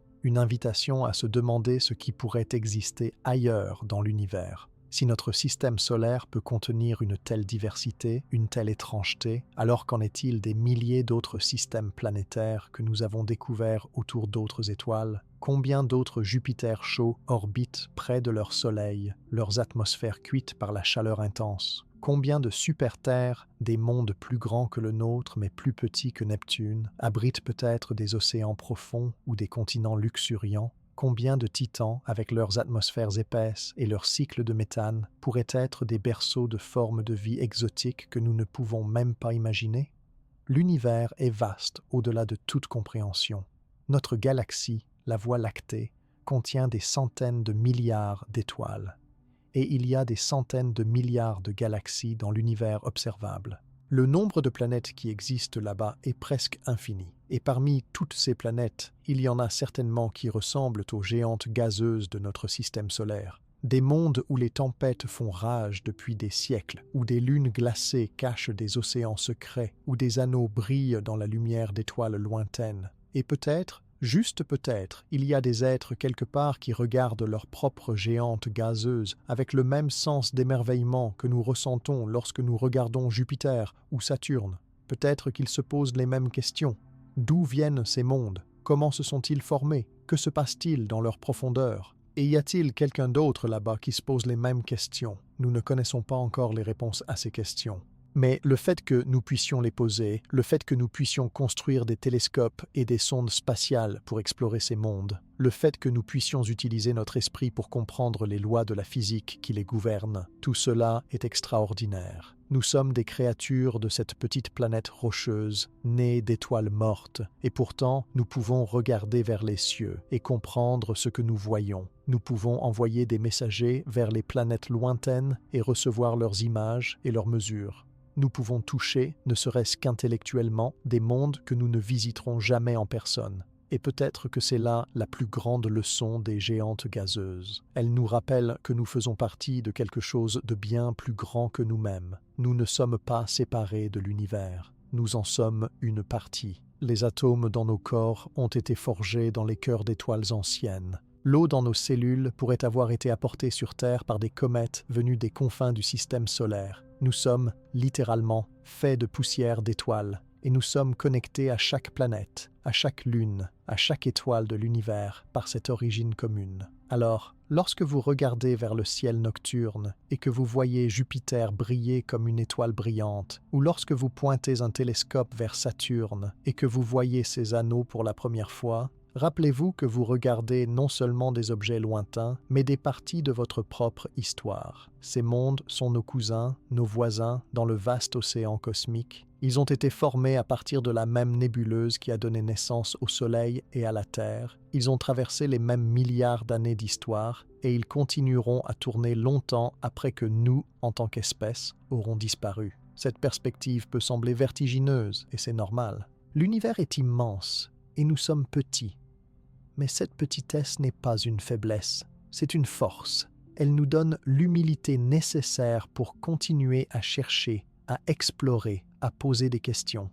à se demander ce qui pourrait exister ailleurs dans l'univers. Si notre système solaire peut contenir une telle diversité, une telle étrangeté, alors qu'en est-il des milliers d'autres systèmes planétaires que nous avons découverts autour d'autres étoiles? Combien d'autres Jupiters chauds orbitent près de leur soleil, leurs atmosphères cuites par la chaleur intense? Combien de super-terres, des mondes plus grands que le nôtre mais plus petits que Neptune, abritent peut-être des océans profonds ou des continents luxuriants? Combien de titans, avec leurs atmosphères épaisses et leurs cycles de méthane, pourraient être des berceaux de formes de vie exotiques que nous ne pouvons même pas imaginer? L'univers est vaste au-delà de toute compréhension. Notre galaxie, la Voie lactée, contient des centaines de milliards d'étoiles. Et il y a des centaines de milliards de galaxies dans l'univers observable. Le nombre de planètes qui existent là-bas est presque infini. Et parmi toutes ces planètes, il y en a certainement qui ressemblent aux géantes gazeuses de notre système solaire. Des mondes où les tempêtes font rage depuis des siècles, où des lunes glacées cachent des océans secrets, où des anneaux brillent dans la lumière d'étoiles lointaines. Et peut-être, juste peut-être, il y a des êtres quelque part qui regardent leur propre géante gazeuse avec le même sens d'émerveillement que nous ressentons lorsque nous regardons Jupiter ou Saturne. Peut-être qu'ils se posent les mêmes questions. D'où viennent ces mondes? Comment se sont-ils formés? Que se passe-t-il dans leur profondeur? Et y a-t-il quelqu'un d'autre là-bas qui se pose les mêmes questions? Nous ne connaissons pas encore les réponses à ces questions. Mais le fait que nous puissions les poser, le fait que nous puissions construire des télescopes et des sondes spatiales pour explorer ces mondes, le fait que nous puissions utiliser notre esprit pour comprendre les lois de la physique qui les gouvernent, tout cela est extraordinaire. Nous sommes des créatures de cette petite planète rocheuse, née d'étoiles mortes, et pourtant nous pouvons regarder vers les cieux et comprendre ce que nous voyons. Nous pouvons envoyer des messagers vers les planètes lointaines et recevoir leurs images et leurs mesures. Nous pouvons toucher, ne serait-ce qu'intellectuellement, des mondes que nous ne visiterons jamais en personne. Et peut-être que c'est là la plus grande leçon des géantes gazeuses. Elles nous rappellent que nous faisons partie de quelque chose de bien plus grand que nous-mêmes. Nous ne sommes pas séparés de l'univers. Nous en sommes une partie. Les atomes dans nos corps ont été forgés dans les cœurs d'étoiles anciennes. L'eau dans nos cellules pourrait avoir été apportée sur Terre par des comètes venues des confins du système solaire. Nous sommes, littéralement, faits de poussière d'étoiles, et nous sommes connectés à chaque planète, à chaque lune, à chaque étoile de l'univers par cette origine commune. Alors, lorsque vous regardez vers le ciel nocturne et que vous voyez Jupiter briller comme une étoile brillante, ou lorsque vous pointez un télescope vers Saturne et que vous voyez ses anneaux pour la première fois, rappelez-vous que vous regardez non seulement des objets lointains, mais des parties de votre propre histoire. Ces mondes sont nos cousins, nos voisins dans le vaste océan cosmique. Ils ont été formés à partir de la même nébuleuse qui a donné naissance au Soleil et à la Terre. Ils ont traversé les mêmes milliards d'années d'histoire et ils continueront à tourner longtemps après que nous, en tant qu'espèce, aurons disparu. Cette perspective peut sembler vertigineuse et c'est normal. L'univers est immense et nous sommes petits. Mais cette petitesse n'est pas une faiblesse, c'est une force. Elle nous donne l'humilité nécessaire pour continuer à chercher, à explorer, à poser des questions.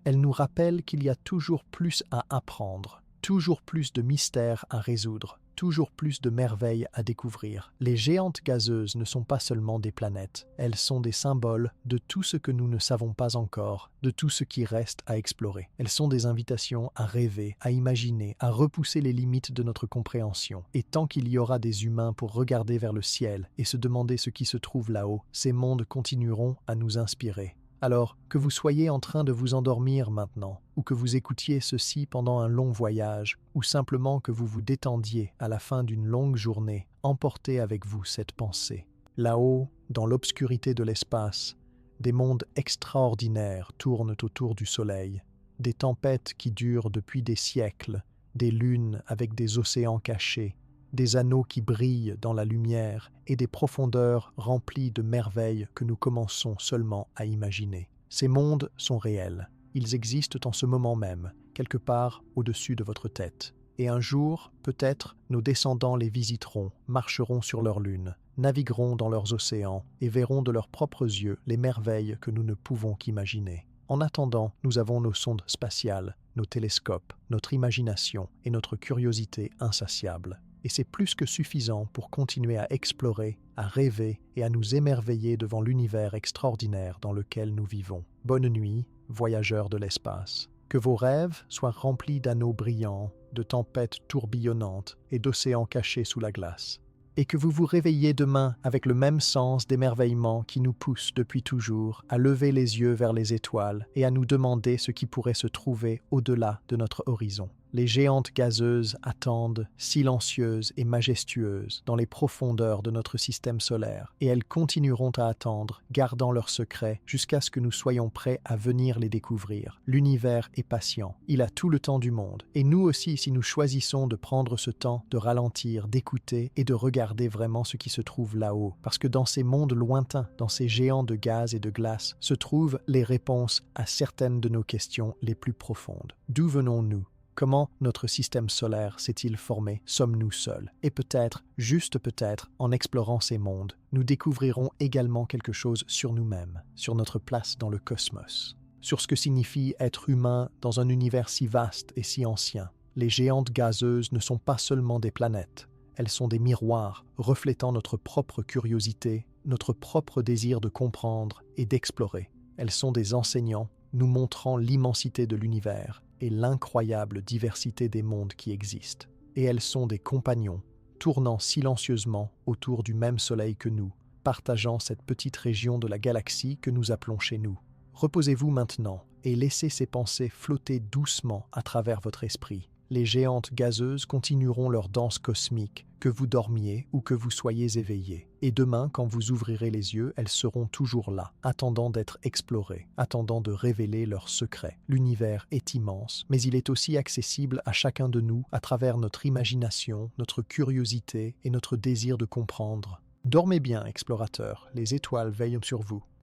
Elle nous rappelle qu'il y a toujours plus à apprendre, toujours plus de mystères à résoudre, toujours plus de merveilles à découvrir. Les géantes gazeuses ne sont pas seulement des planètes, elles sont des symboles de tout ce que nous ne savons pas encore, de tout ce qui reste à explorer. Elles sont des invitations à rêver, à imaginer, à repousser les limites de notre compréhension. Et tant qu'il y aura des humains pour regarder vers le ciel et se demander ce qui se trouve là-haut, ces mondes continueront à nous inspirer. Alors, que vous soyez en train de vous endormir maintenant, ou que vous écoutiez ceci pendant un long voyage, ou simplement que vous vous détendiez à la fin d'une longue journée, emportez avec vous cette pensée. Là-haut, dans l'obscurité de l'espace, des mondes extraordinaires tournent autour du Soleil, des tempêtes qui durent depuis des siècles, des lunes avec des océans cachés, des anneaux qui brillent dans la lumière et des profondeurs remplies de merveilles que nous commençons seulement à imaginer. Ces mondes sont réels. Ils existent en ce moment même, quelque part au-dessus de votre tête. Et un jour, peut-être, nos descendants les visiteront, marcheront sur leur lune, navigueront dans leurs océans et verront de leurs propres yeux les merveilles que nous ne pouvons qu'imaginer. En attendant, nous avons nos sondes spatiales, nos télescopes, notre imagination et notre curiosité insatiable. Et c'est plus que suffisant pour continuer à explorer, à rêver et à nous émerveiller devant l'univers extraordinaire dans lequel nous vivons. Bonne nuit, voyageurs de l'espace. Que vos rêves soient remplis d'anneaux brillants, de tempêtes tourbillonnantes et d'océans cachés sous la glace. Et que vous vous réveilliez demain avec le même sens d'émerveillement qui nous pousse depuis toujours à lever les yeux vers les étoiles et à nous demander ce qui pourrait se trouver au-delà de notre horizon. Les géantes gazeuses attendent, silencieuses et majestueuses, dans les profondeurs de notre système solaire, et elles continueront à attendre, gardant leurs secrets, jusqu'à ce que nous soyons prêts à venir les découvrir. L'univers est patient, il a tout le temps du monde, et nous aussi, si nous choisissons de prendre ce temps, de ralentir, d'écouter et de regarder vraiment ce qui se trouve là-haut, parce que dans ces mondes lointains, dans ces géants de gaz et de glace, se trouvent les réponses à certaines de nos questions les plus profondes. D'où venons-nous ? Comment notre système solaire s'est-il formé? Sommes-nous seuls? Et peut-être, juste peut-être, en explorant ces mondes, nous découvrirons également quelque chose sur nous-mêmes, sur notre place dans le cosmos, sur ce que signifie être humain dans un univers si vaste et si ancien. Les géantes gazeuses ne sont pas seulement des planètes, elles sont des miroirs reflétant notre propre curiosité, notre propre désir de comprendre et d'explorer. Elles sont des enseignants nous montrant l'immensité de l'univers et l'incroyable diversité des mondes qui existent. Et elles sont des compagnons, tournant silencieusement autour du même soleil que nous, partageant cette petite région de la galaxie que nous appelons chez nous. Reposez-vous maintenant et laissez ces pensées flotter doucement à travers votre esprit. Les géantes gazeuses continueront leur danse cosmique, que vous dormiez ou que vous soyez éveillé. Et demain, quand vous ouvrirez les yeux, elles seront toujours là, attendant d'être explorées, attendant de révéler leurs secrets. L'univers est immense, mais il est aussi accessible à chacun de nous à travers notre imagination, notre curiosité et notre désir de comprendre. Dormez bien, explorateurs, les étoiles veillent sur vous.